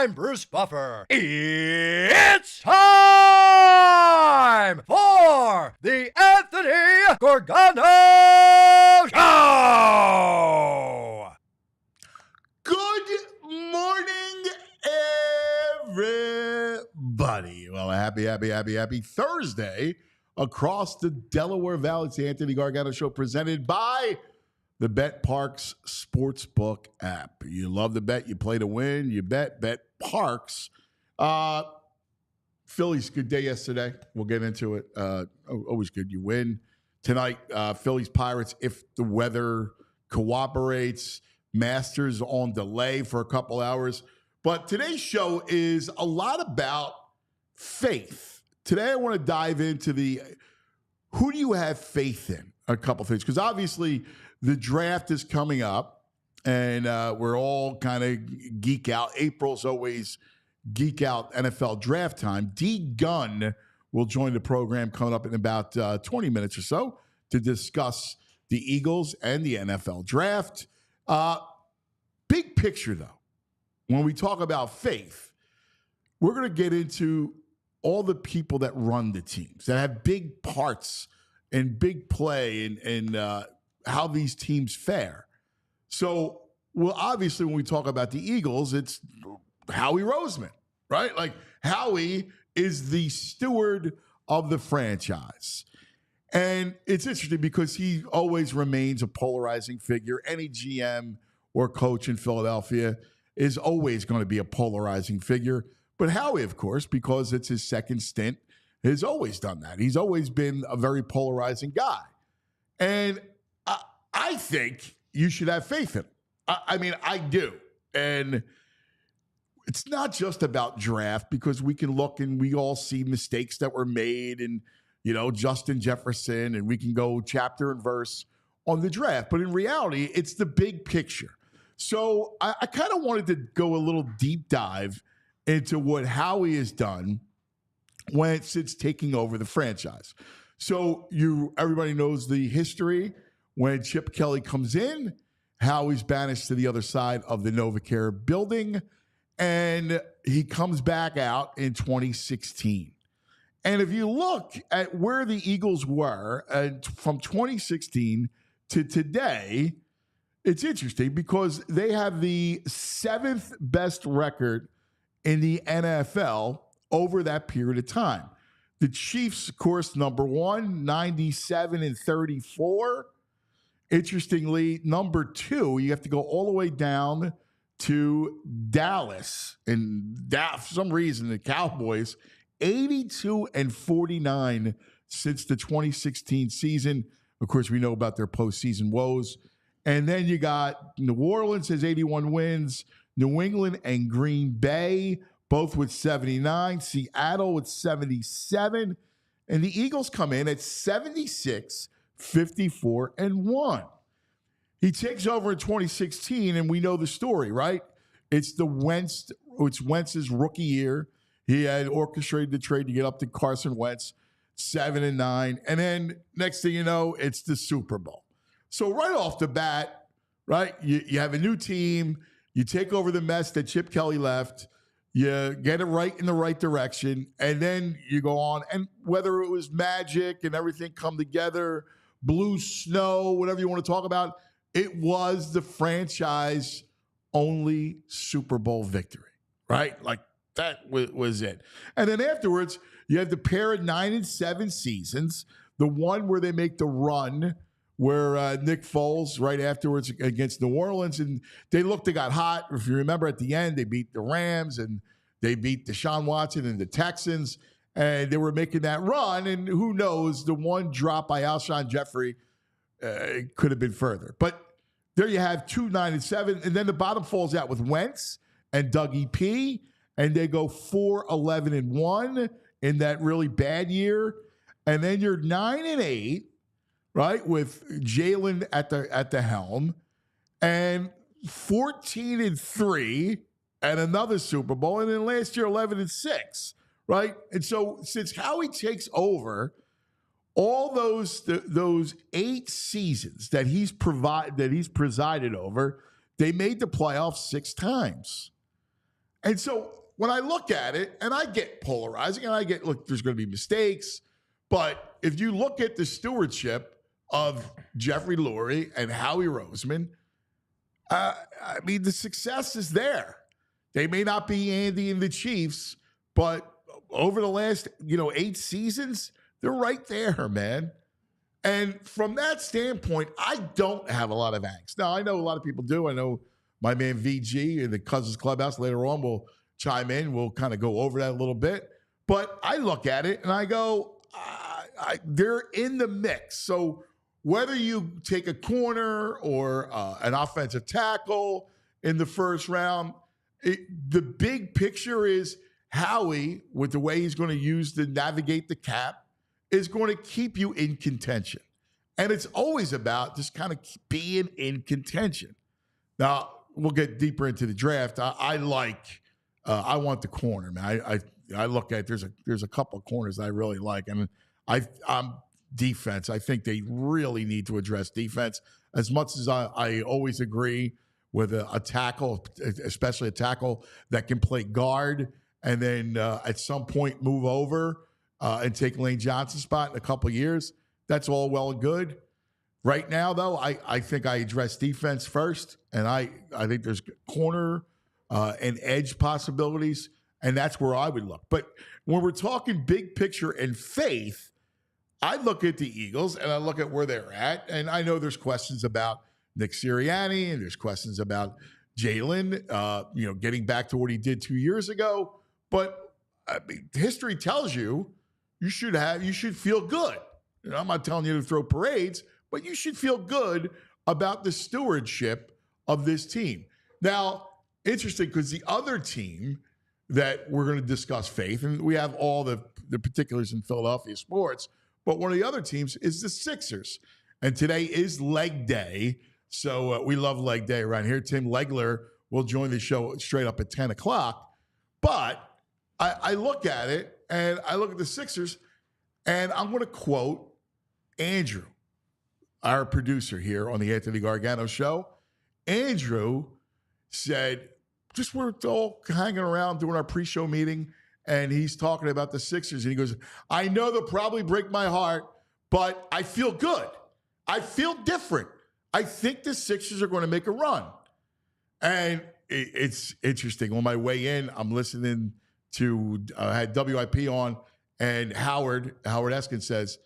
I'm Bruce Buffer. It's time for the Anthony Gargano Show! Good morning, everybody. Well, happy Thursday across the Delaware Valley. It's the Anthony Gargano Show presented by the Bet Parks Sportsbook app. You love to bet, you play to win, you bet Parks. Phillies, good day yesterday. We'll get into it. Always good. You win. Tonight, Phillies, Pirates, if the weather cooperates. Masters on delay for a couple hours. But today's show is a lot about faith. Today, I want to dive into who do you have faith in? A couple things. Because obviously, the draft is coming up, and we're all kind of geek out. April's always geek out NFL draft time. D. Gunn will join the program coming up in about 20 minutes or so to discuss the Eagles and the NFL draft. Big picture, though, when we talk about faith, we're going to get into all the people that run the teams, that have big parts and big play and how these teams fare. So, well, obviously, when we talk about the Eagles, it's Howie Roseman, right? Like, Howie is the steward of the franchise. And it's interesting because he always remains a polarizing figure. Any GM or coach in Philadelphia is always going to be a polarizing figure. But Howie, of course, because it's his second stint, has always done that. He's always been a very polarizing guy. And I think you should have faith in him. I mean, I do. And it's not just about draft, because we can look and we all see mistakes that were made and, Justin Jefferson, and we can go chapter and verse on the draft. But in reality, it's the big picture. So I kind of wanted to go a little deep dive into what Howie has done since taking over the franchise. So everybody knows the history. When Chip Kelly comes in, Howie's banished to the other side of the NovaCare building, and he comes back out in 2016. And if you look at where the Eagles were from 2016 to today, it's interesting because they have the 7th best record in the NFL over that period of time. The Chiefs, of course, number 1, 97-34. Interestingly, number 2, you have to go all the way down to Dallas. And for some reason, the Cowboys, 82-49 since the 2016 season. Of course, we know about their postseason woes. And then you got New Orleans has 81 wins, New England and Green Bay, both with 79, Seattle with 77, and the Eagles come in at 76-54-1. He takes over in 2016, and we know the story, right? It's Wentz's rookie year. He had orchestrated the trade to get up to Carson Wentz, 7-9, and then next thing you know, it's the Super Bowl. So right off the bat, right, you have a new team, you take over the mess that Chip Kelly left, you get it right in the right direction, and then you go on. And whether it was magic and everything come together, blue snow, whatever you want to talk about, it was the franchise only Super Bowl victory, right? Like that was it. And then afterwards, you had the pair of 9-7 seasons, the one where they make the run where Nick Foles right afterwards against New Orleans, and they got hot. If you remember at the end, they beat the Rams and they beat Deshaun Watson and the Texans, and they were making that run. And who knows, the one drop by Alshon Jeffrey could have been further. But there you have 2-9-7, and then the bottom falls out with Wentz and Dougie P, and they go 4-11-1 in that really bad year, and then you're 9-8, right, with Jalen at the helm, and 14-3 and another Super Bowl, and then last year 11-6, right? And so since Howie takes over, all those 8 seasons that he's presided over, they made the playoffs 6 times. And so when I look at it, and I get polarizing, and I get, look, there's going to be mistakes, but if you look at the stewardship of Jeffrey Lurie and Howie Roseman, I mean, the success is there. They may not be Andy and the Chiefs, but over the last 8 seasons, they're right there, man. And from that standpoint, I don't have a lot of angst. Now, I know a lot of people do. I know my man VG in the Cousins Clubhouse later on will chime in. We'll kind of go over that a little bit. But I look at it and I go, they're in the mix. So whether you take a corner or an offensive tackle in the first round, the big picture is Howie, with the way he's going to use to navigate the cap, is going to keep you in contention. And it's always about just kind of being in contention. Now, we'll get deeper into the draft. I want the corner, man. I look at there's a couple of corners I really like, and I'm defense. I think they really need to address defense as much as I always agree with a tackle, especially a tackle that can play guard and then at some point move over and take Lane Johnson's spot in a couple of years. That's all well and good. Right now, though, I think I address defense first, and I think there's corner and edge possibilities, and that's where I would look. But when we're talking big picture and faith, I look at the Eagles and I look at where they're at, and I know there's questions about Nick Sirianni and there's questions about Jalen, getting back to what he did 2 years ago. But I mean, history tells you should feel good. I'm not telling you to throw parades, but you should feel good about the stewardship of this team. Now, interesting, because the other team that we're going to discuss faith, and we have all the particulars in Philadelphia sports, but one of the other teams is the Sixers. And today is leg day, so we love leg day around here. Tim Legler will join the show straight up at 10 o'clock. But I look at it, and I look at the Sixers, and I'm going to quote Andrew, our producer here on the Anthony Gargano show. Andrew said, just we're all hanging around doing our pre-show meeting, and he's talking about the Sixers, and he goes, I know they'll probably break my heart, but I feel good. I feel different. I think the Sixers are going to make a run. And it's interesting. On my way in, I'm listening to, I had WIP on, and Howard Eskin says,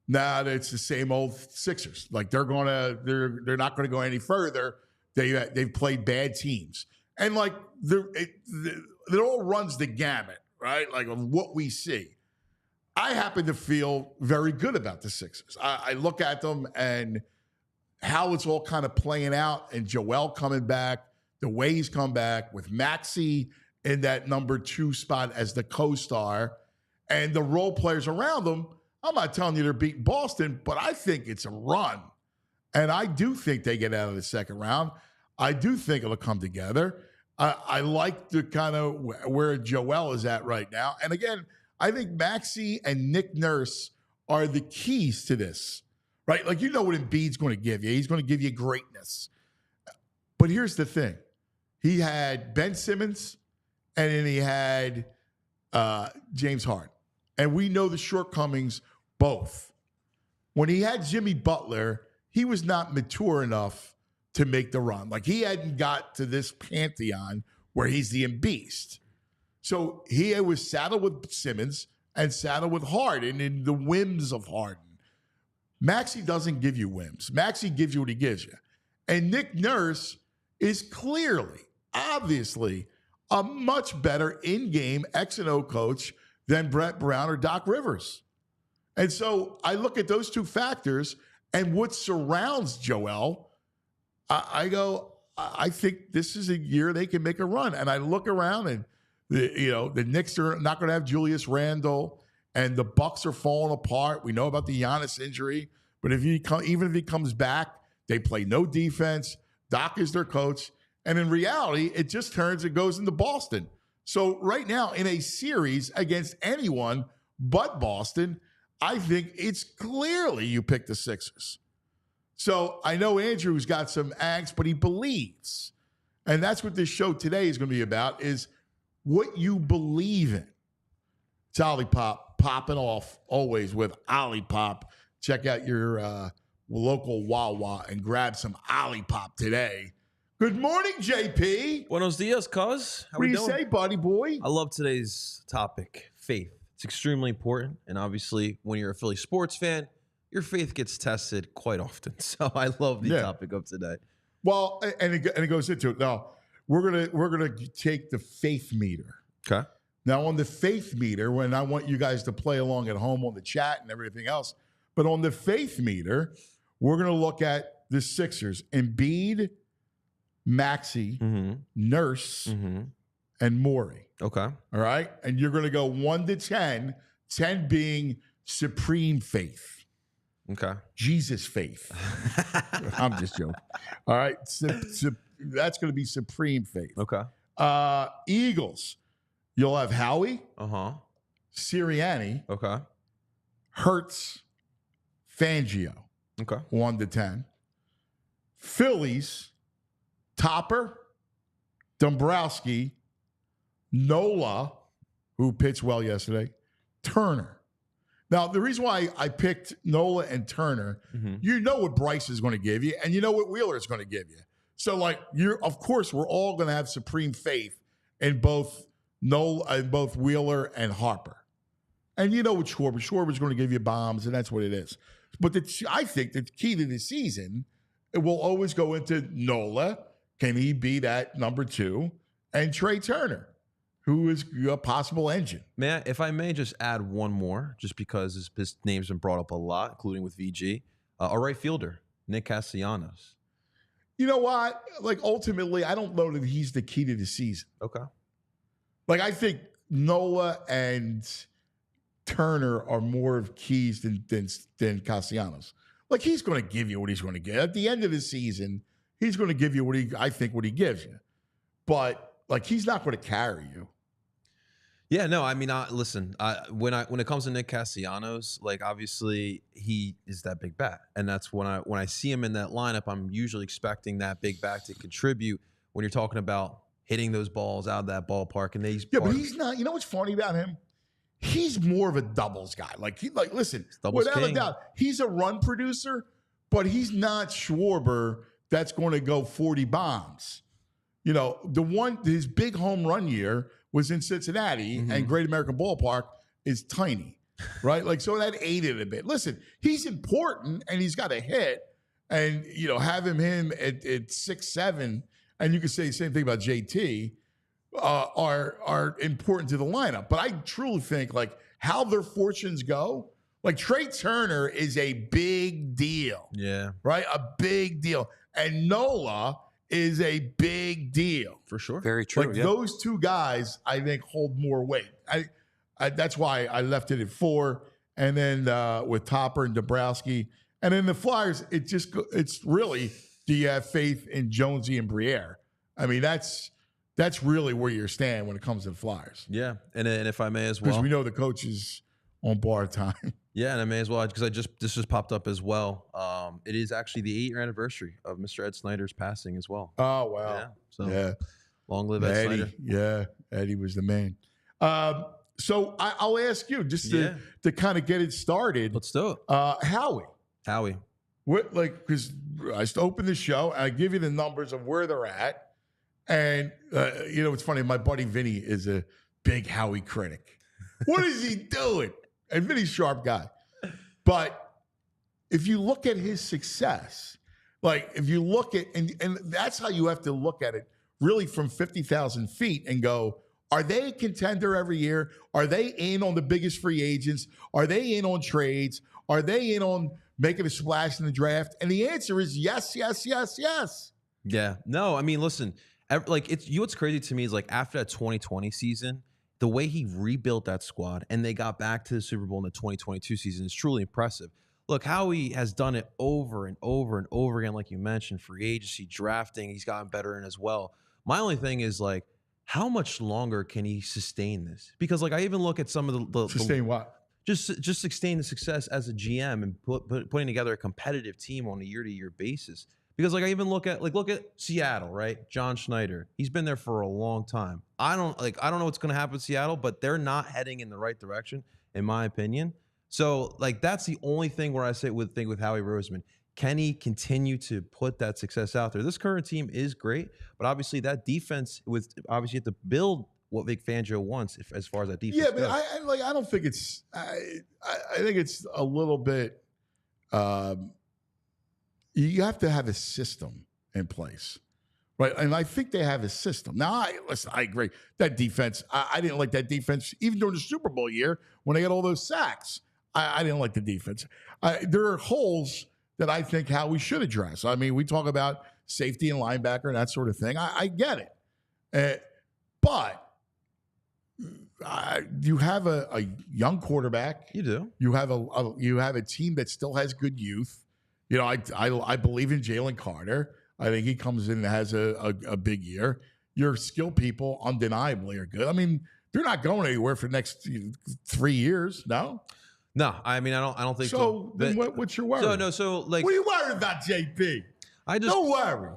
nah, it's the same old Sixers. Like they're not going to go any further. They've played bad teams. And like it all runs the gamut, right? Like of what we see. I happen to feel very good about the Sixers. I look at them and how it's all kind of playing out, and Joel coming back, the way he's come back with Maxey in that number 2 spot as the co-star, and the role players around them. I'm not telling you they're beating Boston, but I think it's a run. And I do think they get out of the second round. I do think it'll come together. I like the kind of where Joel is at right now. And again, I think Maxey and Nick Nurse are the keys to this, right? Like, you know what Embiid's going to give you. He's going to give you greatness. But here's the thing. He had Ben Simmons, and then he had James Harden. And we know the shortcomings both. When he had Jimmy Butler, he was not mature enough to make the run. Like, he hadn't got to this pantheon where he's the beast. So he was saddled with Simmons and saddled with Harden and the whims of Harden. Maxey doesn't give you whims. Maxey gives you what he gives you. And Nick Nurse is clearly, obviously, a much better in-game X and O coach than Brett Brown or Doc Rivers. And so I look at those two factors and what surrounds Joel. I go, I think this is a year they can make a run. And I look around and the Knicks are not going to have Julius Randle, and the Bucks are falling apart. We know about the Giannis injury, but even if he comes back, they play no defense. Doc is their coach, and in reality, it just turns and goes into Boston. So right now, in a series against anyone but Boston, I think it's clearly you pick the Sixers. So I know Andrew's got some angst, but he believes. And that's what this show today is going to be about, is what you believe in. It's Ollipop popping off always with Ollipop. Check out your local Wawa and grab some Ollipop today. Good morning, JP. Buenos dias, cuz. How What do we you doing? say, buddy boy? I love today's topic, faith. It's extremely important. And obviously, when you're a Philly sports fan, your faith gets tested quite often. So I love the topic of today. Well, and it goes into it. Now, we're gonna take the faith meter. Okay. Now, on the faith meter, when I want you guys to play along at home on the chat and everything else, but on the faith meter, we're going to look at the Sixers: Embiid, Maxey, Nurse, and Morey. Okay. All right? And you're going to go 1 to 10, 10 being supreme faith. Okay. Jesus faith. I'm just joking. All right? That's going to be supreme faith. Okay. Eagles. You'll have Howie, Sirianni, Okay. Hurts, Fangio, Okay. 1 to 10. Phillies, Topper, Dombrowski, Nola, who pitched well yesterday, Turner. Now, the reason why I picked Nola and Turner, you know what Bryce is going to give you, and you know what Wheeler is going to give you. So, of course, we're all going to have supreme faith in both Nola, both Wheeler and Harper. And you know what Schwarber. Schwarber's going to give you bombs, and that's what it is. But I think the key to the season, it will always go into Nola. Can he be that number 2? And Trey Turner, who is a possible engine. If I may just add one more, just because his name's been brought up a lot, including with VG. A right fielder, Nick Castellanos. You know what? Ultimately, I don't know that he's the key to the season. Okay. I think Nola and Turner are more of keys than Castellanos. He's going to give you what he's going to get. At the end of the season, he's going to give you what he gives you. But he's not going to carry you. Yeah, no, I mean, listen, when it comes to Nick Castellanos, obviously he is that big bat. And that's when I see him in that lineup, I'm usually expecting that big bat to contribute when you're talking about hitting those balls out of that ballpark. And but he's not. You know what's funny about him? He's more of a doubles guy. Listen, without a doubt, he's a run producer, but he's not Schwarber that's going to go 40 bombs. His big home run year was in Cincinnati, and Great American Ballpark is tiny, right? So that aided a bit. Listen, he's important, and he's got a hit, and having him at 6'7", and you could say the same thing about JT, are important to the lineup. But I truly think how their fortunes go, Trey Turner is a big deal. Yeah. Right? A big deal. And Nola is a big deal. For sure. Very true. Those two guys, I think, hold more weight. That's why I left it at 4. And then with Topper and Dombrowski. And then the Flyers, it's really, do you have faith in Jonesy and Briere? I mean, that's really where you stand when it comes to the Flyers. Yeah, and if I may as well. Because we know the coach is on bar time. Yeah, and I may as well, because this just popped up as well. It is actually the 8-year anniversary of Mr. Ed Snyder's passing as well. Oh, wow. Yeah, so long live Ed Eddie. Snyder. Yeah, Eddie was the man. So I'll ask you, just to kind of get it started. Let's do it. Howie. What, because I open the show, and I give you the numbers of where they're at. And, it's funny. My buddy Vinny is a big Howie critic. What is he doing? And Vinny's a sharp guy. But if you look at his success, like if you look at, and that's how you have to look at it really from 50,000 feet and go, are they a contender every year? Are they in on the biggest free agents? Are they in on trades? Are they in on making a splash in the draft? And the answer is yes, yes, yes, yes. Yeah. No, I mean, listen, like what's crazy to me is like after that 2020 season, the way he rebuilt that squad and they got back to the Super Bowl in the 2022 season is truly impressive. Look, Howie has done it over and over and over again, like you mentioned, free agency, drafting. He's gotten better in as well. My only thing is like, how much longer can he sustain this? Because like I even look at some of the Sustain what? Just sustain the success as a GM and putting together a competitive team on a year-to-year basis. Because like I even look at Seattle, right? John Schneider, he's been there for a long time. I don't know what's going to happen with Seattle, but they're not heading in the right direction, in my opinion. So like that's the only thing where I say with Howie Roseman. Can he continue to put that success out there? This current team is great, but obviously that defense obviously you have to build what Vic Fangio wants as far as that defense. Yeah, but goes. I don't think it's. I think it's a little bit. You have to have a system in place, right? And I think they have a system. Now, I agree that defense. I didn't like that defense even during the Super Bowl year when they got all those sacks. I didn't like the defense. There are holes that I think Howie should address. I mean, we talk about safety and linebacker and that sort of thing. I get it, but you have a young quarterback. You do. You have a team that still has good youth. You know, I believe in Jalen Carter. I think he comes in and has a big year. Your skill people undeniably are good. I mean, they're not going anywhere for the next 3 years. No. No, I mean, I don't think so. Then what's your worry? So like, what are you worried about, JP? Don't worry.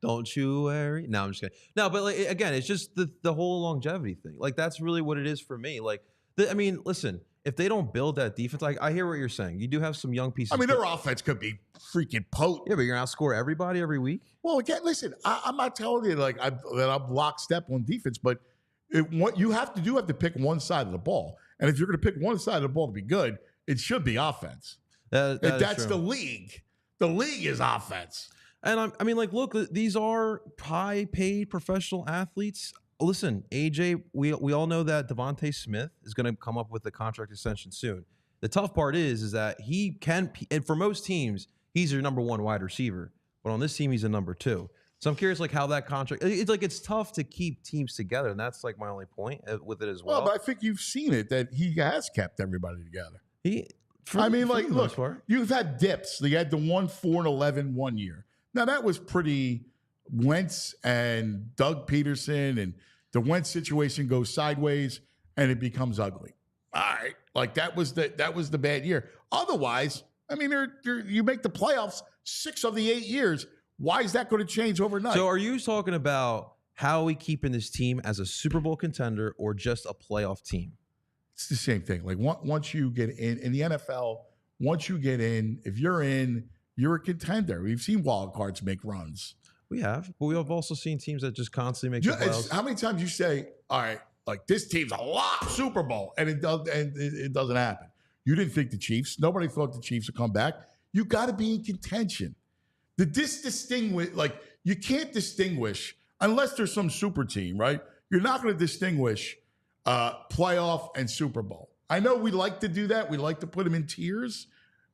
Don't you worry. No, I'm just kidding. No, but like again, it's just the whole longevity thing. Like that's really what it is for me. Like, I mean, listen, if they don't build that defense, like I hear what you're saying. You do have some young pieces. I mean, their offense could be freaking potent. Yeah, but you're gonna outscore everybody every week. Well, again, listen, I'm not telling you like that I'm lockstep on defense, but what you have to pick one side of the ball. And if you're going to pick one side of the ball to be good, it should be offense. That's the league. The league is offense. And I mean, like, look, these are high-paid professional athletes. Listen, AJ, we all know that Devontae Smith is going to come up with a contract extension soon. The tough part is that he can, and for most teams, he's your number one wide receiver. But on this team, he's a number two. So I'm curious, like, how that contract. It's tough to keep teams together, and that's like my only point with it as well. Well, but I think you've seen it that he has kept everybody together. Look, you've had dips. You had the 1-4-11 1 year. Now that was pretty Wentz and Doug Peterson, and the Wentz situation goes sideways and it becomes ugly. All right, like that was the bad year. Otherwise, I mean, you make the playoffs 6 of the 8 years. Why is that going to change overnight? So are you talking about Howie keeping this team as a Super Bowl contender or just a playoff team? It's the same thing. Like once you get in the NFL, once you get in, if you're in, you're a contender. We've seen wild cards make runs. We have, but we have also seen teams that just constantly make the playoffs. How many times you say, all right, like this team's a lock Super Bowl, and it doesn't happen. You didn't think the Chiefs. Nobody thought the Chiefs would come back. You got to be in contention. You can't distinguish unless there's some super team, right? You're not going to distinguish playoff and Super Bowl. I know we like to do that. We like to put them in tiers.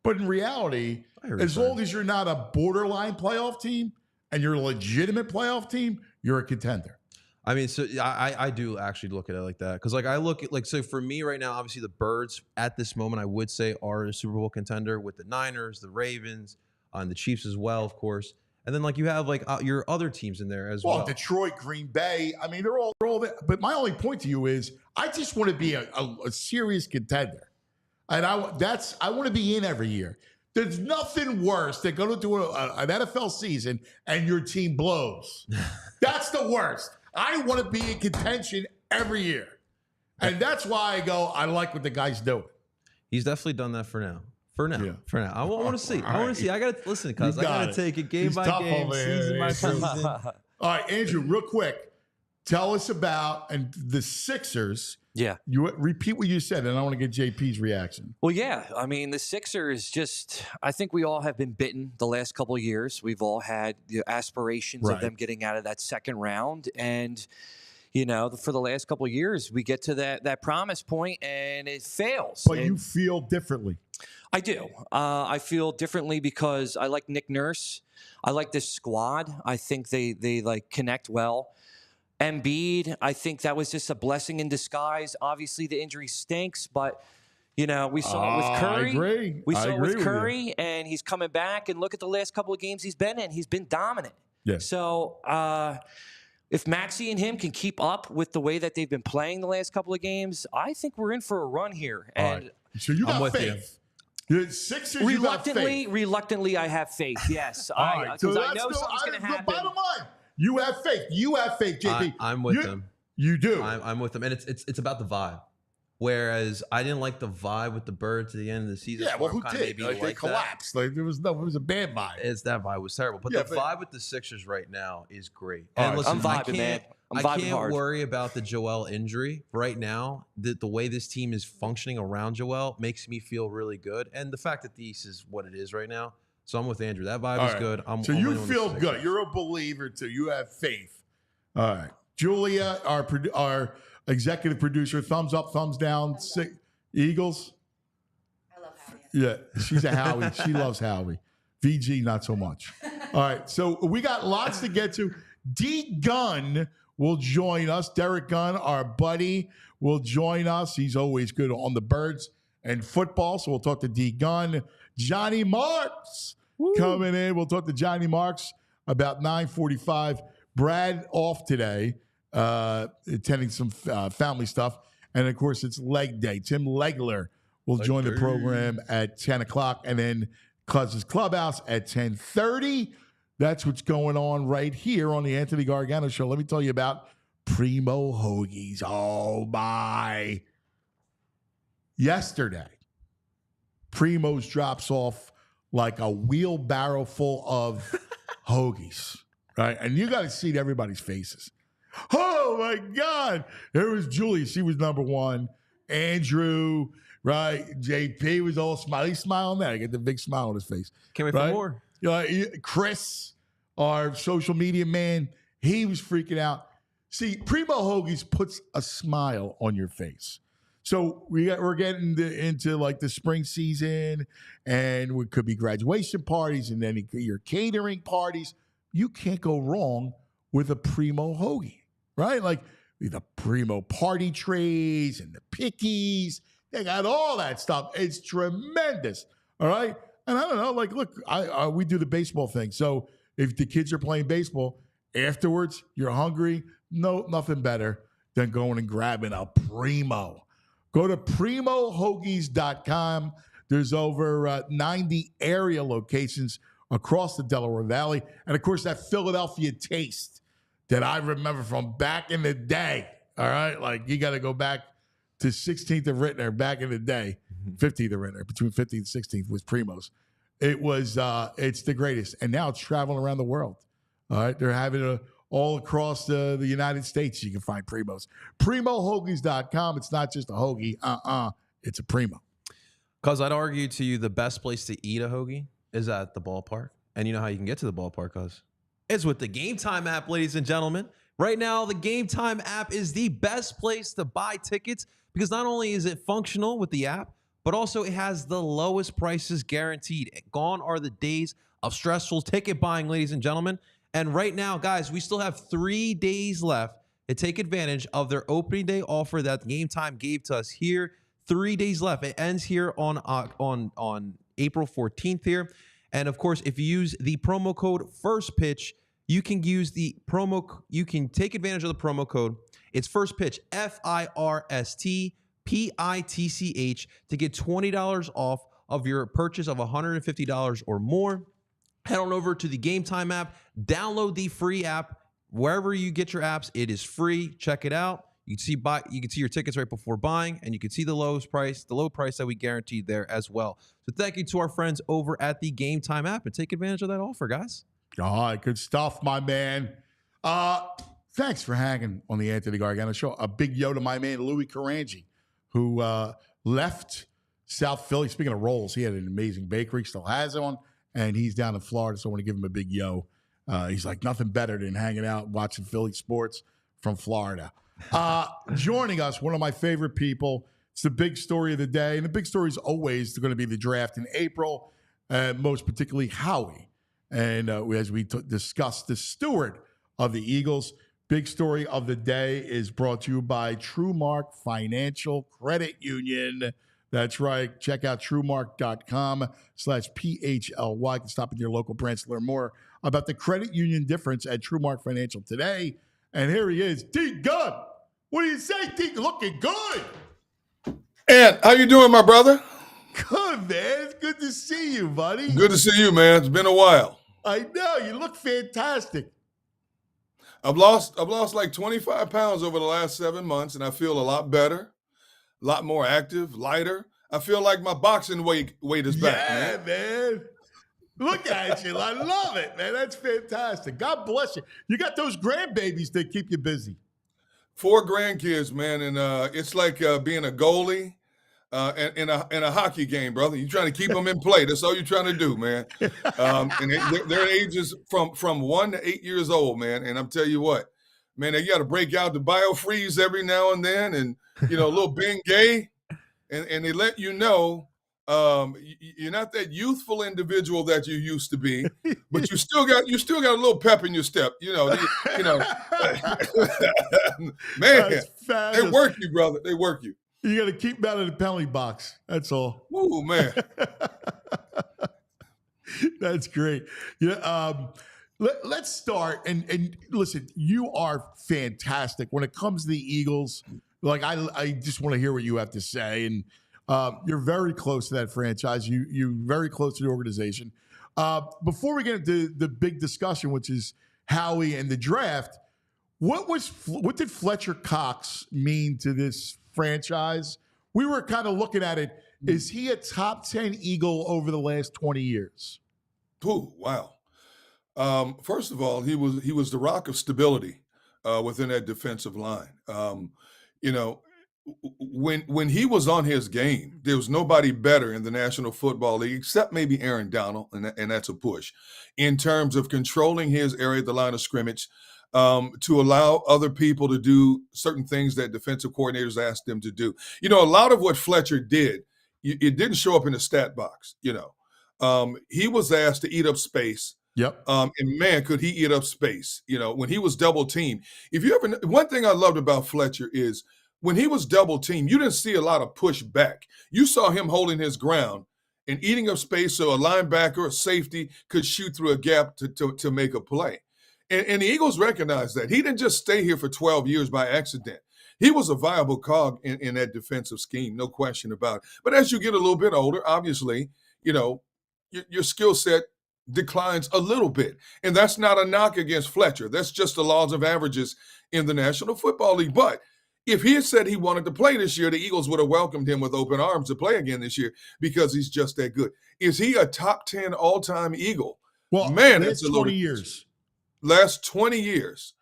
But in reality, as long as you're not a borderline playoff team and you're a legitimate playoff team, you're a contender. I mean, so I do actually look at it like that. Because like I look at so for me right now, obviously the Birds at this moment I would say are a Super Bowl contender with the Niners, the Ravens, and the Chiefs as well, of course. And then like you have like your other teams in there as well. Detroit, Green Bay. I mean, they're all there. But my only point to you is I just want to be a serious contender. And I want to be in every year. There's nothing worse than going to an NFL season and your team blows. That's the worst. I want to be in contention every year. And that's why I go, I like what the guy's doing. He's definitely done that for now. For now. I want to see. I want to see. I got to listen because I got to take it game by game, season by season. All right, Andrew, real quick. tell us about and the Sixers. Yeah. You repeat what you said, and I want to get JP's reaction. Well, yeah. I mean, the Sixers I think we all have been bitten the last couple of years. We've all had the aspirations of them getting out of that second round. And, for the last couple of years, we get to that promise point and it fails. But you feel differently. I do. I feel differently because I like Nick Nurse. I like this squad. I think they like connect well. Embiid, I think that was just a blessing in disguise. Obviously, the injury stinks, but we saw it with Curry. I agree. We saw it with Curry, and he's coming back. And look at the last couple of games he's been in. He's been dominant. Yeah. So if Maxey and him can keep up with the way that they've been playing the last couple of games, I think we're in for a run here. And so you got faith. The Sixers, reluctantly, I have faith. Yes, because I know something's going to happen. Bottom line. You have faith. You have faith, JP. I'm with them. You do. I'm with them, and it's about the vibe. Whereas I didn't like the vibe with the Birds at the end of the season. Yeah, well, who did? They collapsed. Like it was a bad vibe. That vibe was terrible. But the vibe with the Sixers right now is great. And listen, I'm vibing, man. I can't worry about the Joel injury right now. The way this team is functioning around Joel makes me feel really good, and the fact that the East is what it is right now. So I'm with Andrew. That vibe is good. So you feel good. You're a believer too. You have faith. All right. Julia, our executive producer, thumbs up, thumbs down. Eagles? I love Howie. Yeah, she's a Howie. She loves Howie. VG, not so much. All right. So we got lots to get to. D. Gunn will join us. Derek Gunn, our buddy, will join us. He's always good on the Birds and football. So we'll talk to D. Gunn. Johnny Marks coming in. We'll talk to Johnny Marks about 9:45. Brad off today, attending some family stuff. And, of course, it's leg day. Tim Legler will join the program at 10 o'clock. And then Cousins Clubhouse at 10:30. That's what's going on right here on the Anthony Gargano Show. Let me tell you about Primo Hoagies. Oh, my. Yesterday, Primo's drops off like a wheelbarrow full of hoagies, right? And you got to see everybody's faces. Oh, my God. There was Julie. She was number one. Andrew, right? JP was all smiley, smiling there. I get the big smile on his face. Can't wait for more. Chris, our social media man, he was freaking out. See, Primo Hoagies puts a smile on your face. So we're getting into like the spring season, and it could be graduation parties, and then your catering parties. You can't go wrong with a Primo Hoagie, right? Like the Primo party trays and the pickies. They got all that stuff. It's tremendous, all right? And I don't know, like, look, we do the baseball thing. So if the kids are playing baseball, afterwards you're hungry, nothing better than going and grabbing a Primo. Go to PrimoHoagies.com. There's over 90 area locations across the Delaware Valley. And, of course, that Philadelphia taste that I remember from back in the day, all right? Like, you got to go back to 16th of Rittner back in the day, 15th of Rittner, between 15th and 16th was Primo's. It was, it's the greatest. And now it's traveling around the world, all right? They're having all across the United States, you can find Primos. PrimoHoagies.com. It's not just a hoagie. It's a Primo. Because I'd argue to you the best place to eat a hoagie is at the ballpark. And you know how you can get to the ballpark, cuz? It's with the Game Time app, ladies and gentlemen. Right now, the Game Time app is the best place to buy tickets because not only is it functional with the app, but also it has the lowest prices guaranteed. Gone are the days of stressful ticket buying, ladies and gentlemen. And right now, guys, we still have 3 days left to take advantage of their opening day offer that Game Time gave to us here. 3 days left. It ends here on April 14th here. And of course, if you use the promo code FIRSTPITCH, you can use the you can take advantage of the promo code. It's FIRSTPITCH, FIRSTPITCH, to get $20 off of your purchase of $150 or more. Head on over to the Game Time app, download the free app. Wherever you get your apps, it is free. Check it out. You can see your tickets right before buying, and you can see the low price that we guaranteed there as well. So thank you to our friends over at the Game Time app, and take advantage of that offer, guys. All right, good stuff, my man. Thanks for hanging on the Anthony Gargano Show. A big yo to my man, Louis Carangi, who left South Philly. Speaking of rolls, he had an amazing bakery, still has one, and he's down in Florida, so I want to give him a big yo. He's like, nothing better than hanging out, watching Philly sports from Florida. Joining us, one of my favorite people. It's the big story of the day, and the big story is always going to be the draft in April, most particularly Howie. And as we discussed, the steward of the Eagles. Big story of the day is brought to you by TrueMark Financial Credit Union. That's right. Check out TrueMark.com/PHLY. You can stop in your local branch to learn more about the credit union difference at TrueMark Financial today. And here he is, D. Gunn. What do you say, D? Looking good. Ant, how you doing, my brother? Good, man. It's good to see you, buddy. Good to see you, man. It's been a while. I know. You look fantastic. I've lost like 25 pounds over the last 7 months, and I feel a lot better, a lot more active, lighter. I feel like my boxing weight is back, man. Yeah, man. Look at you. I love it, man. That's fantastic. God bless you. You got those grandbabies that keep you busy. 4 grandkids, man, and it's like being a goalie in a hockey game, brother. You're trying to keep them in play. That's all you're trying to do, man. And they're ages from 1 to 8 years old, man. And I'm telling you what, man, you got to break out the biofreeze every now and then, and a little Bengay, and they let you know you're not that youthful individual that you used to be, but you still got a little pep in your step. Man, they work you, brother. They work you. You got to keep them out of the penalty box. That's all. Ooh, man. That's great. Let's start. And listen, you are fantastic. When it comes to the Eagles, like I just want to hear what you have to say. And you're very close to that franchise. You're very close to the organization. Before we get into the big discussion, which is Howie and the draft, what did Fletcher Cox mean to this franchise? We were kind of looking at it. Is he a top 10 Eagle over the last 20 years? Ooh, wow. First of all, he was the rock of stability within that defensive line. When he was on his game, there was nobody better in the National Football League except maybe Aaron Donald, and that's a push, in terms of controlling his area at the line of scrimmage, to allow other people to do certain things that defensive coordinators asked them to do. A lot of what Fletcher did, it didn't show up in the stat box. He was asked to eat up space. Yep. And man, could he eat up space? When he was double teamed. One thing I loved about Fletcher is when he was double teamed, you didn't see a lot of push back. You saw him holding his ground and eating up space so a linebacker or safety could shoot through a gap to make a play. And the Eagles recognized that. He didn't just stay here for 12 years by accident. He was a viable cog in that defensive scheme, no question about it. But as you get a little bit older, obviously, your skill set declines a little bit. And that's not a knock against Fletcher. That's just the laws of averages in the National Football League. But if he had said he wanted to play this year, the Eagles would have welcomed him with open arms to play again this year because he's just that good. Is he a top 10 all-time Eagle? Well, man, that's 20 years. Last 20 years.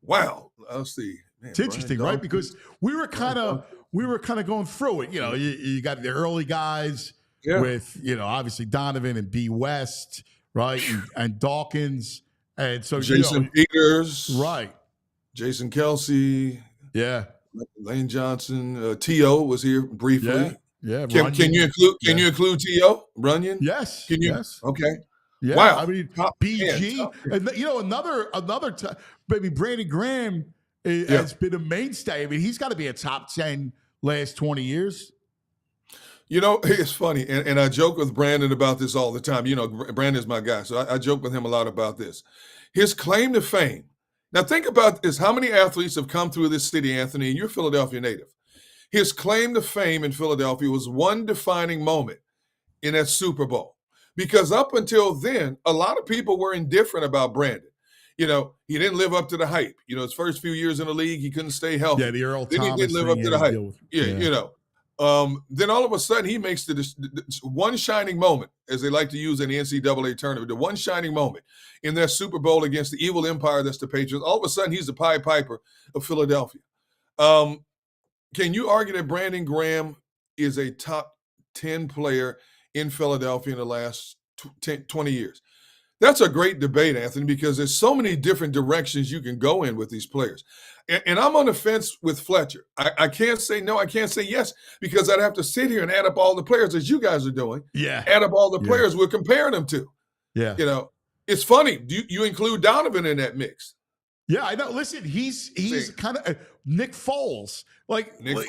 Wow. Let's see. Man, it's interesting, right? Because we were kind of going through it. You got the early guys with, obviously Donovan and B. West, right? And Dawkins. And so Jason Peters. Right. Jason Kelsey. Yeah. Lane Johnson. T.O. was here briefly. Yeah. Can you include T.O.? Runyon? Yes. Can you? Yes. Okay. Yeah. Wow. I mean, BG. And another time, maybe Brandon Graham has been a mainstay. I mean, he's got to be a top 10 last 20 years. It's funny. And I joke with Brandon about this all the time. Brandon's my guy. So I joke with him a lot about this. His claim to fame. Now, think about this. How many athletes have come through this city, Anthony? And you're a Philadelphia native. His claim to fame in Philadelphia was one defining moment in that Super Bowl. Because up until then, a lot of people were indifferent about Brandon. He didn't live up to the hype. His first few years in the league, he couldn't stay healthy. Yeah, the Earl then Thomas he didn't live up to the hype. Then all of a sudden he makes the one shining moment, as they like to use in the NCAA tournament, the one shining moment in their Super Bowl against the evil empire that's the Patriots. All of a sudden he's the Pied Piper of Philadelphia. Can you argue that Brandon Graham is a top 10 player in Philadelphia in the last 20 years? That's a great debate, Anthony, because there's so many different directions you can go in with these players. And I'm on the fence with Fletcher. I can't say no, I can't say yes, because I'd have to sit here and add up all the players, as you guys are doing. Yeah. Add up all the players we're comparing them to. Yeah. You know, it's funny. You include Donovan in that mix. Yeah, I know. Listen, he's kind of Nick Foles. I mean, when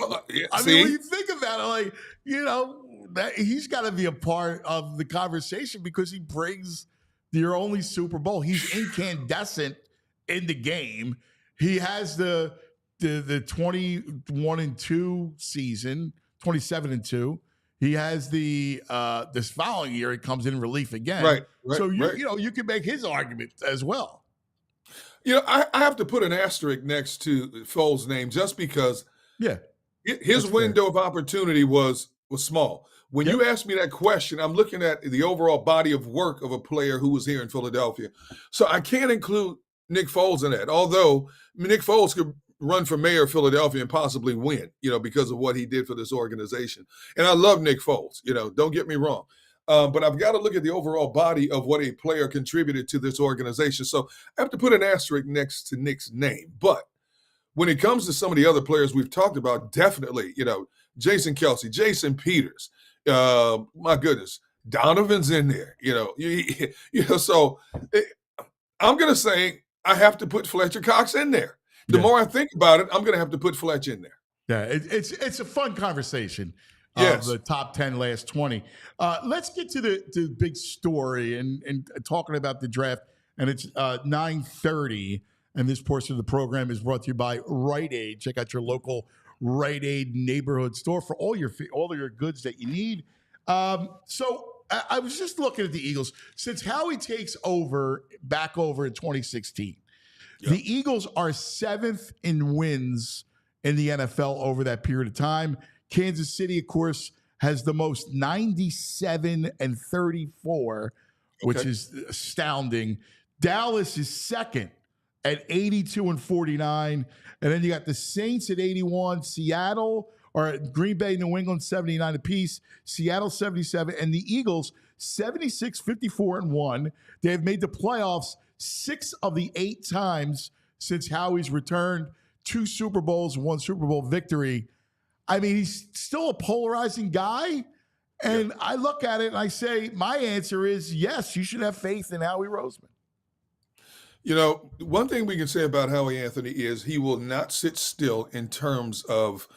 you think about it, like, you know, that he's got to be a part of the conversation because he brings your only Super Bowl. He's incandescent in the game. He has the 21-2 season, 27-2. He has the this following year, he comes in relief again. Right. So you know, you can make his argument as well. You know, I have to put an asterisk next to Foles' name just because his window of opportunity was small. When you asked me that question, I'm looking at the overall body of work of a player who was here in Philadelphia. So I can't include Nick Foles in that, although Nick Foles could run for mayor of Philadelphia and possibly win, you know, because of what he did for this organization. And I love Nick Foles, you know, don't get me wrong. But I've got to look at the overall body of what a player contributed to this organization. So I have to put an asterisk next to Nick's name. But when it comes to some of the other players we've talked about, definitely, you know, Jason Kelce, Jason Peters, my goodness, Donovan's in there, you know. So I'm going to say I have to put Fletcher Cox in there. The more I think about it, I'm going to have to put Fletcher in there. Yeah, it's a fun conversation. Yes. Of the top 10, last 20. Let's get to the big story and talking about the draft. And it's 9:30, and this portion of the program is brought to you by Rite Aid. Check out your local Rite Aid neighborhood store for all of your goods that you need. So I was just looking at the Eagles. Since Howie takes back over in 2016, the Eagles are 7th in wins in the NFL over that period of time. Kansas City, of course, has the most 97-34, which is astounding. Dallas is second at 82-49. And then you got the Saints at 81, Green Bay, New England, 79 apiece, Seattle 77, and the Eagles 76-54-1. They have made the playoffs 6 of the 8 times since Howie's returned, 2 Super Bowls, 1 Super Bowl victory. I mean, he's still a polarizing guy. And I look at it and I say, my answer is yes, you should have faith in Howie Roseman. You know, one thing we can say about Howie, Anthony, is he will not sit still in terms of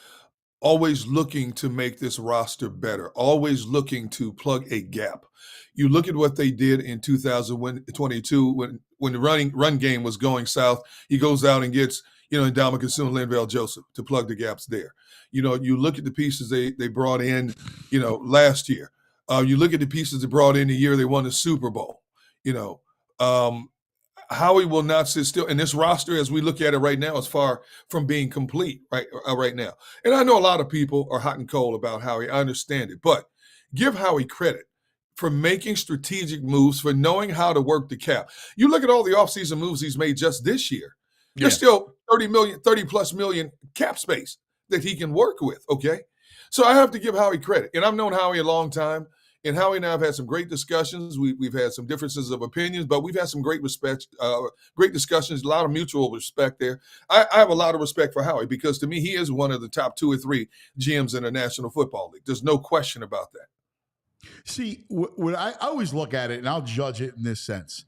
always looking to make this roster better, always looking to plug a gap. You look at what they did in 2022 when the run game was going south. He goes out and gets, you know, Ndamukong Suh and Linval Joseph to plug the gaps there. You know, you look at the pieces they brought in, you know, last year. You look at the pieces they brought in the year they won the Super Bowl. You know, Howie will not sit still. And this roster, as we look at it right now, is far from being complete right now. And I know a lot of people are hot and cold about Howie. I understand it. But give Howie credit for making strategic moves, for knowing how to work the cap. You look at all the offseason moves he's made just this year. There's still 30 plus million cap space that he can work with, okay? So I have to give Howie credit. And I've known Howie a long time, and Howie and I have had some great discussions. We've had some differences of opinions, but we've had some great discussions, a lot of mutual respect there. I have a lot of respect for Howie because to me, he is one of the top 2 or 3 GMs in the National Football League. There's no question about that. See, what I always look at it, and I'll judge it in this sense.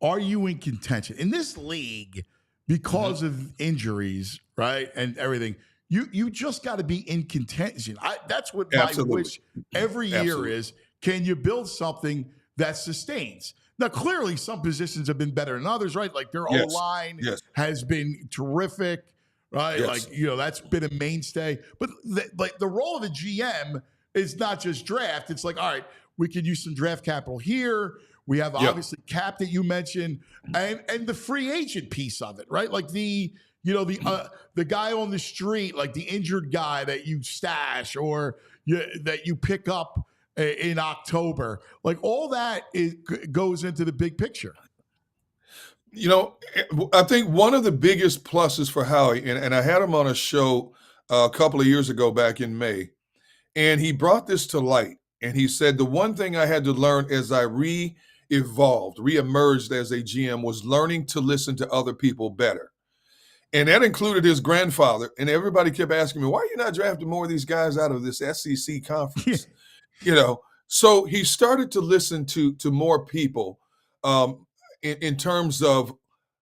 Are you in contention? In this league, because of injuries, right, and everything, you just got to be in contention. That's what my wish every year is. Can you build something that sustains? Now, clearly, some positions have been better than others, right? Like their O-line has been terrific, right? Like, you know, that's been a mainstay. But the role of a GM is not just draft. It's like, all right, we could use some draft capital here. We have Yep. obviously cap that you mentioned, and the free agent piece of it, right? Like the guy on the street, like the injured guy that you stash or that you pick up in October. Like all that goes into the big picture. You know, I think one of the biggest pluses for Howie, and I had him on a show a couple of years ago back in May, and he brought this to light. And he said, the one thing I had to learn as I re-emerged as a GM was learning to listen to other people better. And that included his grandfather. And everybody kept asking me, why are you not drafting more of these guys out of this SEC conference? So he started to listen to more people in terms of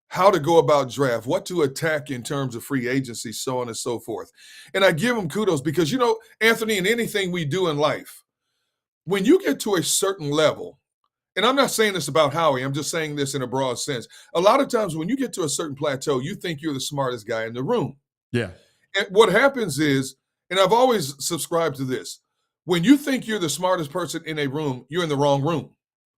how to go about draft, what to attack in terms of free agency, so on and so forth. And I give him kudos because, Anthony, in anything we do in life, when you get to a certain level, and I'm not saying this about Howie, I'm just saying this in a broad sense. A lot of times when you get to a certain plateau, you think you're the smartest guy in the room. Yeah. And what happens is, and I've always subscribed to this, when you think you're the smartest person in a room, you're in the wrong room.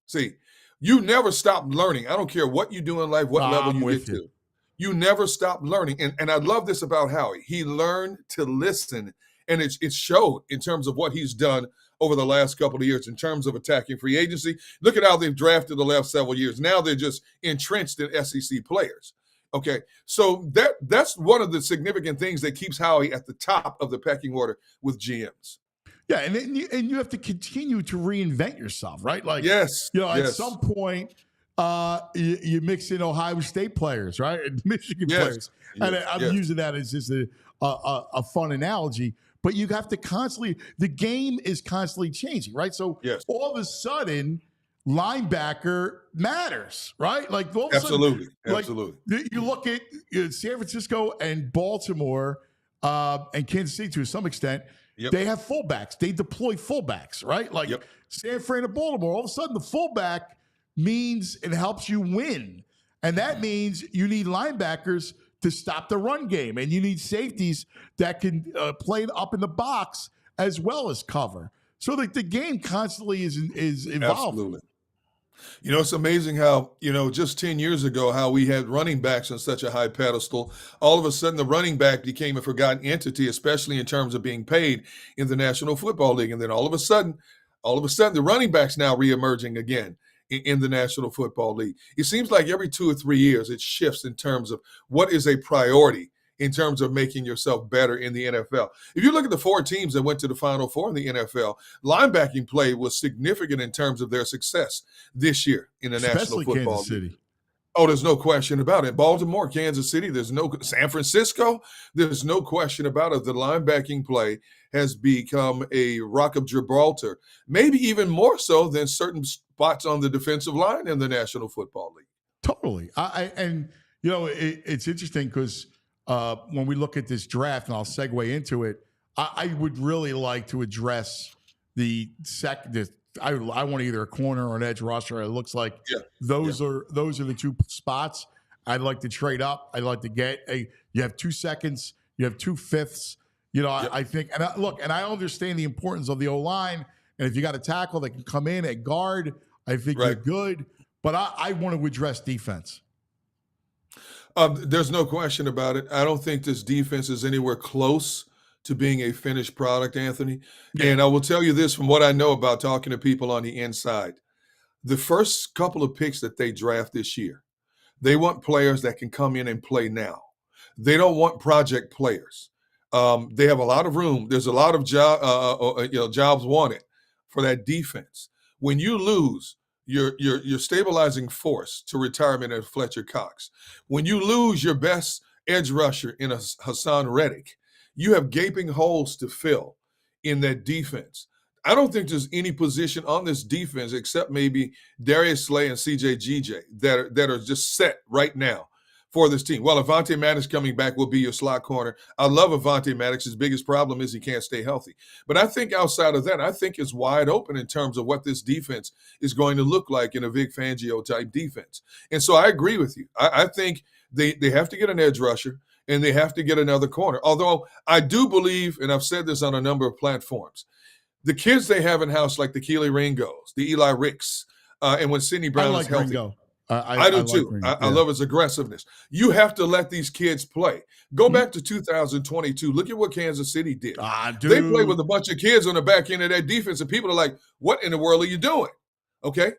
See, you never stop learning. I don't care what you do in life, what level you get to. You never stop learning. And I love this about Howie. He learned to listen, and it showed in terms of what he's done over the last couple of years in terms of attacking free agency. Look at how they've drafted the last several years. Now they're just entrenched in SEC players. Okay, so that's one of the significant things that keeps Howie at the top of the pecking order with GMs. Yeah, and you have to continue to reinvent yourself, right? Like, yes, at some point, you mix in Ohio State players, right, and Michigan players, and I'm using that as just a fun analogy. But you have to constantly. The game is constantly changing, right? So all of a sudden, linebacker matters, right? Like all of a absolutely. You look at San Francisco and Baltimore and Kansas City to some extent. Yep. They have fullbacks. They deploy fullbacks, right? Like San Fran and Baltimore. All of a sudden, the fullback means it helps you win. And that means you need linebackers to stop the run game. And you need safeties that can play up in the box as well as cover. So the game constantly is evolving. Absolutely. It's amazing how, just 10 years ago, how we had running backs on such a high pedestal. All of a sudden, the running back became a forgotten entity, especially in terms of being paid in the National Football League. And then all of a sudden, the running back's now reemerging again in the National Football League. It seems like every 2 or 3 years, it shifts in terms of what is a priority in terms of making yourself better in the NFL. If you look at the 4 teams that went to the Final Four in the NFL, linebacking play was significant in terms of their success this year in the National Football League. Kansas City. Oh, there's no question about it. Baltimore, Kansas City, San Francisco, there's no question about it. The linebacking play has become a rock of Gibraltar, maybe even more so than certain spots on the defensive line in the National Football League. Totally. It's interesting because when we look at this draft, and I'll segue into it, I would really like to address I want either a corner or an edge rusher. It looks like those are the 2 spots I'd like to trade up. I'd like to get you have 2 seconds, you have 2 fifths. I think, and I understand the importance of the O-line. And if you got a tackle that can come in at guard, I think you're good. But I want to address defense. There's no question about it. I don't think this defense is anywhere close to being a finished product, Anthony. Yeah. And I will tell you this from what I know about talking to people on the inside. The first couple of picks that they draft this year, they want players that can come in and play now. They don't want project players. They have a lot of room. There's a lot of jobs wanted for that defense. When you lose your stabilizing force to retirement at Fletcher Cox, when you lose your best edge rusher in a Hassan Reddick, you have gaping holes to fill in that defense. I don't think there's any position on this defense except maybe Darius Slay and CJ GJ that are just set right now for this team. Well, Avonte Maddox coming back will be your slot corner. I love Avonte Maddox. His biggest problem is he can't stay healthy. But I think outside of that, I think it's wide open in terms of what this defense is going to look like in a Vic Fangio type defense. And so I agree with you. I think they have to get an edge rusher and they have to get another corner. Although I do believe, and I've said this on a number of platforms, the kids they have in-house, like the Keely Ringos, the Eli Ricks, And when Sidney Brown like is healthy. Ringo. I do like too. Ringo. I love his aggressiveness. You have to let these kids play. Go back to 2022. Look at what Kansas City did. They played with a bunch of kids on the back end of that defense, and people are like, what in the world are you doing? Okay.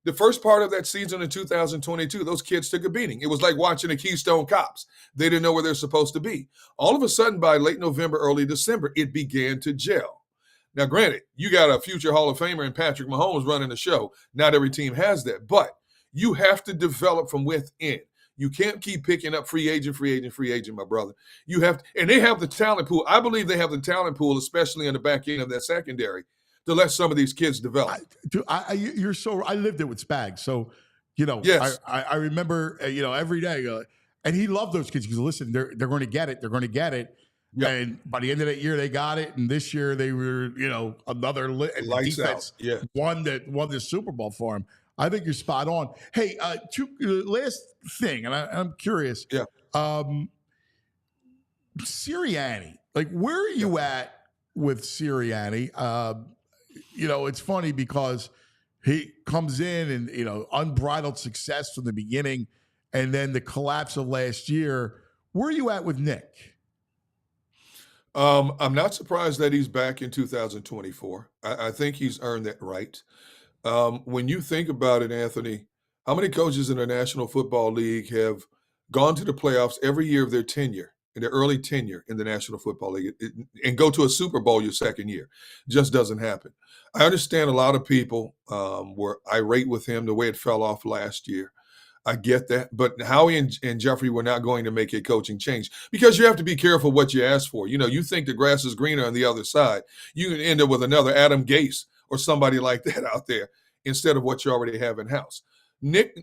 The first part of that season in 2022, those kids took a beating. It was like watching the Keystone Cops. They didn't know where they're supposed to be. All of a sudden, by late November, early December, it began to gel. Now, granted, you got a future Hall of Famer and Patrick Mahomes running the show. Not every team has that, but you have to develop from within. You can't keep picking up free agent, my brother. You have to, and they have the talent pool. I believe they have the talent pool, especially on the back end of that secondary, to let some of these kids develop. You're so. I lived it with Spags, so Yes. I remember every day, and he loved those kids because listen, they're going to get it. They're going to get it. Yep. And by the end of that year, they got it, and this year they were another lights defense out. Yeah. won the Super Bowl for him. I think you're spot on. Hey, last thing, and I'm curious. Yeah. Sirianni, like where are you at with Sirianni? It's funny because he comes in and unbridled success from the beginning, and then the collapse of last year. Where are you at with Nick? I'm not surprised that he's back in 2024. I think he's earned that right. When you think about it, Anthony, how many coaches in the National Football League have gone to the playoffs every year of their tenure, in their early tenure in the National Football League, and go to a Super Bowl your second year? Just doesn't happen. I understand a lot of people were irate with him the way it fell off last year. I get that. But Howie and Jeffrey were not going to make a coaching change because you have to be careful what you ask for. You think the grass is greener on the other side. You can end up with another Adam Gase or somebody like that out there instead of what you already have in-house. Nick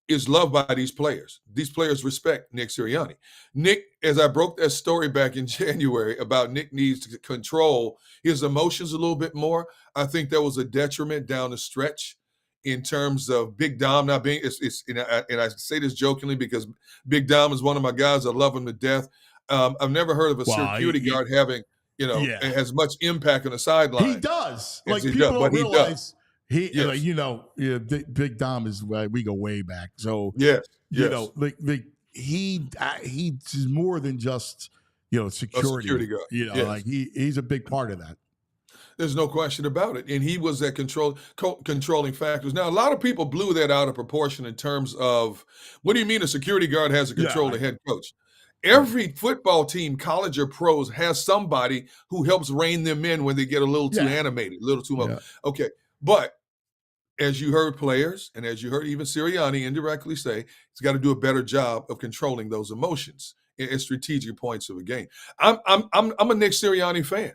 is loved by these players. These players respect Nick Sirianni. Nick, as I broke that story back in January about Nick needs to control his emotions a little bit more, I think that was a detriment down the stretch in terms of Big Dom not being, and I say this jokingly because Big Dom is one of my guys. I love him to death. I've never heard of a security guard having, as much impact on the sideline. He does. Like people don't realize Big Dom is, we go way back. So, yes. he's more than just, security guard. He's a big part of that. There's no question about it. And he was that controlling factors. Now, a lot of people blew that out of proportion in terms of, what do you mean a security guard has to control the head coach? Every football team, college or pros, has somebody who helps rein them in when they get a little too animated, a little too much. Yeah. Okay. But as you heard players, and as you heard even Sirianni indirectly say, he's got to do a better job of controlling those emotions at strategic points of a game. I'm a Nick Sirianni fan,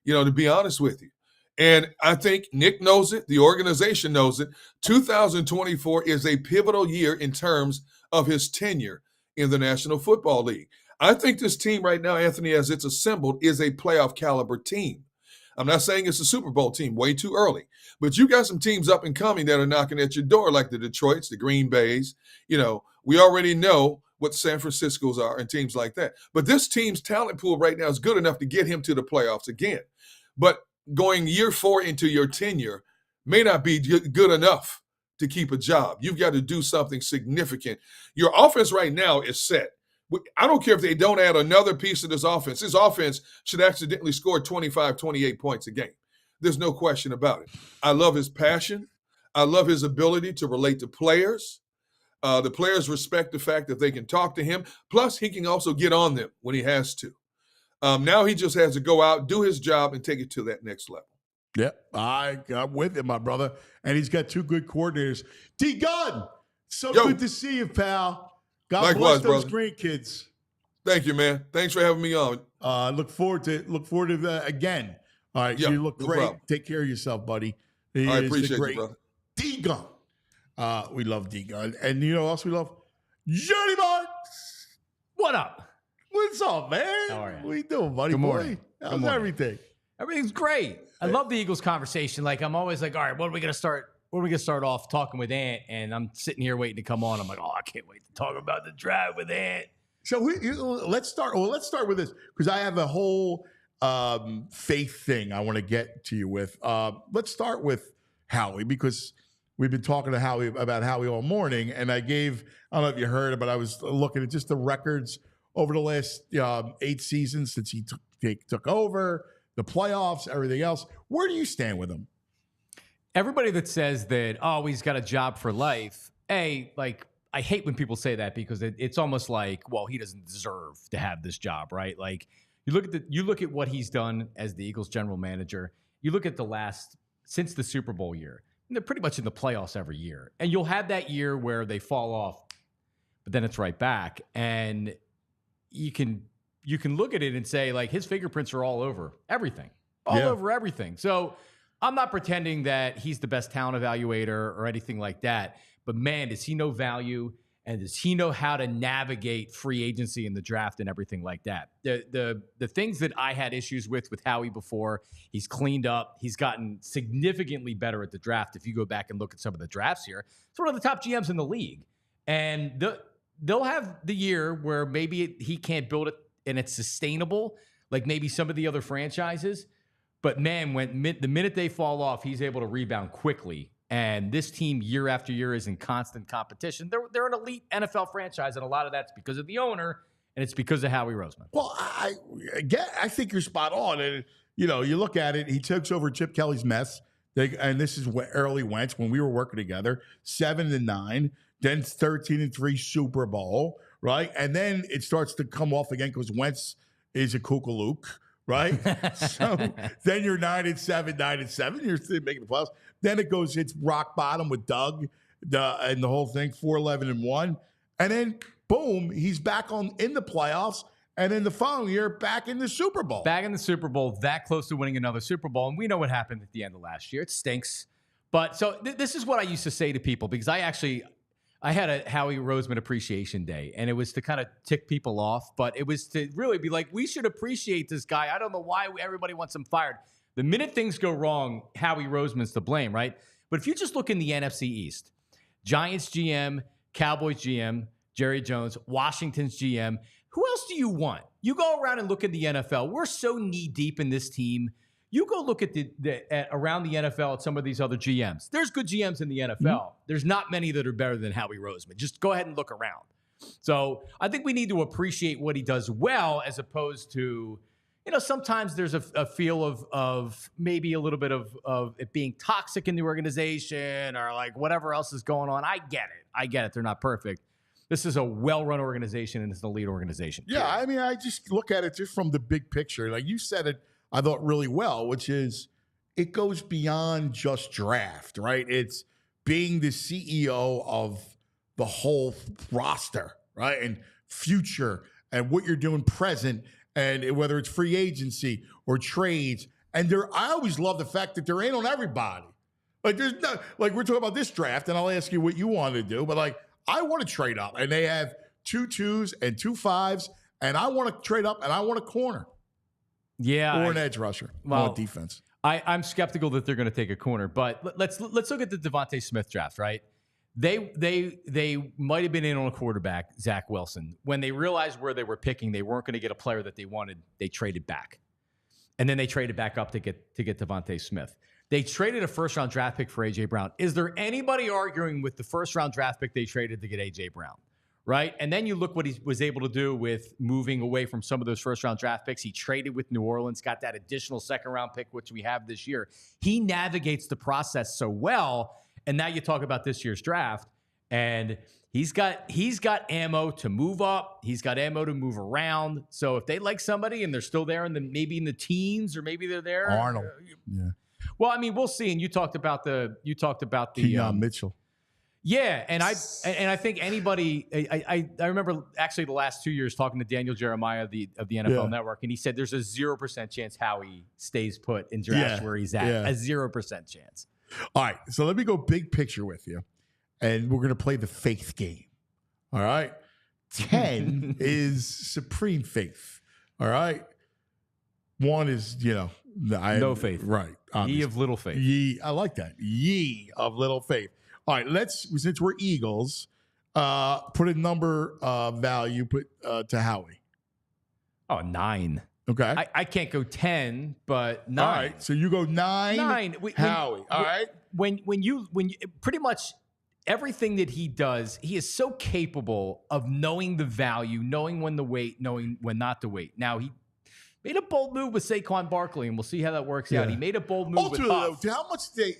to be honest with you. And I think Nick knows it. The organization knows it. 2024 is a pivotal year in terms of his tenure in the National Football League. I think this team right now, Anthony, as it's assembled, is a playoff caliber team. I'm not saying it's a Super Bowl team, way too early. But you got some teams up and coming that are knocking at your door, like the Detroits, the Green Bays. We already know what San Francisco's are and teams like that. But this team's talent pool right now is good enough to get him to the playoffs again. But going year 4 into your tenure may not be good enough to keep a job. You've got to do something significant. Your offense right now is set. I don't care if they don't add another piece of this offense. This offense should accidentally score 25, 28 points a game. There's no question about it. I love his passion. I love his ability to relate to players. The players respect the fact that they can talk to him. Plus, he can also get on them when he has to. Now he just has to go out, do his job, and take it to that next level. Yep, I'm with him, my brother. And he's got 2 good coordinators. D. Gunn, good to see you, pal. God Likewise, bless those brother. grandkids. Thank you, man. Thanks for having me on. Look forward to that again. All right, you look great. Problem. Take care of yourself, buddy. I appreciate you, brother. D. Gunn. We love D. Gunn. And you know what else we love? Johnny Marks. What up? What's up, man? How are you? What you doing, buddy? Good morning. How's Good morning. everything? Everything's great. I love the Eagles conversation. Like, I'm always like, all right, what are we going to start off talking with Ant? And I'm sitting here waiting to come on. I'm like, I can't wait to talk about the drive with Ant. So let's start. Well, let's start with this because I have a whole faith thing I want to get to you with. Let's start with Howie because we've been talking to Howie about Howie all morning, and I don't know if you heard it, but I was looking at just the records over the last 8 seasons since he took over, the playoffs, everything else. Where do you stand with him? Everybody that says that, oh, he's got a job for life, like, I hate when people say that because it's almost like, well, he doesn't deserve to have this job, right? Like, you look at what he's done as the Eagles general manager. You look at since the Super Bowl year, and they're pretty much in the playoffs every year. And you'll have that year where they fall off, but then it's right back. And you can look at it and say, like, his fingerprints are all over everything, over everything. So I'm not pretending that he's the best talent evaluator or anything like that. But man, does he know value, and does he know how to navigate free agency and the draft and everything like that? The things that I had issues with Howie before, he's cleaned up. He's gotten significantly better at the draft. If you go back and look at some of the drafts here, it's one of the top GMs in the league. And they'll have the year where maybe he can't build it and it's sustainable, like maybe some of the other franchises. But man, the minute they fall off, he's able to rebound quickly. And this team, year after year, is in constant competition. They're an elite NFL franchise, and a lot of that's because of the owner, and it's because of Howie Roseman. Well, I think you're spot on. And, you look at it, he takes over Chip Kelly's mess. And this is where early Wentz, when we were working together, 7-9, then 13-3 Super Bowl, right? And then it starts to come off again because Wentz is a kookalook, right? So then you're 9-7, 9-7. You're still making the playoffs. Then it's rock bottom with Doug and the whole thing, 4-11-1. And then, boom, he's back in the playoffs. And then the following year, back in the Super Bowl. Back in the Super Bowl, that close to winning another Super Bowl. And we know what happened at the end of last year. It stinks. But so this is what I used to say to people, because I had a Howie Roseman Appreciation Day, and it was to kind of tick people off, but it was to really be like, we should appreciate this guy. I don't know why everybody wants him fired. The minute things go wrong, Howie Roseman's to blame, right? But if you just look in the NFC East, Giants GM, Cowboys GM, Jerry Jones, Washington's GM, who else do you want? You go around and look at the NFL. We're so knee deep in this team. You go look at around the NFL at some of these other GMs. There's good GMs in the NFL. Mm-hmm. There's not many that are better than Howie Roseman. Just go ahead and look around. So I think we need to appreciate what he does well, as opposed to, sometimes there's a feel of maybe a little bit of it being toxic in the organization, or like whatever else is going on. I get it. They're not perfect. This is a well-run organization, and it's an elite organization. Yeah, I mean, I just look at it just from the big picture. Like you said it, I thought really well, which is it goes beyond just draft, right? It's being the CEO of the whole roster, right? And future, and what you're doing present, and whether it's free agency or trades. And I always love the fact that there ain't on everybody. Like there's no, like we're talking about this draft, and I'll ask you what you want to do, but like I want to trade up, and they have 2 2s and 2 5s, and I want to trade up, and I want a corner. Yeah, or an edge rusher on defense. I'm skeptical that they're going to take a corner, but let's look at the Devontae Smith draft, right? They might have been in on a quarterback, Zach Wilson. When they realized where they were picking, they weren't going to get a player that they wanted. They traded back, and then they traded back up to get Devontae Smith. They traded a first-round draft pick for A.J. Brown. Is there anybody arguing with the first-round draft pick they traded to get A.J. Brown? Right? And then you look what he was able to do with moving away from some of those first-round draft picks. He traded with New Orleans, got that additional second-round pick, which we have this year. He navigates the process so well. And now you talk about this year's draft, and he's got ammo to move up. He's got ammo to move around. So if they like somebody and they're still there, and then maybe in the teens, or maybe they're there. Arnold. Yeah. Well, I mean, we'll see. And you talked about the Keon Mitchell. Yeah, and I think anybody. I remember actually the last 2 years talking to Daniel Jeremiah of the NFL Network, and he said there's a 0% chance Howie stays put in drafts where he's at. A 0% chance. All right, so let me go big picture with you, and we're gonna play the faith game. All right, 10 is supreme faith. All right, 1 is no faith. Right, obviously. Ye of little faith. Ye, I like that. Ye of little faith. All right, since we're Eagles, put a number value to Howie. Oh, 9. Okay. I can't go 10, but 9. All right. So you go 9. 9. Howie. All right. When you pretty much everything that he does, he is so capable of knowing the value, knowing when to wait, knowing when not to wait. Now he made a bold move with Saquon Barkley, and we'll see how that works out. He made a bold move with Huff. Though, how much they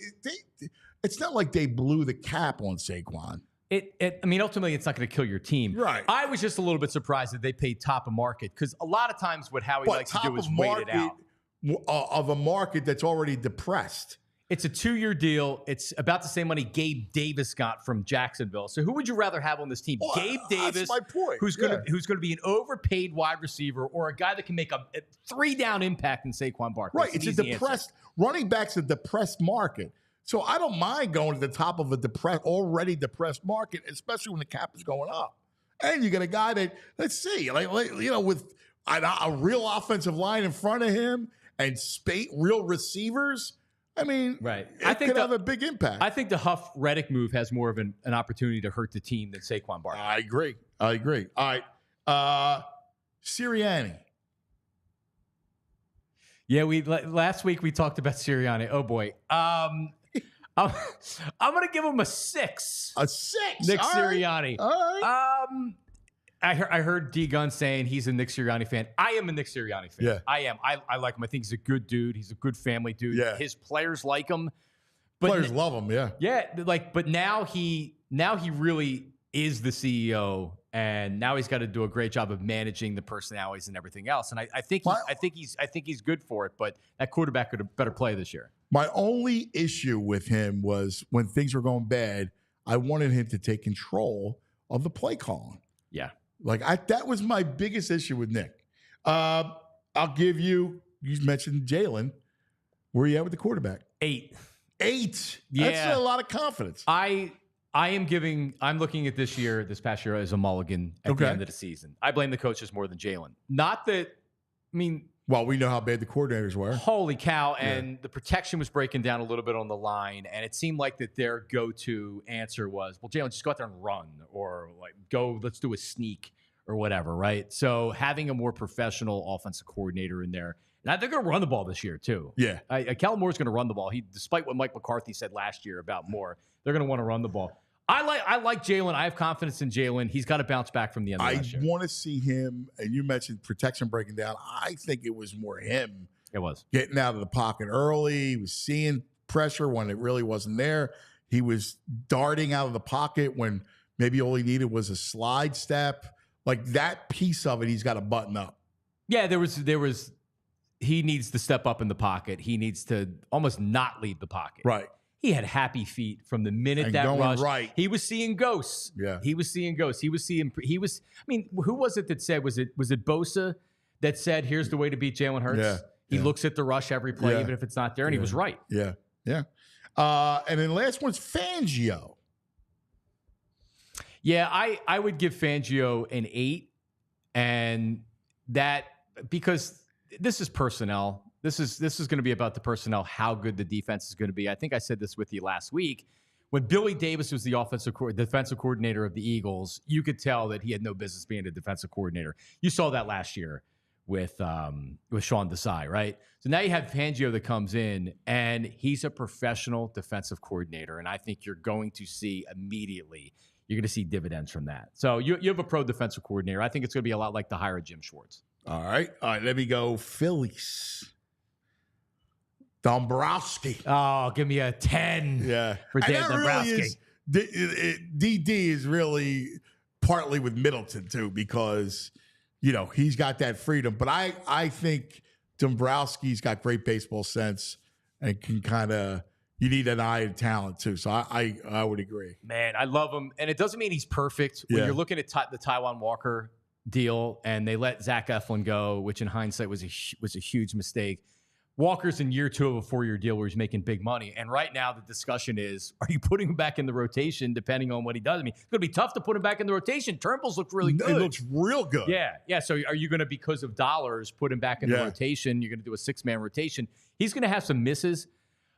it's not like they blew the cap on Saquon. I mean, ultimately, it's not going to kill your team. Right. I was just a little bit surprised that they paid top of market because a lot of times what Howie likes to do is wait it out. Of a market that's already depressed. It's a 2-year deal. It's about the same money Gabe Davis got from Jacksonville. So who would you rather have on this team? Well, Gabe Davis, that's my point. who's going to be an overpaid wide receiver, or a guy that can make a 3-down impact in Saquon Barkley? Right. It's a depressed running back's a depressed market. So I don't mind going to the top of a already depressed market, especially when the cap is going up. And you get a guy that, let's see, with a real offensive line in front of him and real receivers. I mean, right. I think have a big impact. I think the Huff Reddick move has more of an opportunity to hurt the team than Saquon Barkley. I agree. All right. Sirianni. Yeah, last week we talked about Sirianni. Oh boy. I'm going to give him a 6. A 6? Nick All Sirianni. Right. All right. I heard D. Gunn saying he's a Nick Sirianni fan. I am a Nick Sirianni fan. Yeah. I am. I like him. I think he's a good dude. He's a good family dude. Yeah. His players like him. But Players love him, yeah. Yeah, but now he really is the CEO, and now he's got to do a great job of managing the personalities and everything else. And I think he's good for it, but that quarterback could have better play this year. My only issue with him was when things were going bad, I wanted him to take control of the play calling. Yeah. That was my biggest issue with Nick. I'll give you mentioned Jalen. Where are you at with the quarterback? 8. 8. Yeah. That's a lot of confidence. I'm looking at this past year as a mulligan at the end of the season. I blame the coaches more than Jalen. Not that, I mean, well, we know how bad the coordinators were. Holy cow. And the protection was breaking down a little bit on the line. And it seemed like that their go-to answer was, well, Jalen, just go out there and run, or let's do a sneak or whatever, right? So having a more professional offensive coordinator in there. And they're going to run the ball this year, too. Yeah. Kellen Moore's going to run the ball. Despite what Mike McCarthy said last year about Moore, they're going to want to run the ball. I like Jalen. I have confidence in Jalen. He's got to bounce back from the end of last year. I want to see him, and you mentioned protection breaking down. I think it was more him. It was. Getting out of the pocket early. He was seeing pressure when it really wasn't there. He was darting out of the pocket when maybe all he needed was a slide step. Like that piece of it, he's got to button up. Yeah, there was. He needs to step up in the pocket. He needs to almost not leave the pocket. Right. He had happy feet from the minute And that going rush. right. He was seeing ghosts. Yeah. He was seeing ghosts. I mean, who was it that said, was it Bosa that said, here's the way to beat Jalen Hurts? Yeah. He looks at the rush every play, even if it's not there, and he was right. Yeah. Yeah. And then last one's Fangio. Yeah, I would give Fangio an 8, and that because this is personnel. This is going to be about the personnel, how good the defense is going to be. I think I said this with you last week. When Billy Davis was the defensive coordinator of the Eagles, you could tell that he had no business being a defensive coordinator. You saw that last year with Sean Desai, right? So now you have Fangio that comes in, and he's a professional defensive coordinator, and I think you're going to see immediately, you're going to see dividends from that. So you have a pro defensive coordinator. I think it's going to be a lot like the hire of Jim Schwartz. All right. Let me go Phillies. Dombrowski. Oh, give me a 10. Yeah. For Dan Dombrowski. DD is really partly with Middleton, too, because, he's got that freedom. But I think Dombrowski's got great baseball sense and can kind of, you need an eye and talent, too. So I would agree. Man, I love him. And it doesn't mean he's perfect. When you're looking at the Taiwan Walker deal and they let Zach Eflin go, which in hindsight was a huge mistake. Walker's in year 2 of a 4-year deal where he's making big money. And right now the discussion is, are you putting him back in the rotation depending on what he does? I mean, it's going to be tough to put him back in the rotation. Turnbull's looked really good. It looks real good. Yeah. So are you going to, because of dollars, put him back in the rotation? You're going to do a 6-man rotation. He's going to have some misses.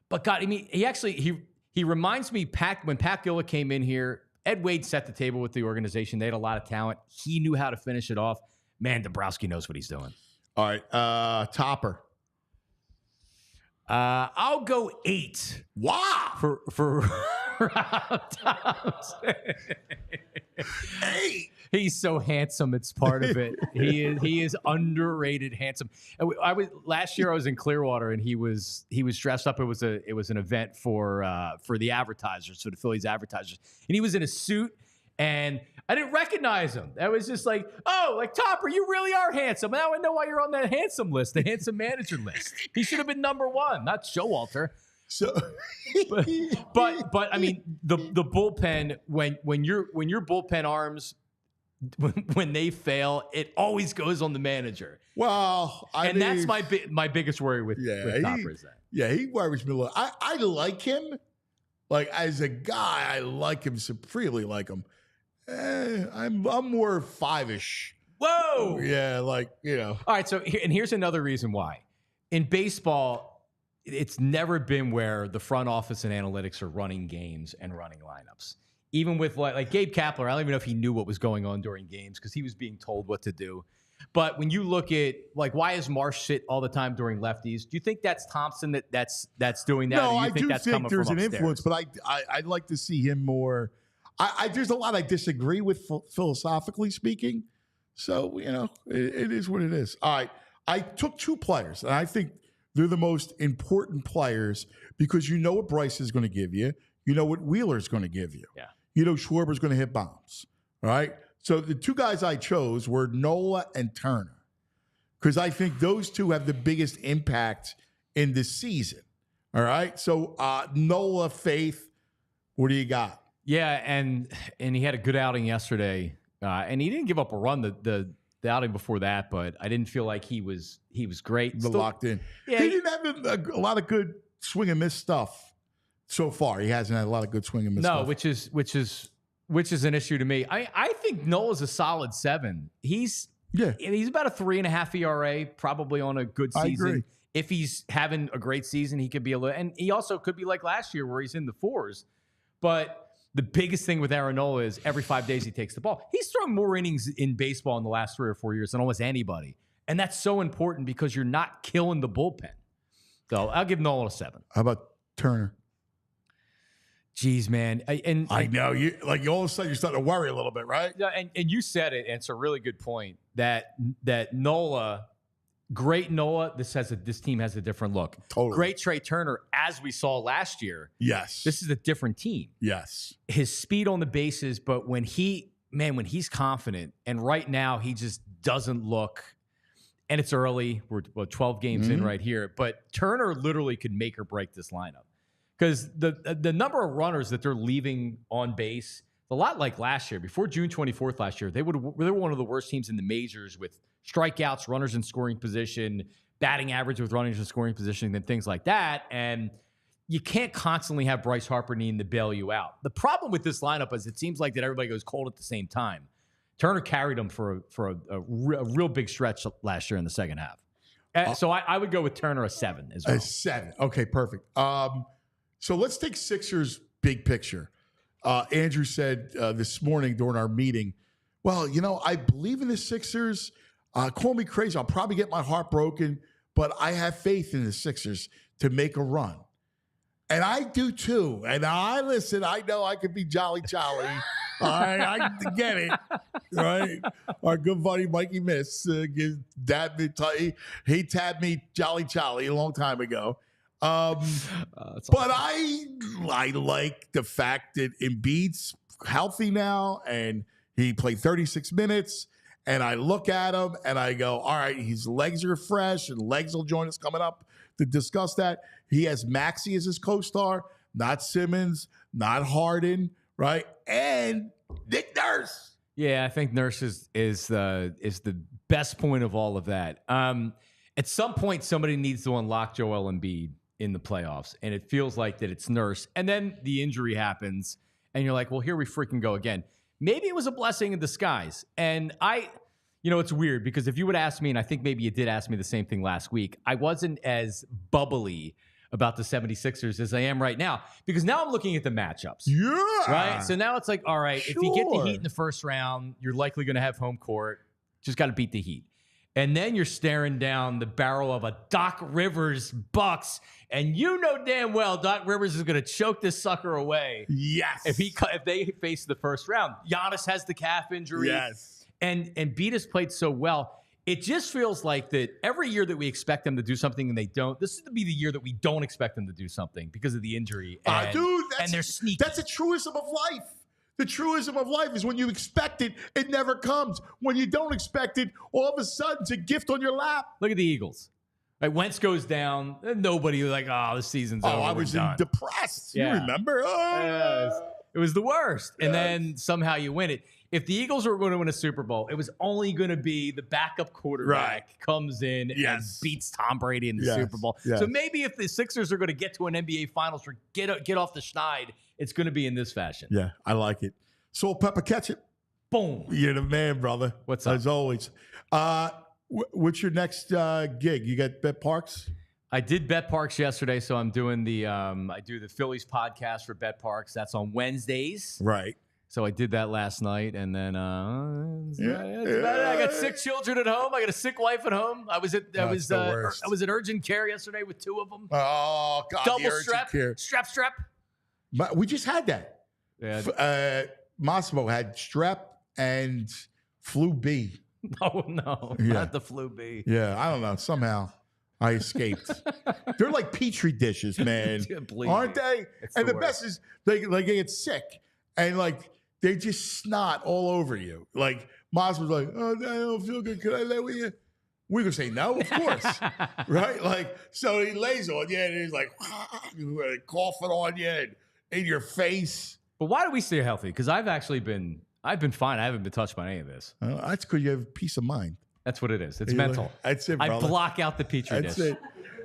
But God, I mean, he reminds me, when Pat Gillick came in here, Ed Wade set the table with the organization. They had a lot of talent. He knew how to finish it off. Man, Dombrowski knows what he's doing. All right. Topper. I'll go 8. Wow. For Rob Thompson. 8. He's so handsome. It's part of it. He is underrated handsome. And last year I was in Clearwater and he was dressed up. It was an event for the advertisers, so the Phillies advertisers, and he was in a suit. And I didn't recognize him. I was just like, oh, like Topper, you really are handsome. Now I know why you're on that handsome list, the handsome manager list. He should have been number 1, not Showalter. So, but I mean, the bullpen when your bullpen arms when they fail, it always goes on the manager. Well, that's my biggest worry with Topper is that. Yeah, he worries me a little. I like him. Like as a guy, I like him supremely. Like him. I'm more 5-ish. Whoa. Yeah, like, you know. All right, so here's another reason why. In baseball, it's never been where the front office and analytics are running games and running lineups. Even with like Gabe Kapler, I don't even know if he knew what was going on during games because he was being told what to do. But when you look at like why is Marsh sit all the time during lefties? Do you think that's Thompson that's doing that? No, or you I think do that's think coming there's from an upstairs? influence, but I'd like to see him more. There's a lot I disagree with philosophically speaking. So, you know, it is what it is. All right. I took 2 players, and I think they're the most important players because you know what Bryce is going to give you. You know what Wheeler's going to give you. Yeah. You know Schwarber's going to hit bombs. All right. So the 2 guys I chose were Nola and Turner because I think those 2 have the biggest impact in this season. All right. So Nola, Faith, what do you got? Yeah, and he had a good outing yesterday, and he didn't give up a run the outing before that, but I didn't feel like he was great. Still locked in. Yeah, he didn't have a lot of good swing and miss stuff so far. He hasn't had a lot of good swing and miss stuff. No, which is an issue to me. I think Nola's a solid 7. He's about a 3.5 ERA, probably on a good season. I agree. If he's having a great season, he could be and he also could be like last year where he's in the 4s, but. The biggest thing with Aaron Nola is every 5 days he takes the ball. He's thrown more innings in baseball in the last 3 or 4 years than almost anybody. And that's so important because you're not killing the bullpen. So I'll give Nola a 7. How about Turner? Jeez, man. I know. You like all of a sudden you're starting to worry a little bit, right? Yeah, and you said it, and it's a really good point that Nola, great Nola, this team has a different look. Totally. Great Trey Turner, as we saw last year. Yes. This is a different team. Yes. His speed on the bases, but when he's confident, and right now he just doesn't look, and it's early, we're 12 games in right here, but Turner literally could make or break this lineup. Because the number of runners that they're leaving on base, a lot like last year, before June 24th last year, they were one of the worst teams in the majors with strikeouts, runners in scoring position, batting average with runners in scoring position, and things like that. And you can't constantly have Bryce Harper needing to bail you out. The problem with this lineup is it seems like that everybody goes cold at the same time. Turner carried them for a real big stretch last year in the second half. So I would go with Turner a 7 as well. A 7. Okay, perfect. So let's take Sixers big picture. Andrew said this morning during our meeting, well, you know, I believe in the Sixers. Call me crazy. I'll probably get my heart broken, but I have faith in the Sixers to make a run. And I do too. And I know I could be Jolly Charlie. I get it. Right? Our good buddy Mikey Miss he tabbed me Jolly Charlie a long time ago. But I like the fact that Embiid's healthy now and he played 36 minutes. And I look at him and I go, all right, his legs are fresh and legs will join us coming up to discuss that. He has Maxey as his co-star, not Simmons, not Harden, right? And Nick Nurse. Yeah, I think Nurse is the best point of all of that. At some point, somebody needs to unlock Joel Embiid in the playoffs, and it feels like that it's Nurse. And then the injury happens, and you're like, well, here we freaking go again. Maybe it was a blessing in disguise. And it's weird because if you would ask me, and I think maybe you did ask me the same thing last week, I wasn't as bubbly about the 76ers as I am right now because now I'm looking at the matchups. Yeah. Right? So now it's like, all right, Sure. if you get the Heat in the first round, you're likely going to have home court. Just got to beat the Heat. And then you're staring down the barrel of a Doc Rivers Bucks, and you know damn well Doc Rivers is going to choke this sucker away. Yes. If they face the first round. Giannis has the calf injury. Yes. And Embiid has played so well. It just feels like that every year that we expect them to do something and they don't, this is to be the year that we don't expect them to do something because of the injury. And, Dude, and they're sneaky. That's a truism of life. The truism of life is when you expect it, it never comes. When you don't expect it, all of a sudden it's a gift on your lap. Look at the Eagles. Right, Wentz goes down. And nobody was like, oh, the season's over. I was depressed. Yeah. You remember? It was the worst. And then somehow you win it. If the Eagles were going to win a Super Bowl, it was only going to be the backup quarterback comes in and beats Tom Brady in the Super Bowl. Yes. So maybe if the Sixers are going to get to an NBA Finals or get off the schneid, it's going to be in this fashion. Yeah, I like it. Salt, pepper, ketchup. Boom. You're the man, brother. What's up? As always. What's your next gig? You got Bet Parks? I did Bet Parks yesterday, so I'm doing I do the Phillies podcast for Bet Parks. That's on Wednesdays. Right. So I did that last night, and then that's about it. I got 6 children at home. I got a sick wife at home. I was at urgent care yesterday with 2 of them. Oh God, Double strap. We just had that. Yeah. Massimo had strep and flu B. Oh no, not the flu B. Yeah, I don't know. Somehow I escaped. They're like petri dishes, man, aren't they? And the best is they get sick and like they just snot all over you. Like Massimo's like, oh, I don't feel good. Can I lay with you? We're gonna say no, of course, right? Like so he lays on you and he's like coughing on you and in your face. But why do we stay healthy? Because I've been fine. I haven't been touched by any of this. That's because you have peace of mind. That's what it is. It's mental. That's it, brother. I block out the petri dish. That's it.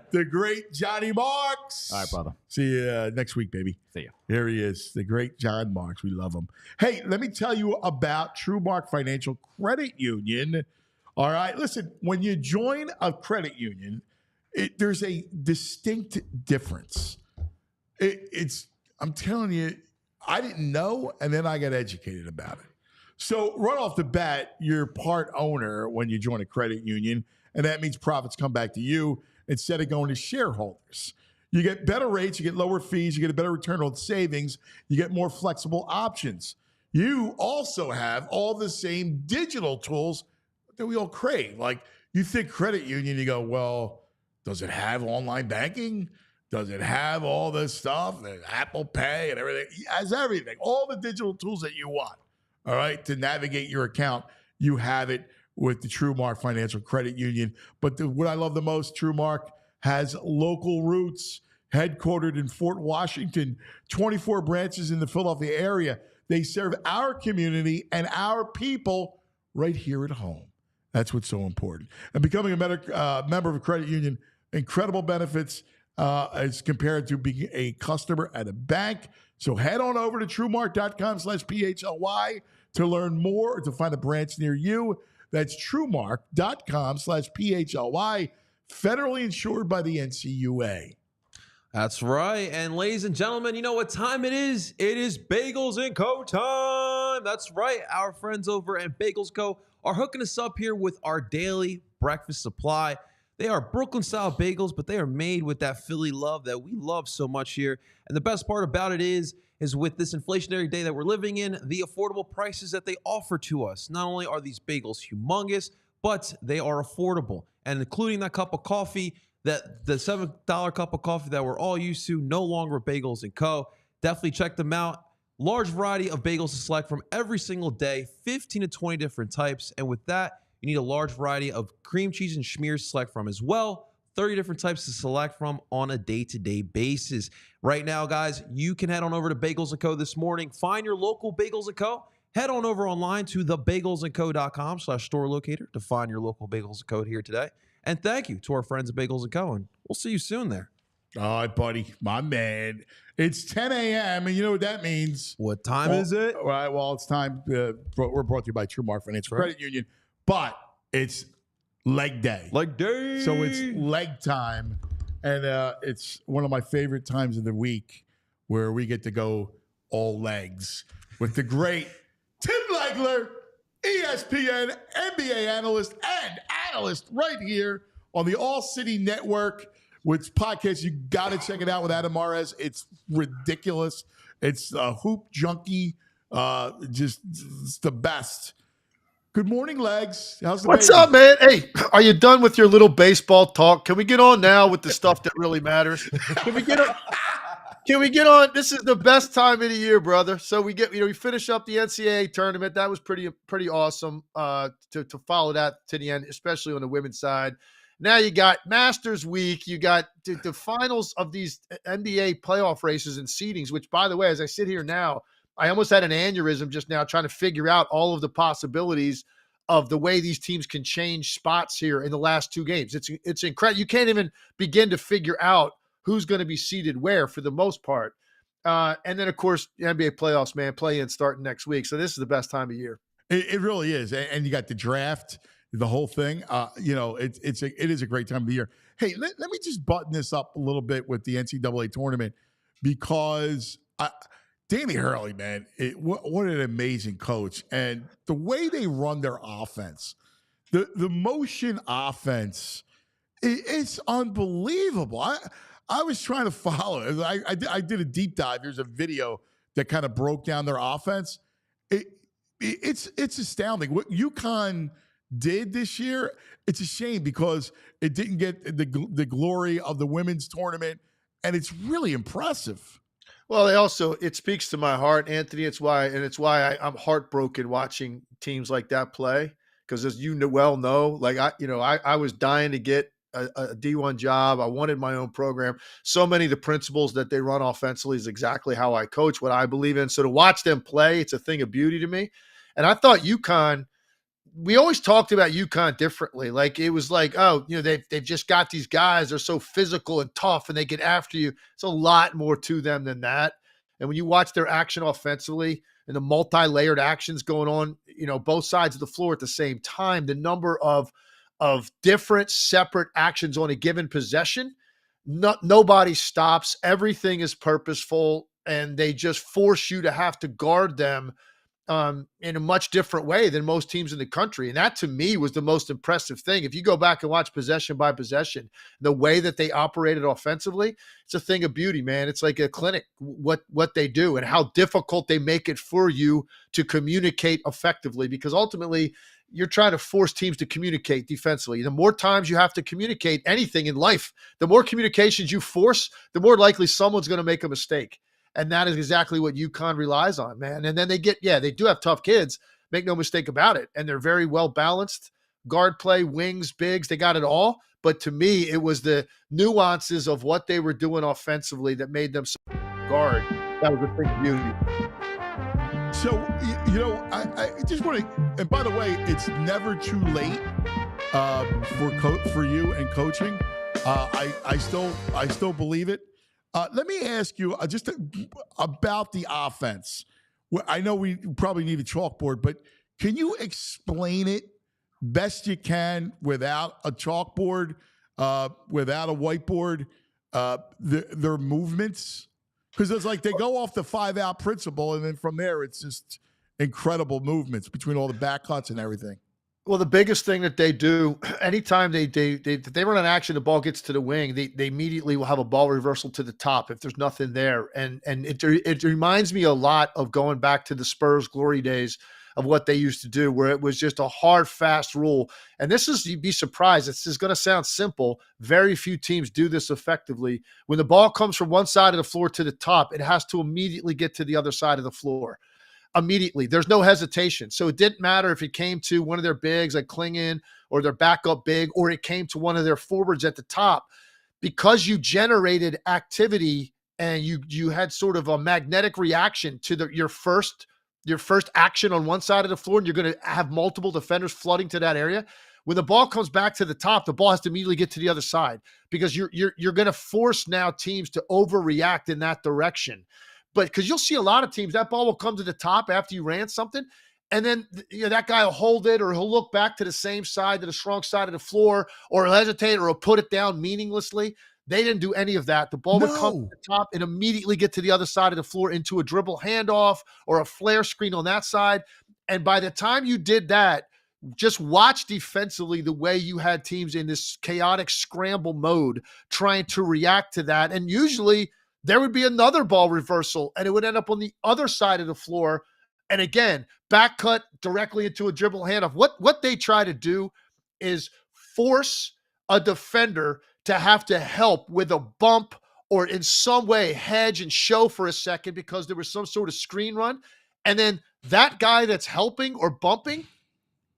The great Johnny Marks. All right, brother. See you next week, baby. See you. Here he is, the great John Marks. We love him. Hey, let me tell you about TrueMark Financial Credit Union. All right, listen, when you join a credit union, there's a distinct difference. I'm telling you, I didn't know, and then I got educated about it. So right off the bat, you're part owner when you join a credit union, and that means profits come back to you instead of going to shareholders. You get better rates, you get lower fees, you get a better return on savings, you get more flexible options. You also have all the same digital tools that we all crave. Like you think credit union, you go, well, does it have online banking? Does it have all this stuff, the Apple Pay and everything? It has everything, all the digital tools that you want, all right, to navigate your account. You have it with the TrueMark Financial Credit Union. But what I love the most, TrueMark has local roots, headquartered in Fort Washington, 24 branches in the Philadelphia area. They serve our community and our people right here at home. That's what's so important. And becoming a member of a credit union, incredible benefits as compared to being a customer at a bank. So head on over to truemark.com/PHLY to learn more or to find a branch near you. That's truemark.com/PHLY, federally insured by the NCUA. That's right. And ladies and gentlemen, you know what time it is? It is Bagels & Co. time. That's right. Our friends over at Bagels Co. are hooking us up here with our daily breakfast supply. They are Brooklyn-style bagels, but they are made with that Philly love that we love so much here. And the best part about it is with this inflationary day that we're living in, the affordable prices that they offer to us. Not only are these bagels humongous, but they are affordable. And including that cup of coffee, the $7 cup of coffee that we're all used to, no longer Bagels & Co. Definitely check them out. Large variety of bagels to select from every single day, 15 to 20 different types. And with that, you need a large variety of cream cheese and schmears to select from as well. 30 different types to select from on a day-to-day basis. Right now, guys, you can head on over to Bagels & Co. this morning. Find your local Bagels & Co. Head on over online to thebagelsandco.com/store locator to find your local Bagels & Co. here today. And thank you to our friends at Bagels & Co. And we'll see you soon there. All right, buddy, my man. It's 10 a.m., and you know what that means. What time is it? All right, well, it's time. We're brought to you by TrueMark Financial Credit Union, but it's leg day. Leg day. So it's leg time, and it's one of my favorite times of the week where we get to go all legs with the great Tim Legler ESPN NBA analyst right here on the All City Network, which podcast you got to check it out with Adam Mares. It's ridiculous. It's a hoop junkie, just it's the best. Good morning, Legs. How's the What's baby? up, man? Hey, are you done with your little baseball talk? Can we get on now with the stuff that really matters? Can we get on? Can we get on? This is the best time of the year, brother. So we get, we finish up the NCAA tournament. That was pretty awesome to follow that to the end, especially on the women's side. Now you got Masters Week. You got the finals of these NBA playoff races and seedings, which, by the way, as I sit here now, I almost had an aneurysm just now trying to figure out all of the possibilities of the way these teams can change spots here in the last two games. It's incredible. You can't even begin to figure out who's going to be seated where for the most part. And then, of course, the NBA playoffs, man, play-in starting next week. So this is the best time of year. It really is. And you got the draft, the whole thing. It is a great time of the year. Hey, let me just button this up a little bit with the NCAA tournament because Danny Hurley, man, what an amazing coach. And the way they run their offense, the motion offense, it's unbelievable. I was trying to follow it. I did a deep dive. There's a video that kind of broke down their offense. It's astounding. What UConn did this year, it's a shame because it didn't get the glory of the women's tournament, and it's really impressive. Well, it speaks to my heart, Anthony. It's why I'm heartbroken watching teams like that play. Because as you well know, like I was dying to get a D1 job. I wanted my own program. So many of the principles that they run offensively is exactly how I coach, what I believe in. So to watch them play, it's a thing of beauty to me. And I thought UConn, we always talked about UConn differently. Like it was like, they've just got these guys. They're so physical and tough and they get after you. It's a lot more to them than that. And when you watch their action offensively and the multi-layered actions going on, both sides of the floor at the same time, the number of different separate actions on a given possession, nobody stops. Everything is purposeful, and they just force you to have to guard them in a much different way than most teams in the country. And that, to me, was the most impressive thing. If you go back and watch possession by possession, the way that they operated offensively, it's a thing of beauty, man. It's like a clinic, what they do and how difficult they make it for you to communicate effectively, because ultimately you're trying to force teams to communicate defensively. The more times you have to communicate anything in life, the more communications you force, the more likely someone's going to make a mistake. And that is exactly what UConn relies on, man. And then they do have tough kids, make no mistake about it. And they're very well balanced. Guard play, wings, bigs, they got it all. But to me, it was the nuances of what they were doing offensively that made them so guard. That was a big beauty. So, I just want to, and by the way, it's never too late for you and coaching. I still believe it. Let me ask you just about the offense. I know we probably need a chalkboard, but can you explain it best you can without a chalkboard, without a whiteboard, their movements? Because it's like they go off the 5-out principle, and then from there it's just incredible movements between all the back cuts and everything. Well, the biggest thing that they do, anytime they run an action, the ball gets to the wing, they immediately will have a ball reversal to the top if there's nothing there. And it reminds me a lot of going back to the Spurs glory days of what they used to do, where it was just a hard, fast rule. And you'd be surprised. This is going to sound simple. Very few teams do this effectively. When the ball comes from one side of the floor to the top, it has to immediately get to the other side of the floor. Immediately. There's no hesitation. So it didn't matter if it came to one of their bigs like Klingon or their backup big, or it came to one of their forwards at the top, because you generated activity and you had sort of a magnetic reaction to your first action on one side of the floor, and you're going to have multiple defenders flooding to that area. When the ball comes back to the top, the ball has to immediately get to the other side, because you're going to force now teams to overreact in that direction. But because you'll see a lot of teams, that ball will come to the top after you ran something, and then that guy will hold it, or he'll look back to the same side, to the strong side of the floor, or he'll hesitate, or he'll put it down meaninglessly. They didn't do any of that. The ball would come to the top and immediately get to the other side of the floor into a dribble handoff or a flare screen on that side. And by the time you did that, just watch defensively the way you had teams in this chaotic scramble mode trying to react to that. And usually there would be another ball reversal and it would end up on the other side of the floor. And again, back cut directly into a dribble handoff. What they try to do is force a defender to have to help with a bump or in some way hedge and show for a second because there was some sort of screen run. And then that guy that's helping or bumping,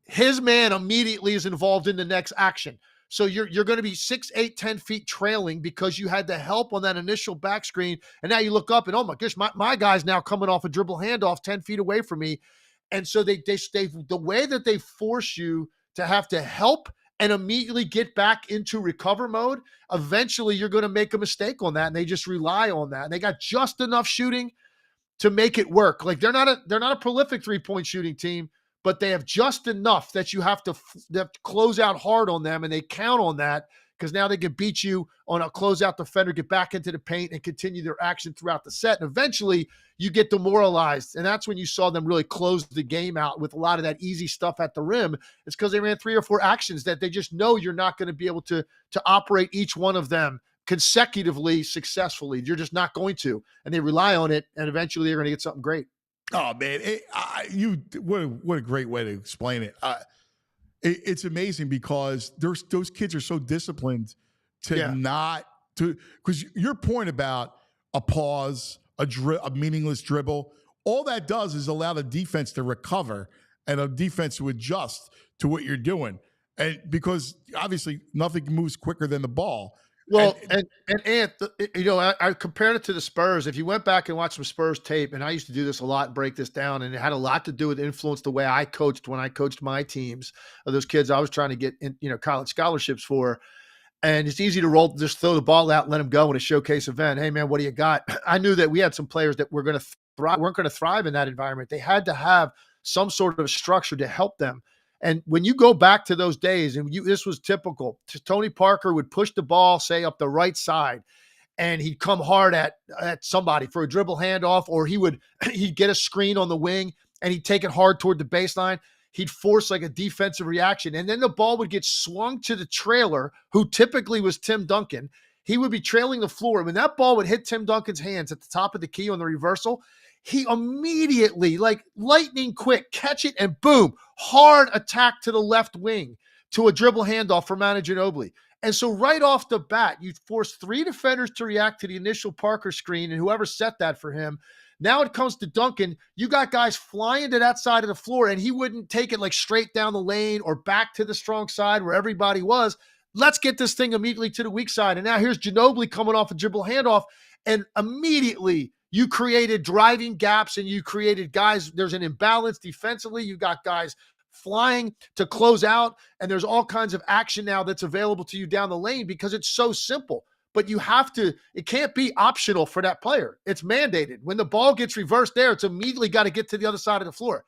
his man immediately is involved in the next action. So you're going to be 6, 8, 10 feet trailing because you had the help on that initial back screen. And now you look up and, oh my gosh, my guy's now coming off a dribble handoff 10 feet away from me. And so they the way that they force you to have to help and immediately get back into recover mode, eventually you're going to make a mistake on that. And they just rely on that. And they got just enough shooting to make it work. Like they're not a prolific 3-point shooting team, but they have just enough that you have to close out hard on them, and they count on that because now they can beat you on a closeout defender, get back into the paint, and continue their action throughout the set. And eventually you get demoralized, and that's when you saw them really close the game out with a lot of that easy stuff at the rim. It's because they ran 3 or 4 actions that they just know you're not going to be able to operate each one of them consecutively successfully. You're just not going to, and they rely on it, and eventually they're going to get something great. Oh man, what a great way to explain it. It's amazing because those kids are so disciplined because your point about a pause, a meaningless dribble, all that does is allow the defense to recover and a defense to adjust to what you're doing, and because obviously nothing moves quicker than the ball. Well, and Ant, I compared it to the Spurs. If you went back and watched some Spurs tape, and I used to do this a lot and break this down, and it had a lot to do with influence the way I coached when I coached my teams of those kids I was trying to get in, college scholarships for. And it's easy to just throw the ball out, let them go in a showcase event. Hey man, what do you got? I knew that we had some players that weren't going to thrive in that environment. They had to have some sort of structure to help them. And when you go back to those days, and this was typical, Tony Parker would push the ball, say up the right side, and he'd come hard at somebody for a dribble handoff, or he'd get a screen on the wing and he'd take it hard toward the baseline. He'd force like a defensive reaction, and then the ball would get swung to the trailer, who typically was Tim Duncan. He would be trailing the floor. And when that ball would hit Tim Duncan's hands at the top of the key on the reversal, he immediately, like lightning quick, catch it and boom, hard attack to the left wing to a dribble handoff for Manu Ginobili. And so right off the bat, you force 3 defenders to react to the initial Parker screen and whoever set that for him. Now it comes to Duncan. You got guys flying to that side of the floor, and he wouldn't take it like straight down the lane or back to the strong side where everybody was. Let's get this thing immediately to the weak side. And now here's Ginobili coming off a dribble handoff, and immediately you created driving gaps and you created guys. There's an imbalance defensively. You got guys flying to close out, and there's all kinds of action now that's available to you down the lane because it's so simple. But you have to, it can't be optional for that player. It's mandated. When the ball gets reversed there, it's immediately got to get to the other side of the floor.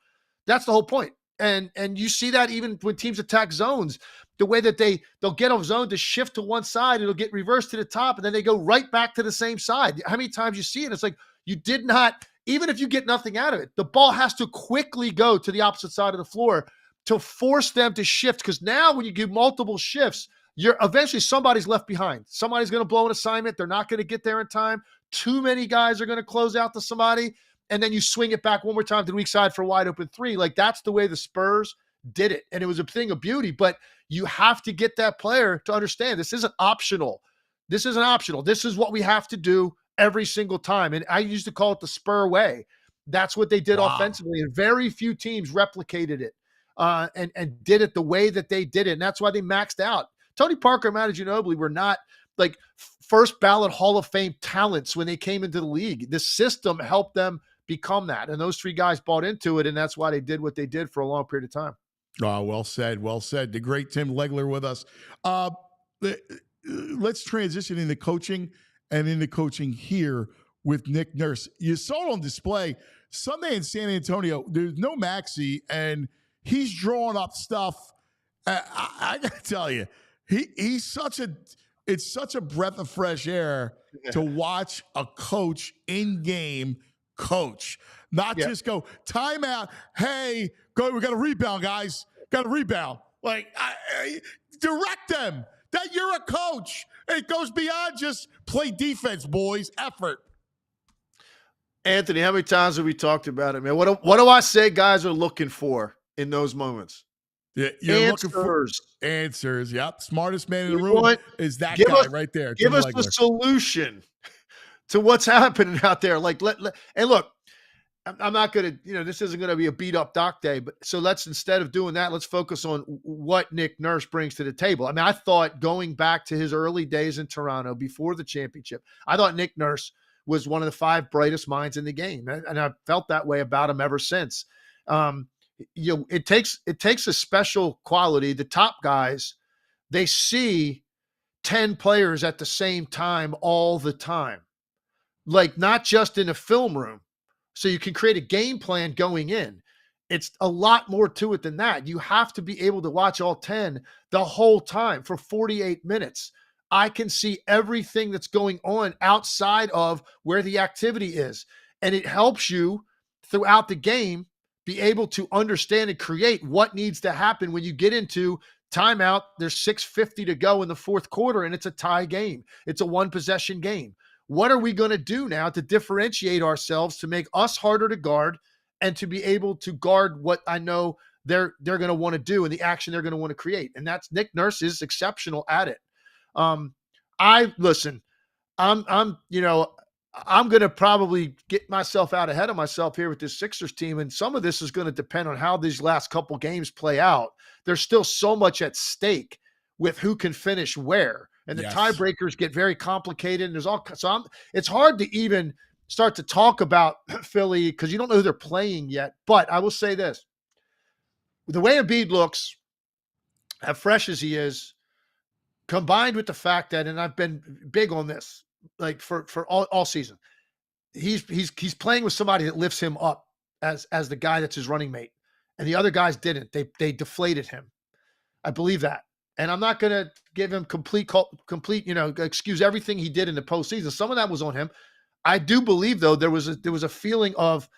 That's the whole point. And you see that even when teams attack zones, the way that they'll get a zone to shift to one side, it'll get reversed to the top, and then they go right back to the same side. How many times you see it? It's like you did not, even if you get nothing out of it, the ball has to quickly go to the opposite side of the floor to force them to shift. Because now when you give multiple shifts, you're eventually somebody's left behind. Somebody's going to blow an assignment. They're not going to get there in time. Too many guys are going to close out to somebody, and then you swing it back one more time to the weak side for a wide open 3. Like that's the way the Spurs did it, and it was a thing of beauty. But you have to get that player to understand this isn't optional. This isn't optional. This is what we have to do every single time. And I used to call it the Spur way. That's what they did offensively, and very few teams replicated it and did it the way that they did it, and that's why they maxed out. Tony Parker and Manu Ginobili were not like first ballot Hall of Fame talents when they came into the league. The system helped them become that. And those 3 guys bought into it. And that's why they did what they did for a long period of time. Oh, well said. Well said. The great Tim Legler with us. Let's transition into coaching and into coaching here with Nick Nurse. You saw it on display Sunday in San Antonio. There's no Maxey, and he's drawing up stuff. I got to tell you, it's such a breath of fresh air to watch a coach in game coach, not just go timeout. Hey, go. We got a rebound, guys. Got a rebound. Like, direct them that you're a coach. It goes beyond just play defense, boys. Effort. Anthony, how many times have we talked about it, man? What do I say guys are looking for in those moments? Yeah, you're Answers. looking for answers. Yep. Smartest man in the room is that guy right there. Give Tim us Legler. the solution to what's happening out there. Like, and look, I'm not going to, this isn't going to be a beat up doc day, but so let's, instead of doing that, let's focus on what Nick Nurse brings to the table. I mean, I thought going back to his early days in Toronto before the championship, I thought Nick Nurse was one of the 5 brightest minds in the game. And I've felt that way about him ever since. It takes a special quality. The top guys, they see 10 players at the same time all the time, like not just in a film room. So you can create a game plan going in. It's a lot more to it than that. You have to be able to watch all 10 the whole time for 48 minutes. I can see everything that's going on outside of where the activity is. And it helps you throughout the game be able to understand and create what needs to happen when you get into timeout. There's 6:50 to go in the fourth quarter, and it's a tie game. It's a 1-possession game. What are we going to do now to differentiate ourselves to make us harder to guard and to be able to guard what I know they're going to want to do and the action they're going to want to create? And that's Nick Nurse is exceptional at it. I'm going to probably get myself out ahead of myself here with this Sixers team. And some of this is going to depend on how these last couple games play out. There's still so much at stake with who can finish where. And the tiebreakers get very complicated. And it's hard to even start to talk about Philly because you don't know who they're playing yet. But I will say this. The way Embiid looks, as fresh as he is, combined with the fact that, and I've been big on this, like for all season, he's playing with somebody that lifts him up as the guy that's his running mate, and the other guys didn't. They deflated him. I believe that, and I'm not going to give him complete, excuse everything he did in the postseason. Some of that was on him. I do believe though there was a feeling of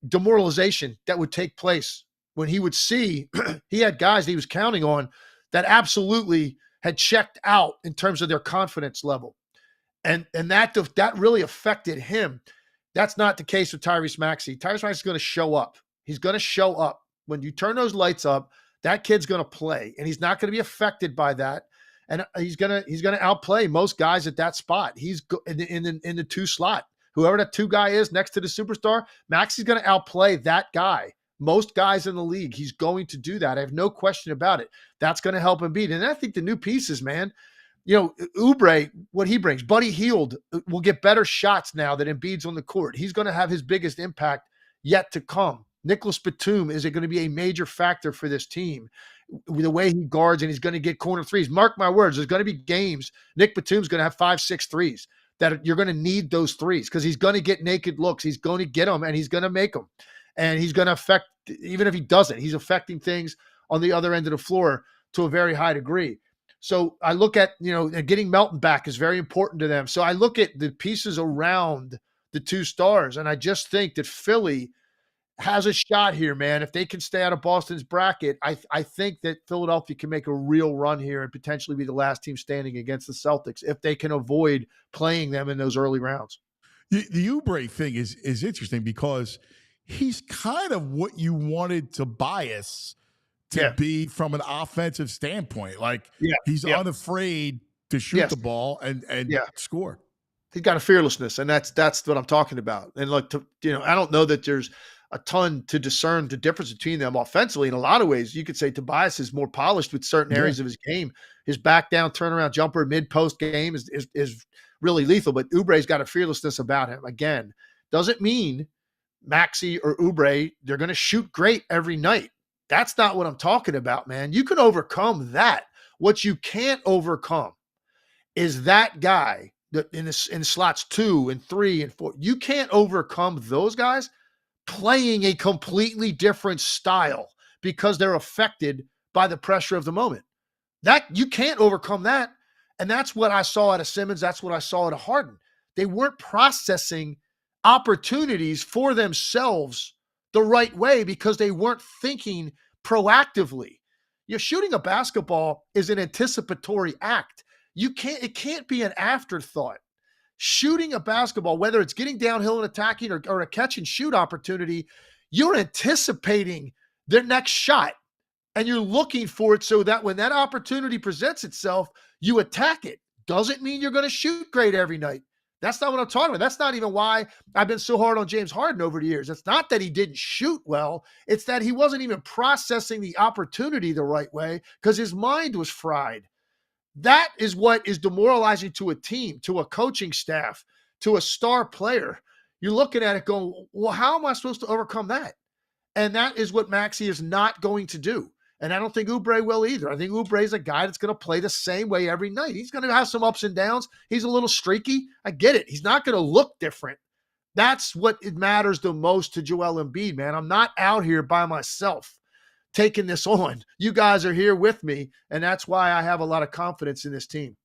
demoralization that would take place when he would see he had guys that he was counting on that absolutely had checked out in terms of their confidence level. And that really affected him. That's not the case with Tyrese Maxey. Tyrese Maxey is going to show up. He's going to show up. When you turn those lights up, that kid's going to play, and he's not going to be affected by that. And he's going to outplay most guys at that spot. He's in the 2 slot. Whoever that 2 guy is next to the superstar, Maxey's going to outplay that guy. Most guys in the league, he's going to do that. I have no question about it. That's going to help him beat. And I think the new pieces, man, Oubre, what he brings, Buddy Hield will get better shots now that Embiid's on the court. He's going to have his biggest impact yet to come. Nicholas Batum is going to be a major factor for this team. The way he guards, and he's going to get corner threes. Mark my words, there's going to be games. Nick Batum's going to have 5-6 threes that you're going to need those threes because he's going to get naked looks. He's going to get them, and he's going to make them. And he's going to affect, even if he doesn't, he's affecting things on the other end of the floor to a very high degree. So I look at, getting Melton back is very important to them. So I look at the pieces around the 2 stars, and I just think that Philly has a shot here, man. If they can stay out of Boston's bracket, I think that Philadelphia can make a real run here and potentially be the last team standing against the Celtics if they can avoid playing them in those early rounds. The Oubre thing is interesting because he's kind of what you wanted Tobias to be from an offensive standpoint. Like he's unafraid to shoot the ball and score. He's got a fearlessness, and that's what I'm talking about. And look, I don't know that there's a ton to discern the difference between them offensively. In a lot of ways, you could say Tobias is more polished with certain areas of his game. His back down turnaround jumper mid-post game is really lethal, but Oubre's got a fearlessness about him. Again, doesn't mean Maxey or Oubre, they're going to shoot great every night. That's not what I'm talking about, man. You can overcome that. What you can't overcome is that guy that in slots 2 and 3 and 4. You can't overcome those guys playing a completely different style because they're affected by the pressure of the moment. That you can't overcome that. And that's what I saw out of Simmons. That's what I saw out of Harden. They weren't processing opportunities for themselves the right way because they weren't thinking proactively. Shooting a basketball is an anticipatory act. It can't be an afterthought. Shooting a basketball, whether it's getting downhill and attacking or a catch and shoot opportunity, you're anticipating their next shot and you're looking for it so that when that opportunity presents itself, you attack it. Doesn't mean you're going to shoot great every night. That's not what I'm talking about. That's not even why I've been so hard on James Harden over the years. It's not that he didn't shoot well. It's that he wasn't even processing the opportunity the right way because his mind was fried. That is what is demoralizing to a team, to a coaching staff, to a star player. You're looking at it going, well, how am I supposed to overcome that? And that is what Maxey is not going to do. And I don't think Oubre will either. I think Oubre is a guy that's going to play the same way every night. He's going to have some ups and downs. He's a little streaky. I get it. He's not going to look different. That's what it matters the most to Joel Embiid, man. I'm not out here by myself taking this on. You guys are here with me, and that's why I have a lot of confidence in this team.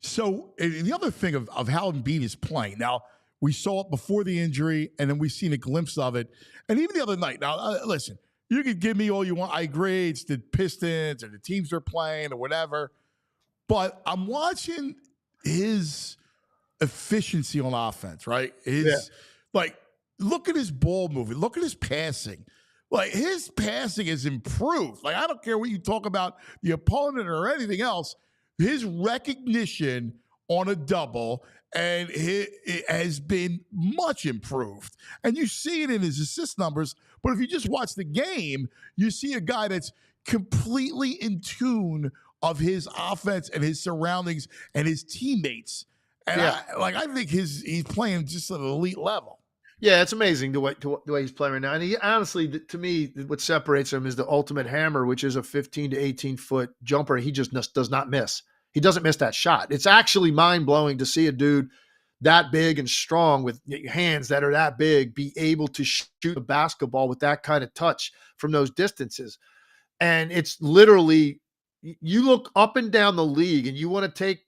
So and the other thing of how Embiid is playing, now we saw it before the injury, and then we've seen a glimpse of it. And even the other night, now listen, you can give me all you want. I agree. It's the Pistons or the teams they're playing or whatever. But I'm watching his efficiency on offense, right? Like, look at his ball movement. Look at his passing. Like, his passing has improved. Like, I don't care what you talk about the opponent or anything else. His recognition on a double and it has been much improved. And you see it in his assist numbers. But if you just watch the game, you see a guy that's completely in tune of his offense and his surroundings and his teammates. And I think he's playing just at an elite level. Yeah, it's amazing the way he's playing right now. And he honestly, to me, what separates him is the ultimate hammer, which is a 15 to 18 foot jumper. He just does not miss. He doesn't miss that shot. It's actually mind blowing to see a dude that big and strong with hands that are that big be able to shoot a basketball with that kind of touch from those distances. And it's literally, you look up and down the league and you want to take,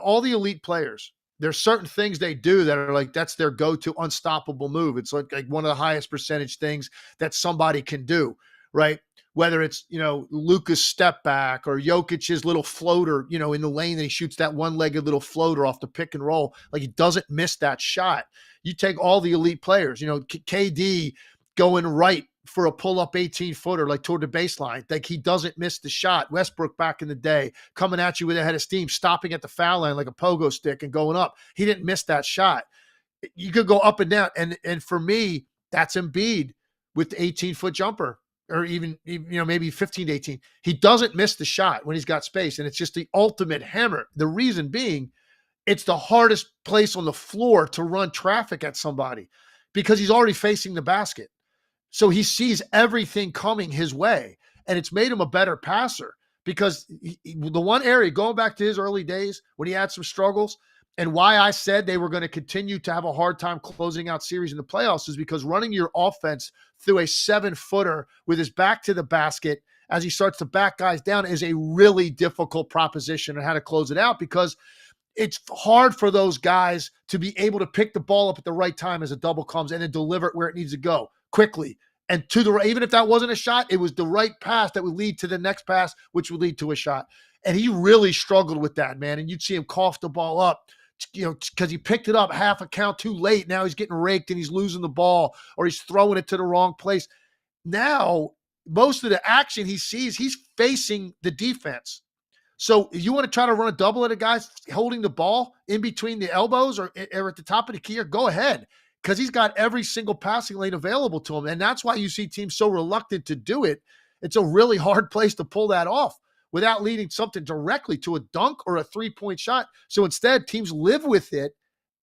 all the elite players. There's certain things they do that are like, that's their go-to unstoppable move. It's like one of the highest percentage things that somebody can do, right? Whether it's, Luka's step back or Jokic's little floater, in the lane that he shoots that one-legged little floater off the pick and roll. Like, he doesn't miss that shot. You take all the elite players, KD going right for a pull-up 18-footer, like toward the baseline. Like, he doesn't miss the shot. Westbrook back in the day, coming at you with a head of steam, stopping at the foul line like a pogo stick and going up. He didn't miss that shot. You could go up and down. And for me, that's Embiid with the 18-foot jumper, or even maybe 15 to 18. He doesn't miss the shot when he's got space, and it's just the ultimate hammer. The reason being, it's the hardest place on the floor to run traffic at somebody because he's already facing the basket. So he sees everything coming his way, and it's made him a better passer because the one area, going back to his early days when he had some struggles, and why I said they were going to continue to have a hard time closing out series in the playoffs is because running your offense through a 7-footer with his back to the basket as he starts to back guys down is a really difficult proposition on how to close it out, because it's hard for those guys to be able to pick the ball up at the right time as a double comes and then deliver it where it needs to go quickly. And to the right, even if that wasn't a shot, it was the right pass that would lead to the next pass, which would lead to a shot. And he really struggled with that, man. And you'd see him cough the ball up, because he picked it up half a count too late. Now he's getting raked and he's losing the ball, or he's throwing it to the wrong place. Now, most of the action he sees, he's facing the defense. So if you want to try to run a double at a guy holding the ball in between the elbows or at the top of the key, go ahead, because he's got every single passing lane available to him. And that's why you see teams so reluctant to do it. It's a really hard place to pull that off without leading something directly to a dunk or a three-point shot. So instead, teams live with it.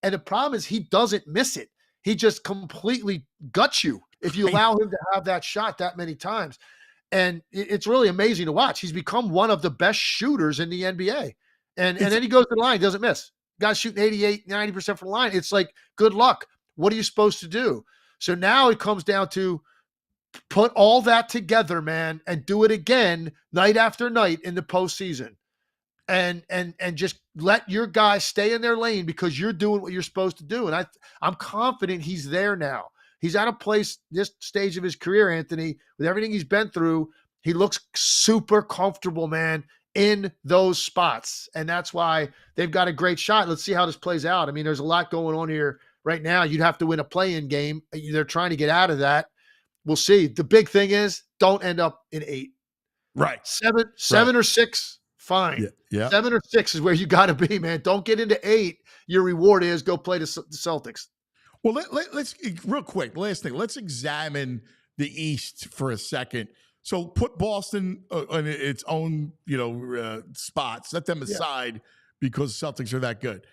And the problem is he doesn't miss it. He just completely guts you if you allow him to have that shot that many times. And it's really amazing to watch. He's become one of the best shooters in the NBA. And then he goes to the line, he doesn't miss. Guys shooting 88, 90% from the line. It's like, good luck. What are you supposed to do? So now it comes down to put all that together, man, and do it again night after night in the postseason. and just let your guys stay in their lane because you're doing what you're supposed to do. And I'm confident he's there now. He's at a place this stage of his career, Anthony, with everything he's been through. He looks super comfortable, man, in those spots. And that's why they've got a great shot. Let's see how this plays out. I mean, there's a lot going on here right now. You'd have to win a play-in game. They're trying to get out of that. We'll see. The big thing is don't end up in 8. Right. Seven or 6, fine. Yeah. 7 or 6 is where you got to be, man. Don't get into 8. Your reward is go play the Celtics. Well, let's real quick. Last thing. Let's examine the East for a second. So put Boston on its own, spots. Set them aside because Celtics are that good.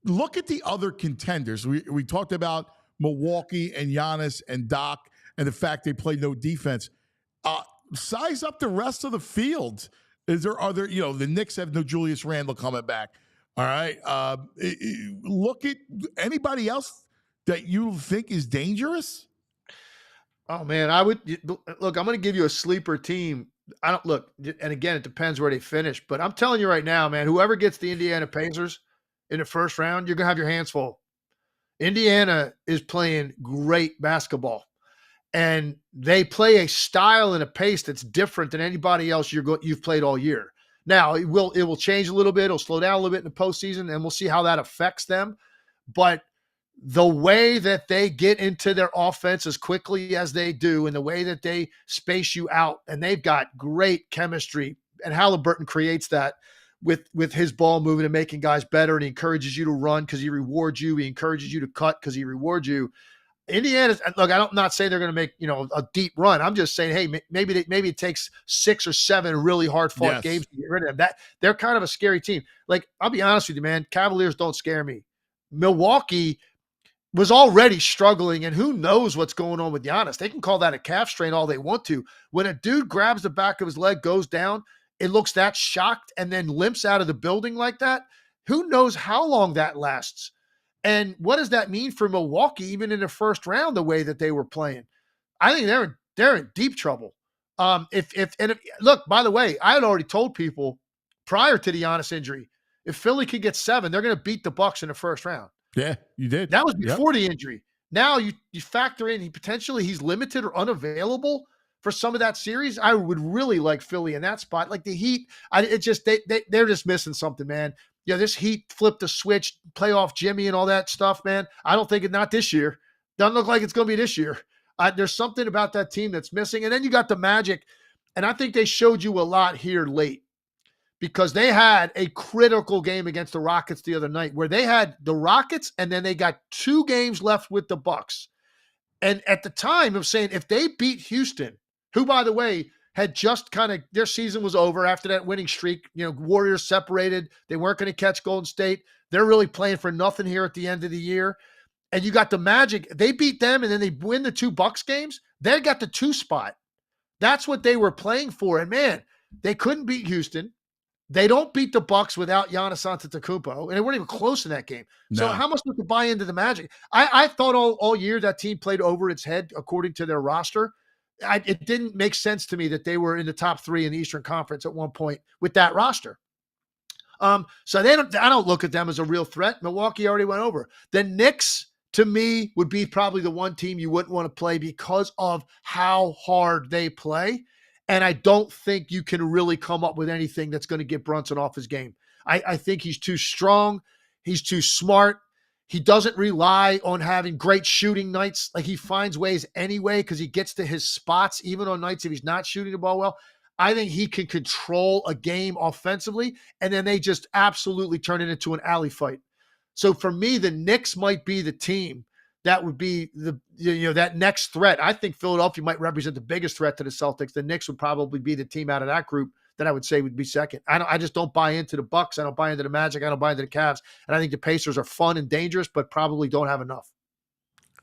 Look at the other contenders. We talked about Milwaukee and Giannis and Doc and the fact they play no defense. Size up the rest of the field. The Knicks have no Julius Randle coming back. All right. Look at anybody else that you think is dangerous. Oh man, I would look. I'm going to give you a sleeper team. And again, it depends where they finish. But I'm telling you right now, man, whoever gets the Indiana Pacers in the first round, you're going to have your hands full. Indiana is playing great basketball, and they play a style and a pace that's different than anybody else you've played all year. Now it will change a little bit. It'll slow down a little bit in the postseason, and we'll see how that affects them. But the way that they get into their offense as quickly as they do, and the way that they space you out, and they've got great chemistry, and Halliburton creates that with his ball moving and making guys better, and he encourages you to run because he rewards you. He encourages you to cut because he rewards you. Indiana's, look, I'm not saying they're going to make a deep run. I'm just saying, hey, maybe it takes 6 or 7 really hard fought games to get rid of them. That they're kind of a scary team. Like, I'll be honest with you, man. Cavaliers don't scare me. Milwaukee was already struggling, and who knows what's going on with Giannis. They can call that a calf strain all they want to. When a dude grabs the back of his leg, goes down, it looks that shocked, and then limps out of the building like that, who knows how long that lasts? And what does that mean for Milwaukee, even in the first round, the way that they were playing? I think they're in deep trouble. Look, by the way, I had already told people prior to the Giannis injury, if Philly could get 7, they're going to beat the Bucks in the first round. Yeah, you did. That was before the injury. Now you factor in he's limited or unavailable for some of that series. I would really like Philly in that spot. Like the Heat, they're just missing something, man. This Heat flipped the switch, playoff Jimmy and all that stuff, man. I don't think not this year. Doesn't look like it's going to be this year. There's something about that team that's missing. And then you got the Magic, and I think they showed you a lot here late, because they had a critical game against the Rockets the other night where they had the Rockets and then they got 2 games left with the Bucks. And at the time of saying, if they beat Houston, who, by the way, had just their season was over after that winning streak, Warriors separated. They weren't going to catch Golden State. They're really playing for nothing here at the end of the year. And you got the Magic. They beat them and then they win the 2 Bucks games. They got the 2 spot. That's what they were playing for. And man, they couldn't beat Houston. They don't beat the Bucks without Giannis Antetokounmpo, and they weren't even close in that game. So how much do you buy into the Magic? I thought all year that team played over its head according to their roster. It didn't make sense to me that they were in the top 3 in the Eastern Conference at one point with that roster. So I don't look at them as a real threat. Milwaukee already went over. The Knicks, to me, would be probably the one team you wouldn't want to play because of how hard they play. And I don't think you can really come up with anything that's going to get Brunson off his game. I think he's too strong. He's too smart. He doesn't rely on having great shooting nights. Like, he finds ways anyway because he gets to his spots, even on nights if he's not shooting the ball well. I think he can control a game offensively, and then they just absolutely turn it into an alley fight. So for me, the Knicks might be the team that would be that next threat. I think Philadelphia might represent the biggest threat to the Celtics. The Knicks would probably be the team out of that group that I would say would be second. I just don't buy into the Bucks. I don't buy into the Magic. I don't buy into the Cavs. And I think the Pacers are fun and dangerous, but probably don't have enough.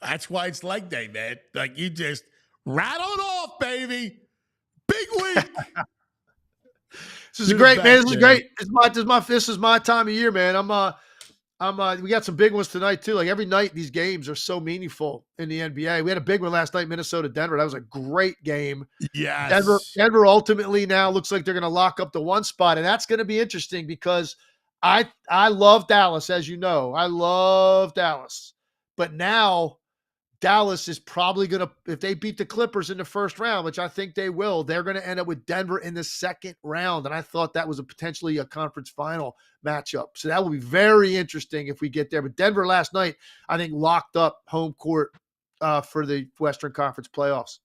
That's why it's leg day, man. Like, you just rattle it off, baby. Big week. This is great, man. This is great. This is my time of year, man. We got some big ones tonight too. Like every night, these games are so meaningful in the NBA. We had a big one last night, Minnesota, Denver. That was a great game. Yes. Denver ultimately now looks like they're going to lock up the one spot, and that's going to be interesting because I love Dallas, as you know. I love Dallas, but now Dallas is probably going to, if they beat the Clippers in the first round, which I think they will, they're going to end up with Denver in the second round. And I thought that was potentially a conference final matchup. So that will be very interesting if we get there. But Denver last night, I think, locked up home court for the Western Conference playoffs.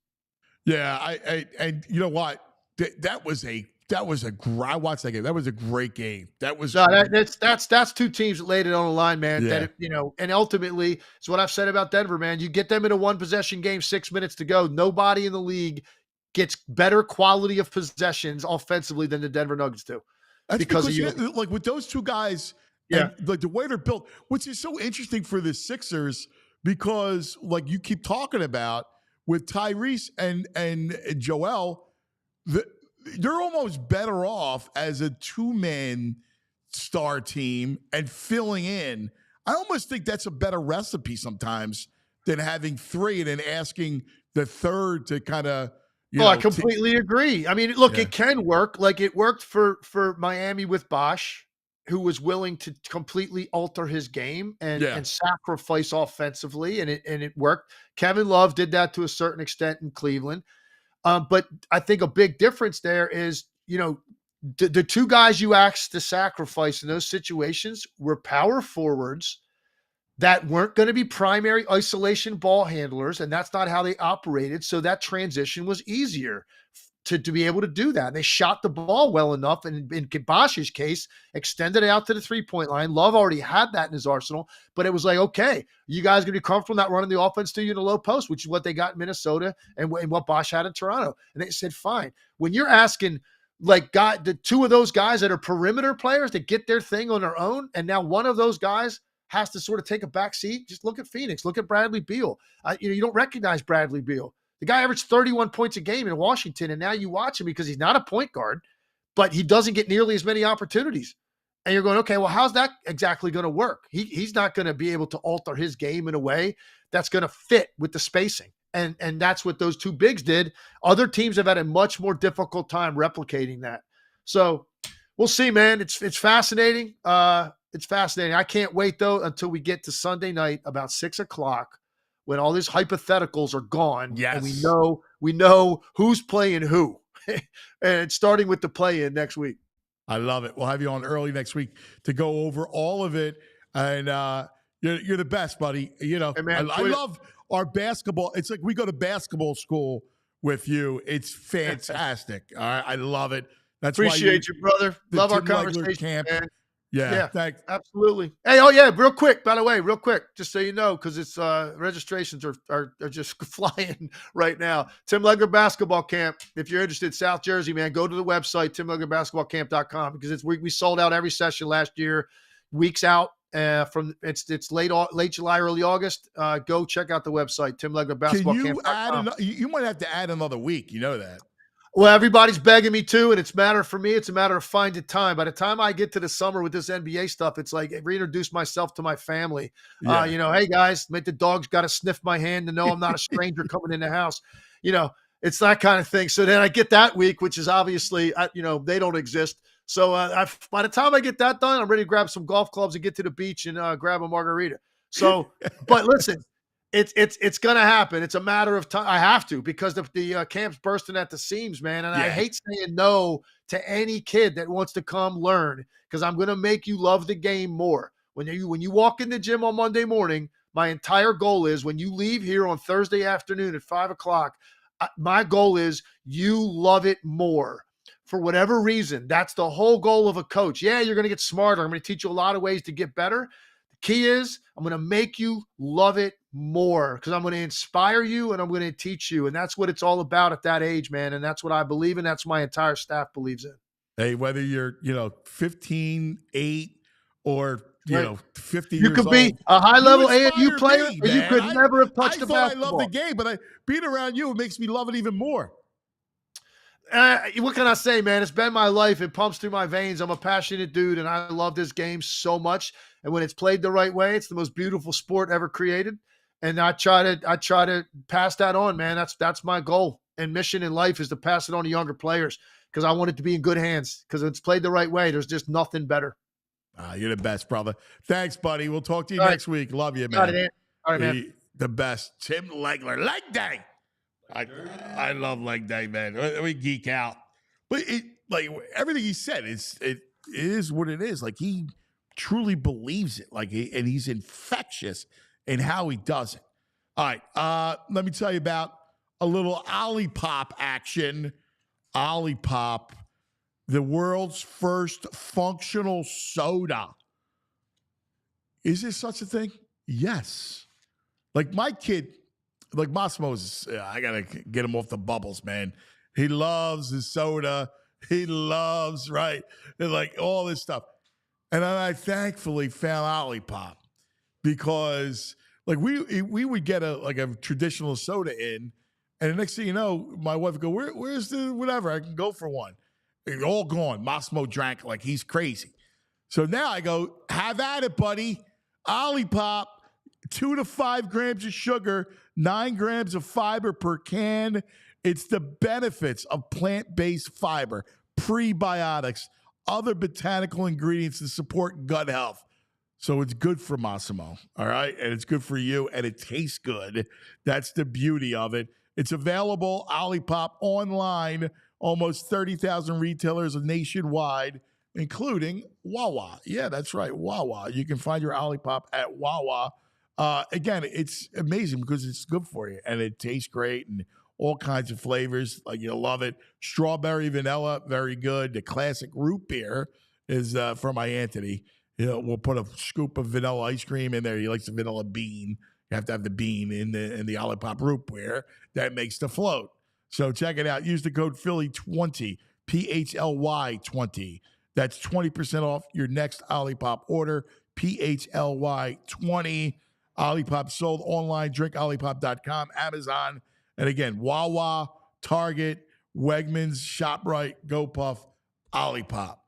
Yeah, and you know what? I watched that game. That was a great game. That's two teams that laid it on the line, man. Yeah. And ultimately, it's what I've said about Denver, man. You get them in a one possession game, 6 minutes to go. Nobody in the league gets better quality of possessions offensively than the Denver Nuggets do. That's because like with those two guys, yeah, and like the way they're built, which is so interesting for the Sixers because like you keep talking about with Tyrese and Joel, they're almost better off as a two-man star team and filling in. I almost think that's a better recipe sometimes than having three and then asking the third to kind of, I completely agree. I mean, look, It can work. Like it worked for Miami with Bosh, who was willing to completely alter his game and sacrifice offensively, and it worked. Kevin Love did that to a certain extent in Cleveland. But I think a big difference there is, the two guys you asked to sacrifice in those situations were power forwards that weren't going to be primary isolation ball handlers, and that's not how they operated. So that transition was easier to be able to do that. And they shot the ball well enough, and in Bosh's case, extended it out to the three-point line. Love already had that in his arsenal, but it was like, okay, you guys going to be comfortable not running the offense to you in the low post, which is what they got in Minnesota and what Bosh had in Toronto. And they said, fine. When you're asking the two of those guys that are perimeter players to get their thing on their own, and now one of those guys has to sort of take a back seat, just look at Phoenix, look at Bradley Beal. You don't recognize Bradley Beal. The guy averaged 31 points a game in Washington, and now you watch him because he's not a point guard, but he doesn't get nearly as many opportunities. And you're going, okay, well, how's that exactly going to work? He's not going to be able to alter his game in a way that's going to fit with the spacing. And that's what those two bigs did. Other teams have had a much more difficult time replicating that. So we'll see, man. It's fascinating. It's fascinating. I can't wait, though, until we get to Sunday night about 6 o'clock when all these hypotheticals are gone. Yes. And we know who's playing who. And starting with the play-in next week. I love it. We'll have you on early next week to go over all of it. And you're the best, buddy. Hey, man, I love our basketball. It's like we go to basketball school with you. It's fantastic. All right. I love it. That's Appreciate you, brother. Love our Tim Legler conversation, camp. man. Yeah, thanks. Absolutely. Hey, oh yeah, real quick, by the way, just so you know, because it's registrations are just flying right now. Tim Legler basketball camp. If you're interested, South Jersey, man, go to the website, timleglerbasketballcamp.com, because we sold out every session last year, weeks out. From it's late July, early August. Go check out the website, timleglerbasketballcamp.com. You might have to add another week. You know that. Well, everybody's begging me to, and it's a matter of finding time. By the time I get to the summer with this NBA stuff, it's like reintroduce myself to my family. Yeah. Hey guys, make the dogs got to sniff my hand to know I'm not a stranger coming in the house. It's that kind of thing. So then I get that week, which is obviously, they don't exist. So by the time I get that done, I'm ready to grab some golf clubs and get to the beach and grab a margarita. So, but listen. It's going to happen. It's a matter of time. I have to, because the camp's bursting at the seams, man. And I hate saying no to any kid that wants to come learn, because I'm going to make you love the game more. When you walk in the gym on Monday morning, my entire goal is when you leave here on Thursday afternoon at 5 o'clock, my goal is you love it more. For whatever reason, that's the whole goal of a coach. Yeah, you're going to get smarter. I'm going to teach you a lot of ways to get better. The key is I'm going to make you love it more, because I'm going to inspire you and I'm going to teach you. And that's what it's all about at that age, man. And that's what I believe in. That's what my entire staff believes in. Hey, whether you're, 15, 8, or, 50 you years could be old, a high-level AAU player, me, or you could never have touched the basketball. I love the game, but being around you, it makes me love it even more. What can I say, man? It's been my life. It pumps through my veins. I'm a passionate dude, and I love this game so much. And when it's played the right way, it's the most beautiful sport ever created. And I try to pass that on, man. That's my goal and mission in life, is to pass it on to younger players, because I want it to be in good hands. Because it's played the right way, there's just nothing better. You're the best, brother. Thanks, buddy. We'll talk to you All next week. Love you, man. All right, man. The best. Tim Legler. Leg day. I love leg day, man. We geek out. But like everything he said, it is what it is. Like, he truly believes it. Like, and he's infectious in how he does it. All right. Let me tell you about a little Ollipop action. Ollipop, the world's first functional soda. Is there such a thing? Yes. Like my kid, like Massimo's, I got to get him off the bubbles, man. He loves his soda. He loves, right? And like all this stuff. And then I thankfully found Ollipop, because like we would get a traditional soda in, and the next thing you know, my wife would go, where's the whatever? I can go for one. It's all gone. Massimo drank like he's crazy. So now I go, have at it, buddy. Ollipop, 2 to 5 grams of sugar, 9 grams of fiber per can. It's the benefits of plant-based fiber, prebiotics, other botanical ingredients to support gut health. So it's good for Massimo, all right? And it's good for you, and it tastes good. That's the beauty of it. It's available, Ollipop, online, almost 30,000 retailers nationwide, including Wawa. Yeah, that's right, Wawa. You can find your Ollipop at Wawa. Again, it's amazing because it's good for you, and it tastes great, and all kinds of flavors. Like, you'll love it. Strawberry, vanilla, very good. The classic root beer is from my Anthony. We'll put a scoop of vanilla ice cream in there. He likes the vanilla bean. You have to have the bean in the Ollipop root beer. That makes the float. So check it out. Use the code PHLY20, PHLY 20. That's 20% off your next Ollipop order, PHLY 20. Ollipop sold online, drinkollipop.com, Amazon, and again, Wawa, Target, Wegmans, ShopRite, GoPuff, Ollipop.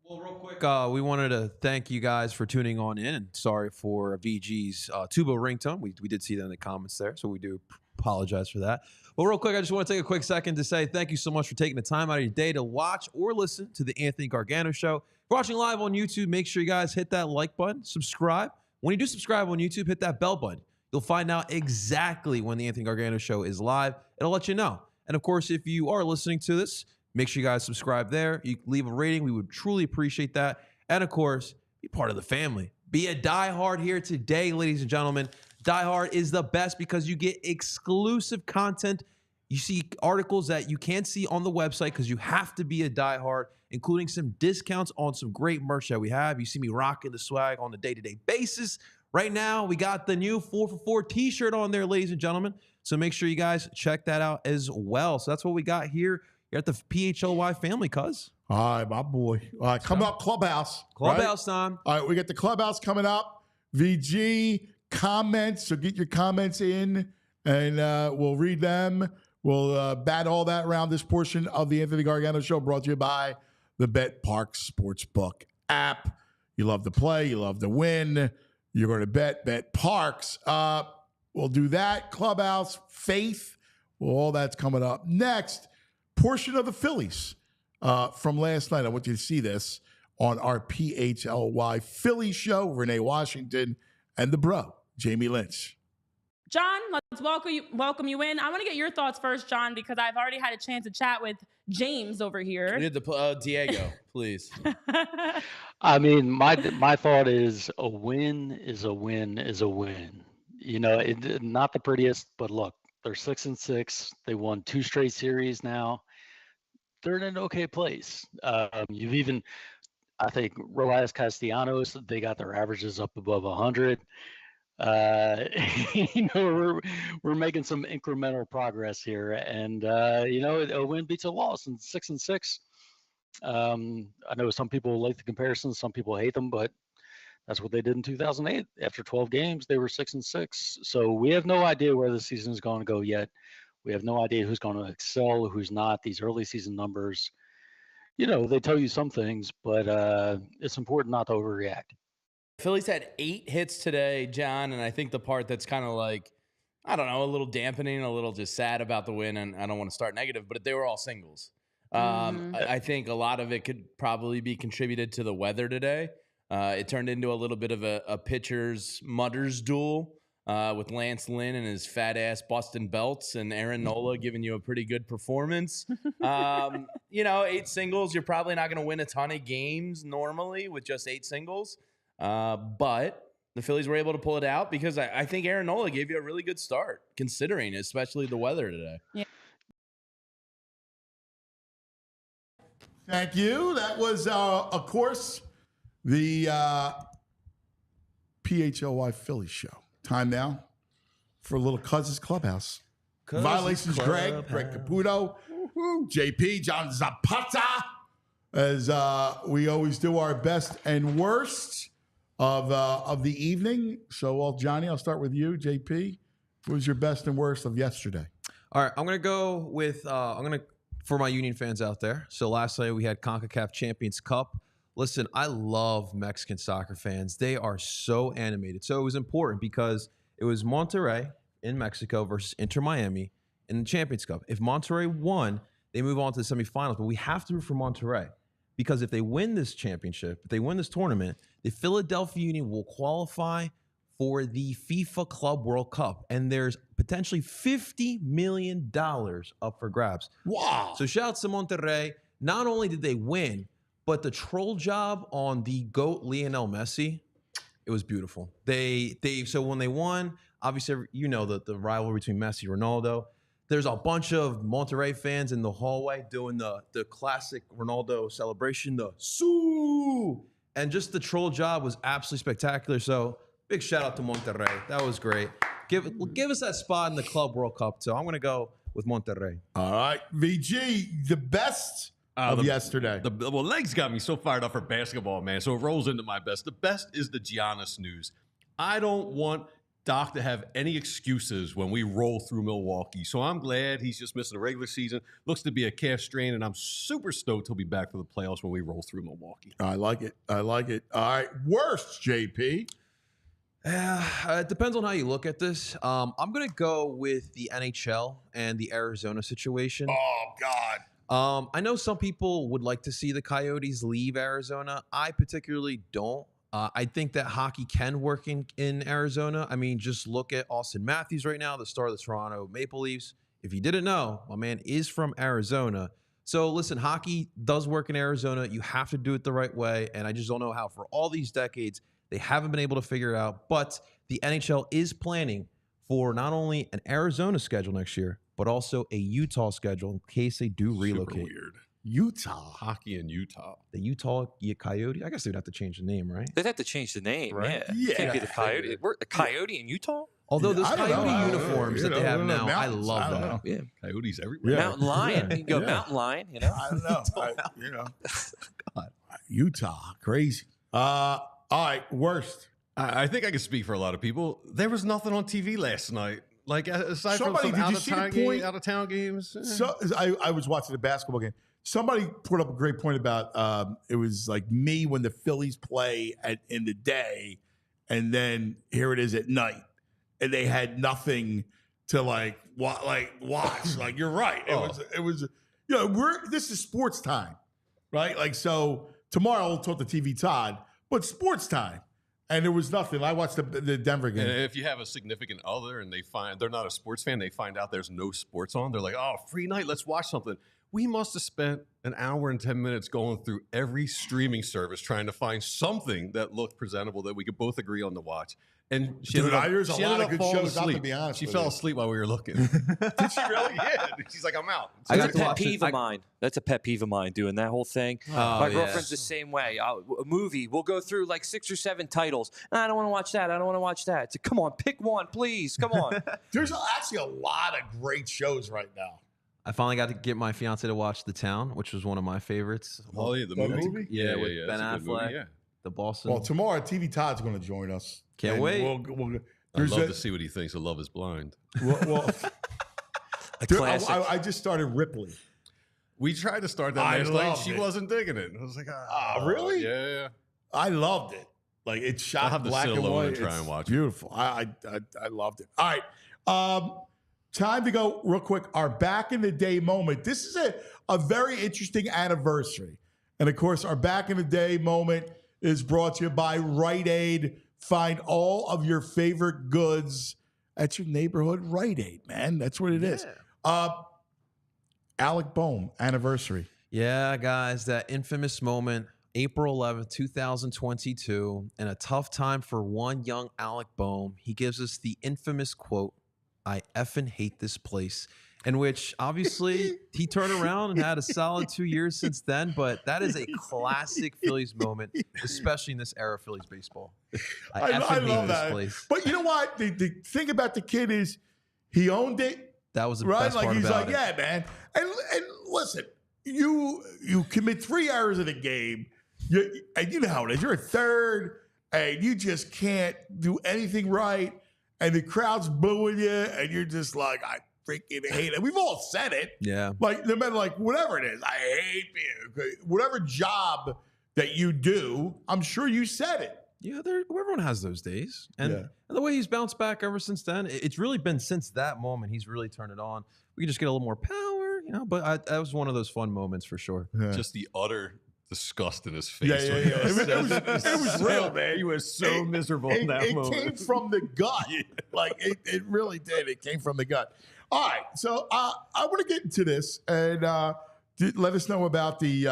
Well, real quick, we wanted to thank you guys for tuning on in, and sorry for VG's tuba ringtone. We did see that in the comments there, so we do apologize for that. Well, real quick, I just want to take a quick second to say thank you so much for taking the time out of your day to watch or listen to the Anthony Gargano Show. If you're watching live on YouTube, make sure you guys hit that like button, subscribe. When you do subscribe on YouTube, hit that bell button. You'll find out exactly when the Anthony Gargano Show is live. It'll let you know. And of course, if you are listening to this, make sure you guys subscribe there. You leave a rating. We would truly appreciate that. And of course, be part of the family. Be a diehard here today, ladies and gentlemen. Diehard is the best because you get exclusive content. You see articles that you can't see on the website because you have to be a diehard, including some discounts on some great merch that we have. You see me rocking the swag on a day-to-day basis. Right now, we got the new 4for4 t-shirt on there, ladies and gentlemen. So make sure you guys check that out as well. So that's what we got here. You're at the PHLY family, cuz. All right, my boy. All right, coming up, Clubhouse. Clubhouse right? time. All right, we got the Clubhouse coming up. VG, comments. So get your comments in, and we'll read them. We'll bat all that around this portion of the Anthony Gargano Show, brought to you by the Bet Park Sportsbook app. You love to play. You love to win. You're going to bet Parks. We'll do that. Clubhouse, Faith. Well, all that's coming up next. Portion of the Phillies from last night. I want you to see this on our PHLY Phillies show. Renee Washington and the bro, Jamie Lynch. John, let's welcome you in. I want to get your thoughts first, John, because I've already had a chance to chat with James over here. We need the Diego, please. I mean, my thought is a win is a win is a win. You know, not the prettiest, but look, they're 6-6. They won 2 straight series now. They're in an okay place. You've even, I think, Rojas Castellanos, they got their averages up above 100. You know, we're making some incremental progress here, and you know, a win beats a loss, and 6-6. I know some people like the comparisons, some people hate them, but that's what they did in 2008. After 12 games, they were 6-6. So we have no idea where the season is going to go yet. We have no idea who's going to excel, who's not. These early season numbers, you know, they tell you some things, but it's important not to overreact. Phillies had 8 hits today, John, and I think the part that's kind of like, I don't know, a little dampening, a little just sad about the win, and I don't want to start negative, but they were all singles. I think a lot of it could probably be contributed to the weather today. It turned into a little bit of a pitcher's mutters duel with Lance Lynn and his fat ass busting belts, and Aaron Nola giving you a pretty good performance. You know, 8 singles, you're probably not going to win a ton of games normally with just 8 singles. But the Phillies were able to pull it out because I think Aaron Nola gave you a really good start, considering especially the weather today. Yeah. Thank you. That was, of course, the PHLY Philly show. Time now for a little Cousins Clubhouse. Violations, Greg Caputo, JP, John Zapata, as we always do our best and worst of the evening. So, Johnny, I'll start with you. JP, what was your best and worst of yesterday? All right, I'm going to go with for my Union fans out there. So last night we had CONCACAF Champions Cup. Listen, I love Mexican soccer fans. They are so animated. So it was important because it was Monterrey in Mexico versus Inter Miami in the Champions Cup. If Monterrey won, they move on to the semifinals. But we have to root for Monterrey because if they win this championship, if they win this tournament, the Philadelphia Union will qualify for the FIFA Club World Cup. And there's potentially $50 million up for grabs. Wow. So shout out to Monterrey. Not only did they win, but the troll job on the GOAT Lionel Messi, it was beautiful. So when they won, obviously, you know, the rivalry between Messi and Ronaldo. There's a bunch of Monterrey fans in the hallway doing the classic Ronaldo celebration, the Soo! And just the troll job was absolutely spectacular. So big shout out to Monterrey. That was great. Give us that spot in the Club World Cup, too. I'm going to go with Monterrey. All right. VG, the best of yesterday. Well, legs got me so fired up for basketball, man. So it rolls into my best. The best is the Giannis news. I don't want Doc to have any excuses when we roll through Milwaukee. So I'm glad he's just missing the regular season. Looks to be a calf strain, and I'm super stoked he'll be back for the playoffs when we roll through Milwaukee. I like it. I like it. All right. Worst, JP. It depends on how you look at this. I'm going to go with the NHL and the Arizona situation. Oh, God. I know some people would like to see the Coyotes leave Arizona. I particularly don't. I think that hockey can work in Arizona. I mean, just look at Austin Matthews right now, the star of the Toronto Maple Leafs. If you didn't know, my man is from Arizona. So listen, hockey does work in Arizona. You have to do it the right way. And I just don't know how for all these decades they haven't been able to figure it out. But the NHL is planning for not only an Arizona schedule next year, but also a Utah schedule in case they do relocate. Super weird. Utah. Hockey in Utah. The Utah Coyote? I guess they'd have to change the name, right? They'd have to change the name, Right? yeah. Can't be the Coyote. We're a Coyote in Utah? Although those I don't know. Coyote uniforms that they have now, I Mountains. love I don't that. know. Yeah. Coyotes everywhere. Mountain Lion. You can go Yeah. Mountain Lion, you know? I don't know. God. Utah. Crazy. All right. Worst. I think I can speak for a lot of people. There was nothing on TV last night. Like, aside Somebody, from some did you see the point? out-of-town games. So I was watching the basketball game. Somebody put up a great point about it was like me when the Phillies play in the day, and then here it is at night, and they had nothing to watch. Like you're right. It was this is sports time, right? Like so tomorrow we'll talk to TV Todd, but sports time. And there was nothing. I watched the Denver game. And if you have a significant other and they're not a sports fan, they find out there's no sports on. They're like, oh, free night, let's watch something. We must have spent an hour and 10 minutes going through every streaming service trying to find something that looked presentable that we could both agree on to watch. And she Dude, ended there's up, a she lot ended of up good falling shows out, to asleep. be honest She with fell you. asleep while we were looking. Did she really? Yeah. She's like, I'm out. That's a got pet to peeve of mine. That's a pet peeve of mine, doing that whole thing. My girlfriend's the same way. A movie, we'll go through like 6 or 7 titles. I don't want to watch that. I don't want to watch that. It's like, come on, pick one, please. Come on. There's actually a lot of great shows right now. I finally got to get my fiance to watch The Town, which was one of my favorites. Oh, yeah, the That movie? movie? Yeah, with that's Ben a good movie, Affleck. yeah. The Boston. Well, tomorrow TV Todd's going to join us. Can't And wait. We'll, I'd love to see what he thinks of Love is Blind. well, A Dude, classic. I just started Ripley. We tried to start that I last night. loved She it. wasn't digging it. I was like, really? Yeah. I loved it. Like it's I'll shot have to black sit and alone white. and try It's and watch it. beautiful. I loved it. All right. Time to go real quick. Our back in the day moment. This is a very interesting anniversary. And of course, our back in the day moment is brought to you by Rite Aid. Find all of your favorite goods at your neighborhood Rite Aid, man. That's what it is. Alec Bohm anniversary. Yeah, guys, that infamous moment, April 11th, 2022, and a tough time for one young Alec Bohm. He gives us the infamous quote, "I effing hate this place," in which obviously he turned around and had a solid 2 years since then, but that is a classic Phillies moment, especially in this era of Phillies baseball. I effing hate love this that. place. But you know what? The thing about the kid is he owned it. That was the Right? best Like part he's about like, it. yeah, man. And listen, you commit 3 errors in a game, and you know how it is. You're a third, and you just can't do anything right, and the crowd's booing you, and you're just like, I freaking hate it. We've all said it. Yeah. Like no matter like whatever it is, I hate you. Whatever job that you do, I'm sure you said it. Yeah, everyone has those days. And, Yeah. and the way he's bounced back ever since then, it's really been since that moment he's really turned it on. We can just get a little more power, but that was one of those fun moments for sure. Yeah. Just the utter disgust in his face. Yeah, yeah, when he yeah. It was so- real, man. He was so miserable in that It moment. came from the gut. Like it really did. It came from the gut. All right. So I want to get into this and let us know about the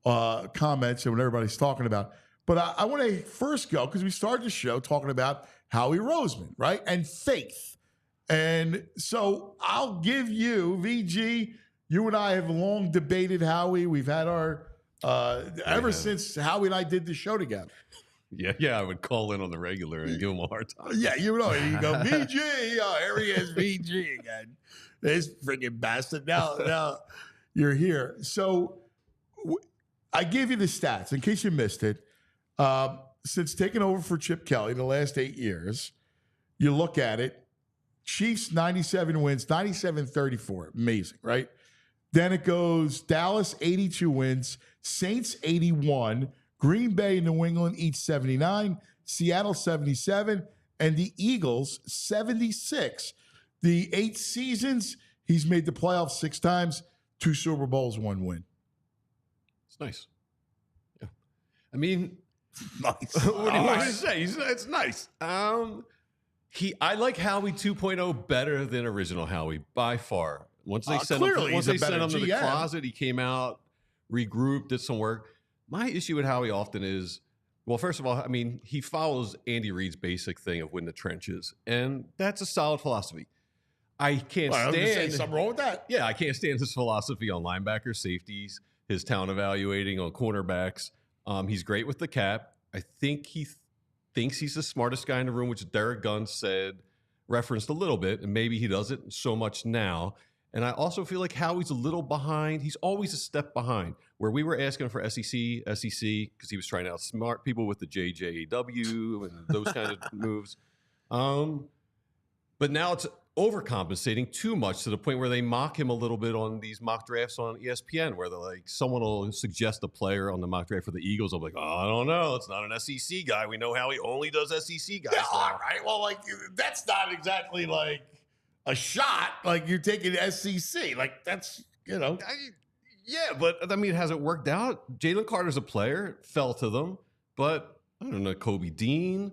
comments and what everybody's talking about. But I want to first go because we started the show talking about Howie Roseman, right? And faith. And so I'll give you, VG, you and I have long debated Howie. We've had our, ever since Howie and I did the show together. Yeah, I would call in on the regular and give him a hard time. Yeah, you know, you go, VG, here he is, VG again. This friggin' bastard. Now you're here. So I gave you the stats in case you missed it. Since taking over for Chip Kelly the last 8 years, you look at it, Chiefs 97 wins, 97-34. Amazing, right? Then it goes Dallas 82 wins, Saints 81, Green Bay and New England each 79, Seattle 77, and the Eagles 76. The 8 seasons, he's made the playoffs 6 times, 2 Super Bowls, 1 win. It's nice. Yeah. I mean, Nice. what do you want to say? It's nice. I like Howie 2.0 better than original Howie by far. Once they sent him, clearly once he's they a sent him better to the GM. closet, he came out, regrouped, did some work. My issue with Howie often is, well, first of all, I mean, he follows Andy Reid's basic thing of win the trenches, and that's a solid philosophy. I can't I was gonna say stand something wrong with that. Yeah, I can't stand his philosophy on linebackers, safeties, his talent evaluating on cornerbacks. He's great with the cap. I think he thinks he's the smartest guy in the room, which Derek Gunn referenced a little bit, and maybe he doesn't so much now. And I also feel like Howie's a little behind. He's always a step behind. Where we were asking for SEC, because he was trying to outsmart people with the JJW and those kind of moves. But now it's overcompensating too much to the point where they mock him a little bit on these mock drafts on ESPN, where they're like, someone will suggest a player on the mock draft for the Eagles. I'm like, oh, I don't know. It's not an SEC guy. We know how he only does SEC guys. Yeah, all right. Well, like that's not exactly like a shot. Like you're taking SEC. Like that's Yeah, but I mean, has it worked out? Jalen Carter's a player, fell to them, but I don't know, Kobe Dean,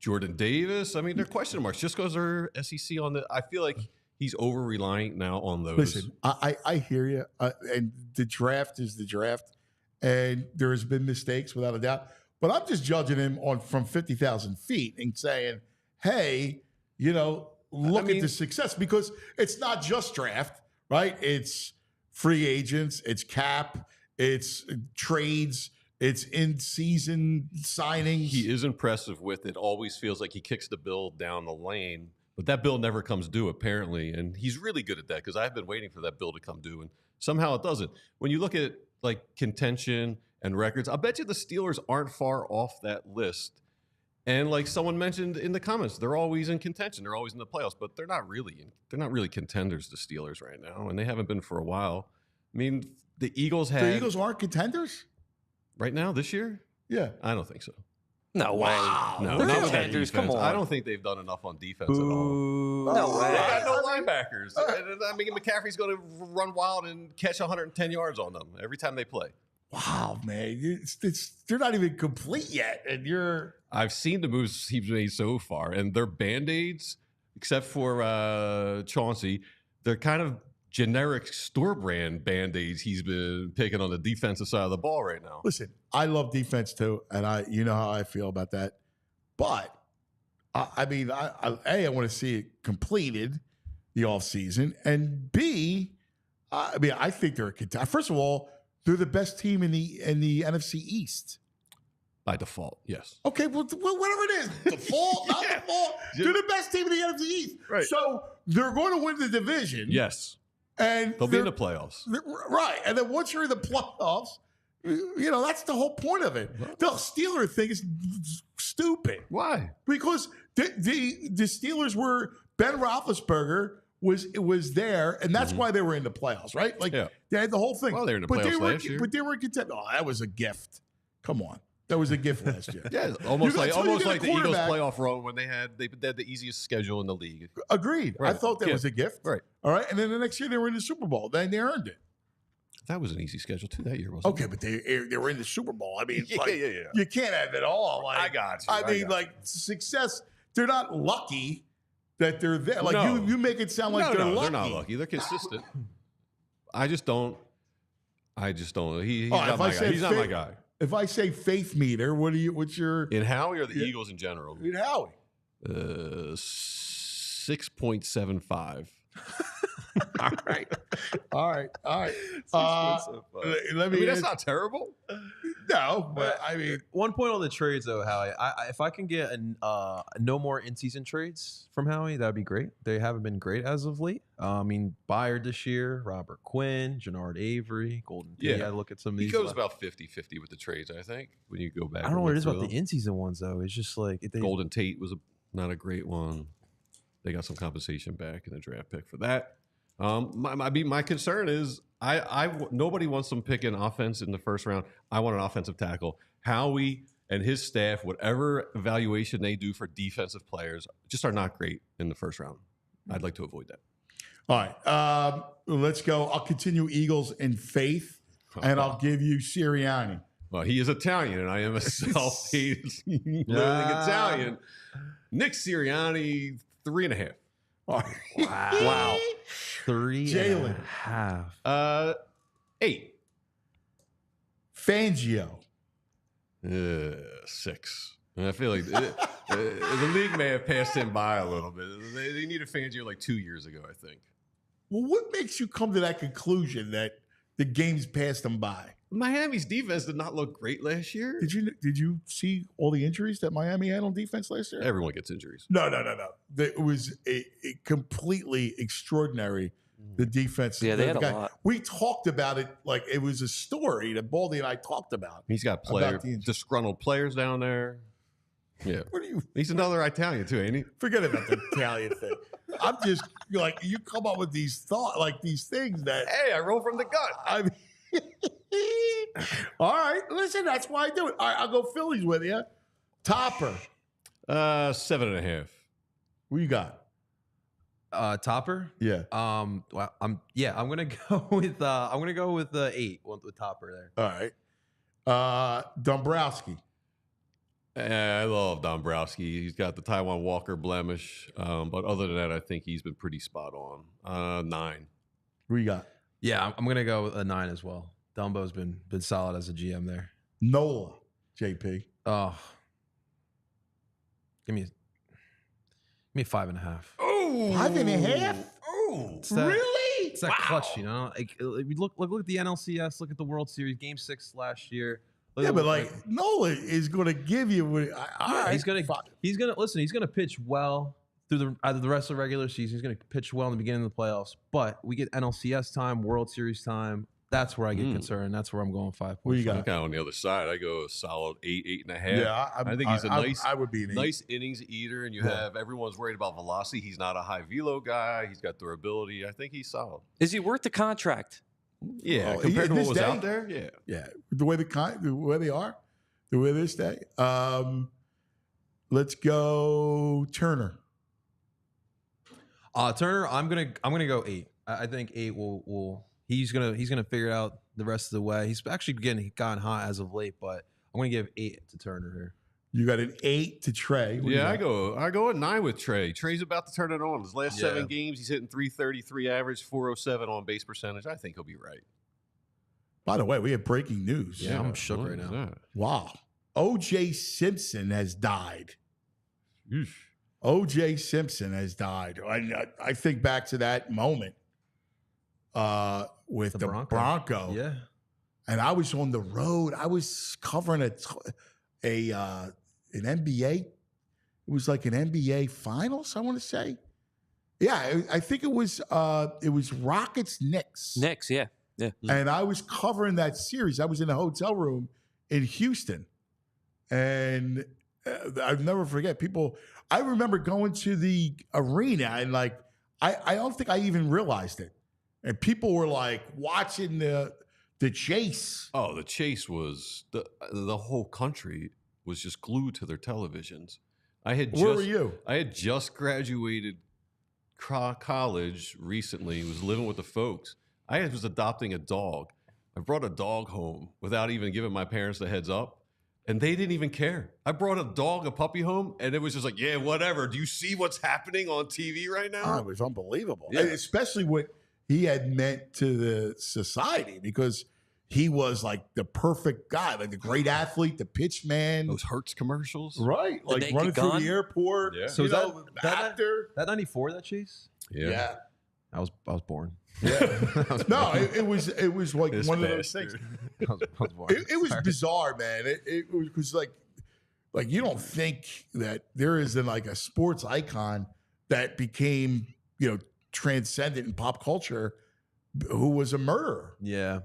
Jordan Davis. I mean, they're question marks just because they're SEC on the. I feel like he's over reliant now on those. Listen, I hear you, and the draft is the draft, and there has been mistakes without a doubt. But I'm just judging him from 50,000 feet and saying, hey, look at the success, because it's not just draft, right? It's free agents, it's cap, it's trades, it's in-season signings. He is impressive with it. Always feels like he kicks the bill down the lane, but that bill never comes due, apparently. And he's really good at that, because I've been waiting for that bill to come due, and somehow it doesn't. When you look at like contention and records, I bet you the Steelers aren't far off that list. And like someone mentioned in the comments, they're always in contention. They're always in the playoffs, but they're not really contenders, the Steelers right now, and they haven't been for a while. I mean, the Eagles aren't contenders right now this year. Yeah, I don't think so. No way. No, They're not with that contenders. defense. Come on. I don't think they've done enough on defense at all. No way. They got no linebackers. I mean, McCaffrey's going to run wild and catch 110 yards on them every time they play. Wow, man, they're not even complete yet, and you're. I've seen the moves he's made so far, and their Band-Aids, except for Chauncey, they're kind of generic store brand Band-Aids he's been picking on the defensive side of the ball right now. Listen, I love defense too, and you know how I feel about that. But I mean, I want to see it completed the offseason, and B, I mean, I think they're a contender. First of all, they're the best team in the NFC East. By default, yes. Okay, well, whatever it is, default, not default. They're the best team in the NFC East. Right. So they're going to win the division. Yes. And they'll be in the playoffs. Right. And then once you're in the playoffs, you know, that's the whole point of it. The Steeler thing is stupid. Why? Because the Steelers were, Ben Roethlisberger was there, and that's why they were in the playoffs, right? Like, they had the whole thing. Well, they were in the playoffs last year. But they were content. Oh, that was a gift. Come on. That was a gift last year. Yeah, almost like the Eagles playoff run when they had the easiest schedule in the league. Agreed. Right. I thought that was a gift. Right. All right. And then the next year they were in the Super Bowl. Then they earned it. That was an easy schedule too that year, wasn't it? Okay, but they were in the Super Bowl. I mean, yeah. You can't have it all. Like, I got you. I mean, like success. They're not lucky that they're there. Like you make it sound like they're lucky. They're not lucky. They're consistent. I just don't. He's not my guy. He's not my guy. If I say faith meter, what's your in Howie or the Eagles in general? In Howie, 6.75. All right. Let me. That's not terrible. No, but I mean, one point on the trades though, Howie. If I can get no more in-season trades from Howie, that'd be great. They haven't been great as of late. I mean, Byard this year, Robert Quinn, Jannard Avery, Golden Tate. I look at some of these. He goes about 50-50 with the trades, I think. When you go back, I don't know what it is about the in-season ones though. It's just like Golden Tate was not a great one. They got some compensation back in the draft pick for that. My concern is nobody wants them picking offense in the first round. I want an offensive tackle. Howie and his staff, whatever evaluation they do for defensive players, just are not great in the first round. I'd like to avoid that. All right, let's go. I'll continue Eagles in faith, and I'll give you Sirianni. Well, he is Italian, and I am a self-made Italian. Nick Sirianni, 3.5. Wow. 3.5. 8. Fangio. 6. And I feel like the league may have passed him by a little bit. They needed Fangio like 2 years ago, I think. Well, what makes you come to that conclusion that the game's passed them by? Miami's defense did not look great last year. Did you see all the injuries that Miami had on defense last year? Everyone gets injuries. No. It was a completely extraordinary. The defense. Yeah, they had a lot. We talked about it like it was a story that Baldy and I talked about. He's got disgruntled players down there. Yeah. He's another Italian too, ain't he? Forget about the Italian thing. I'm just like, you come up with these these things that. Hey, I roll from the gut. I mean, all right, listen, that's why I do it. All right, I'll go Phillies with you. Topper. 7.5. What you got? Topper. Yeah. I'm gonna go with 8 with Topper there. All right. Dombrowski. I love Dombrowski. He's got the Taiwan Walker blemish, but other than that, I think he's been pretty spot on. 9. What you got? Yeah, I'm gonna go with a 9 as well. Dumbo's been solid as a GM there. Nola, JP. Oh, give me 5.5. Oh, 5.5. Oh, really? It's that clutch, you know. Like, look at the NLCS. Look at the World Series, Game 6 last year. Yeah, but Nola is going to give you. He's gonna listen. He's gonna pitch well through the rest of the regular season. He's gonna pitch well in the beginning of the playoffs. But we get NLCS time, World Series time. That's where I get concerned. That's where I'm going 5 What you points. got? Kind of on the other side. I go a solid 8, 8.5. Yeah, I think he's a nice. I would be an 8. Nice innings eater, and you have everyone's worried about velocity. He's not a high velo guy. He's got durability. I think he's solid. Is he worth the contract? Yeah, Oh, compared to this what was day? out there. Yeah, Yeah, the way they are, the way they stay. Let's go Turner. Turner, I'm gonna go 8. I think 8 will he's gonna figure it out the rest of the way. He's actually gotten hot as of late, but I'm gonna give 8 to Turner here. You got an 8 to Trey. What do you I got? go at 9 with Trey. Trey's about to turn it on. His last 7 games, he's hitting .333 average, .407 on base percentage. I think he'll be right. By the way, we have breaking news. Yeah, I'm shook right now. Wow. OJ Simpson has died. Eesh. OJ Simpson has died. I think back to that moment with the Bronco. Yeah. And I was on the road. I was covering an NBA. It was like an NBA finals, I want to say. Yeah, I think it was Rockets Knicks. Knicks, yeah. And I was covering that series. I was in a hotel room in Houston. And I'll never forget people. I remember going to the arena and I don't think I even realized it. And people were like watching the chase. Oh, the chase was the whole country was just glued to their televisions. Where were you? I had just graduated college recently. Was living with the folks. I was adopting a dog. I brought a dog home without even giving my parents the heads up. And they didn't even care. I brought a puppy home, and it was just like, yeah, whatever. Do you see what's happening on TV right now? Oh, it was unbelievable. Yeah. And especially what he had meant to the society, because he was like the perfect guy, like the great athlete, the pitch man. Those Hertz commercials. Right. The Like naked running gun. through the airport. Yeah. So You is know, actor. that 94 that chase? Yeah. I was born. No, it was like This one of those things. bastard. I was born. It was bizarre, man. It was like you don't think that there isn't like a sports icon that became, transcendent in pop culture who was a murderer. Yeah.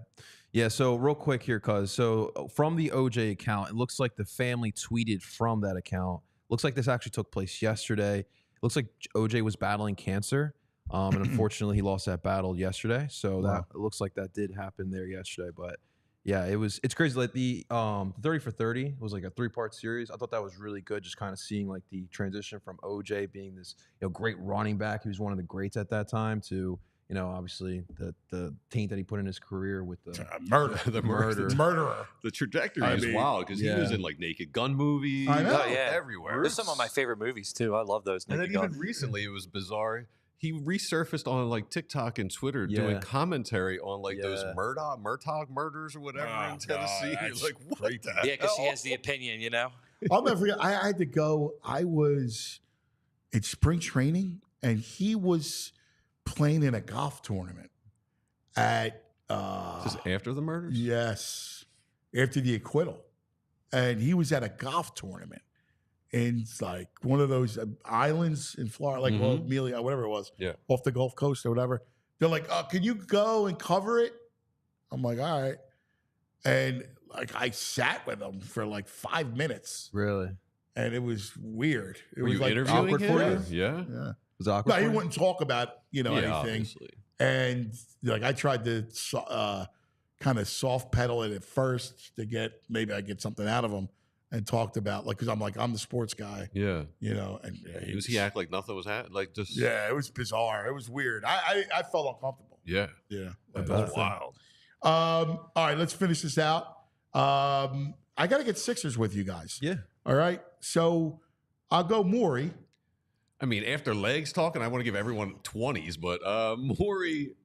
Yeah. So real quick here, from the OJ account, it looks like the family tweeted from that account. Looks like this actually took place yesterday. It looks like OJ was battling cancer. And unfortunately he lost that battle yesterday. So that it looks like that did happen there yesterday. But yeah, it's crazy. Like the 30 for 30 was like a 3-part series. I thought that was really good. Just kind of seeing like the transition from OJ being this, great running back. He was one of the greats at that time to, obviously the taint that he put in his career with the Murder. The Murderer. The trajectory is wild because he was in like Naked Gun movies. I know. Oh, yeah. Everywhere. There's some of my favorite movies too. I love those. And then Naked Gun. even recently, it was bizarre. He resurfaced on like TikTok and Twitter doing commentary on like those Murtaugh murders or whatever in Tennessee. You're like, what the Yeah, because he hell? has the opinion, I'll never forget. I had to go. I was in spring training, and he was playing in a golf tournament at. Just after the murders? Yes, after the acquittal, and he was at a golf tournament. And it's like one of those islands in Florida, like Amelia, whatever it was, off the Gulf Coast or whatever. They're like, can you go and cover it? I'm like, all right. And like I sat with him for like 5 minutes. Really? And it was weird. It Were was you like interviewing awkward him? for you. Yeah. Yeah. It was awkward. No, he for you? wouldn't talk about, anything. Obviously. And like I tried to kind of soft pedal it at first to get, maybe I get something out of him. And talked about because I'm the sports guy. Yeah. And Does he act like nothing was happening? Like just it was bizarre. It was weird. I felt uncomfortable. Yeah. Yeah. That's wild. All right, let's finish this out. I got to get Sixers with you guys. Yeah. All right. So I'll go Morey. I mean, after legs talking, I want to give everyone 20s, but Morey,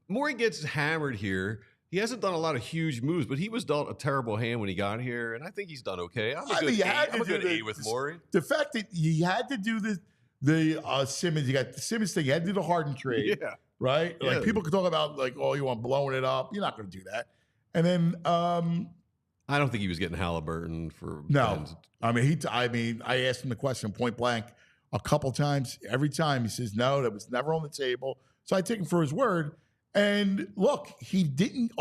Morey gets hammered here. He hasn't done a lot of huge moves, but he was dealt a terrible hand when he got here, and I think he's done okay. I'm a good A with Morey. The fact that you had to do the Simmons, you got the Simmons thing, you had to do the Harden trade, right? Yeah. Like people could talk about like, oh, you want blowing it up. You're not going to do that. And then I don't think he was getting Halliburton for no. I mean, I asked him the question point blank a couple times. Every time he says no, that was never on the table. So I take him for his word. And look, he didn't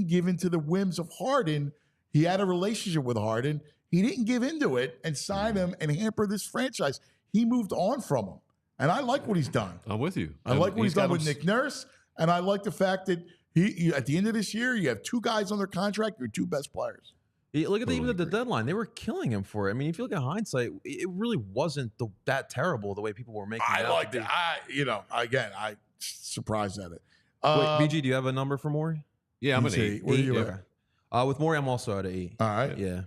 give into the whims of Harden. He had a relationship with Harden. He didn't give into it and sign him and hamper this franchise. He moved on from him. And I like what he's done. I'm with you. I like what he's done with Nick Nurse. And I like the fact that he at the end of this year, you have 2 guys on their contract, your 2 best players. Look at even at the deadline. They were killing him for it. I mean, if you look at hindsight, it really wasn't that terrible the way people were making it out. I like that. I surprised at it. Wait, BG, do you have a number for Morey? Yeah, I'm an 8. Where are you at? Okay. With Morey, I'm also at an 8. All right. Yeah.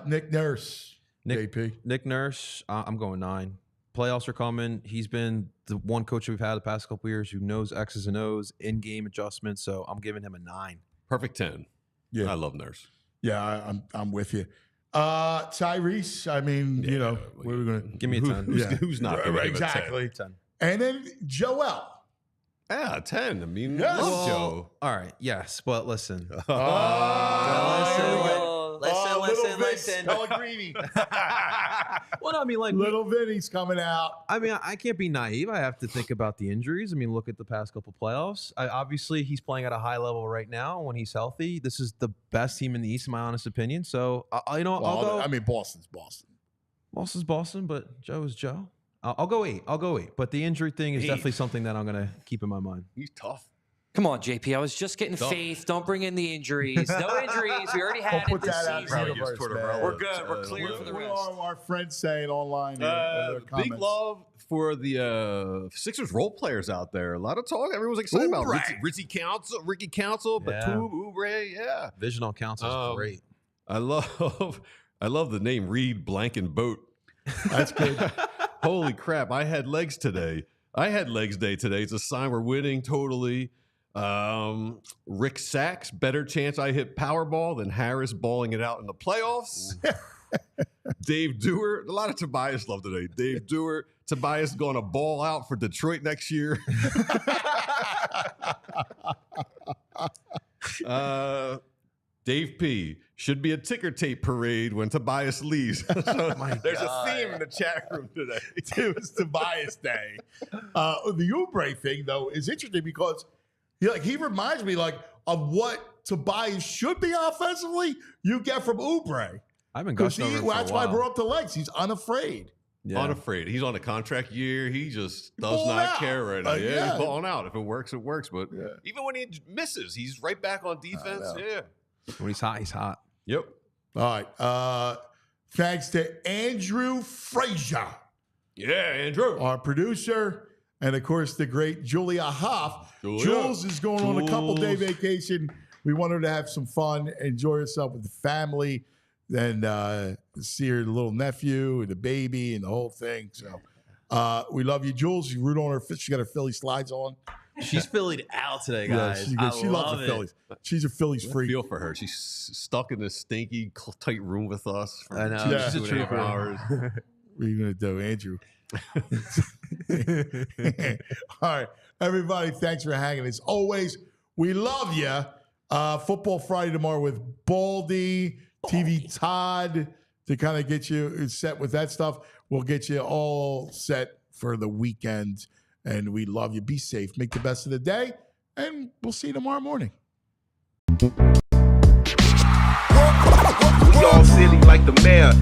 Nick Nurse. JP. Nick Nurse, I'm going 9. Playoffs are coming. He's been the one coach we've had the past couple of years who knows X's and O's, in-game adjustments. So I'm giving him a 9. Perfect 10. Yeah. I love Nurse. Yeah, I'm with you. Tyrese, I mean, what are we going to give me a 10? Who's not going to exactly 10? And then Joel. Yeah, 10. I mean, yes. love Joe. All right, yes, but listen. Listen. Pellegrini. Well, no, I mean, like little Vinny's coming out. I mean, I can't be naive. I have to think about the injuries. I mean, look at the past couple playoffs. Obviously, he's playing at a high level right now. When he's healthy, this is the best team in the East, in my honest opinion. So, I'll go. I mean, Boston's Boston. Boston's Boston, but Joe is Joe. I'll go 8. But the injury thing is definitely something that I'm going to keep in my mind. He's tough. Come on, JP. I was just getting faith. Don't bring in the injuries. No injuries. We already had it this season. We're good. We're clear for the rest. What are our friends saying online? Big love for the Sixers role players out there. A lot of talk. Everyone's excited about Ricky Council, Batum, Oubre. Yeah. Vision on Council is great. I love the name Reed Blank and Boat. That's good. Holy crap. I had legs today. I had legs day today. It's a sign we're winning totally. Rick Sachs, better chance I hit Powerball than Harris balling it out in the playoffs. Dave Dewar, a lot of Tobias love today. Dave Dewar, Tobias going to ball out for Detroit next year. Dave P. Should be a ticker tape parade when Tobias leaves. So there's a theme in the chat room today. It was Tobias Day. The Oubre thing, though, is interesting because he reminds me of what Tobias should be offensively. You get from Oubre. I've been gushing over him for a That's while. why I brought up the legs. He's unafraid. Yeah. Unafraid. He's on a contract year. He just does not care right now. He's balling out. If it works, it works. But even when he misses, he's right back on defense. Yeah. When he's hot, he's hot. Yep. All right. Thanks to Andrew Frazier. Yeah, Andrew. Our producer. And, of course, the great Julia Hoff. Jules is going on a couple-day vacation. We want her to have some fun, enjoy herself with the family, then see her little nephew and the baby and the whole thing. So we love you, Jules. You root on her. She got her Philly slides on. She's Phillied out today, guys. She loves the Phillies. She's a Phillies freak. I feel for her. She's stuck in this stinky, tight room with us for I know. She's a 2.5 hours. What are you going to do, Andrew? All right, everybody, thanks for hanging. As always, we love you. Football Friday tomorrow with Baldy, TV Todd, to kind of get you set with that stuff. We'll get you all set for the weekend, and we love you. Be safe. Make the best of the day, and we'll see you tomorrow morning. We all silly like the mayor.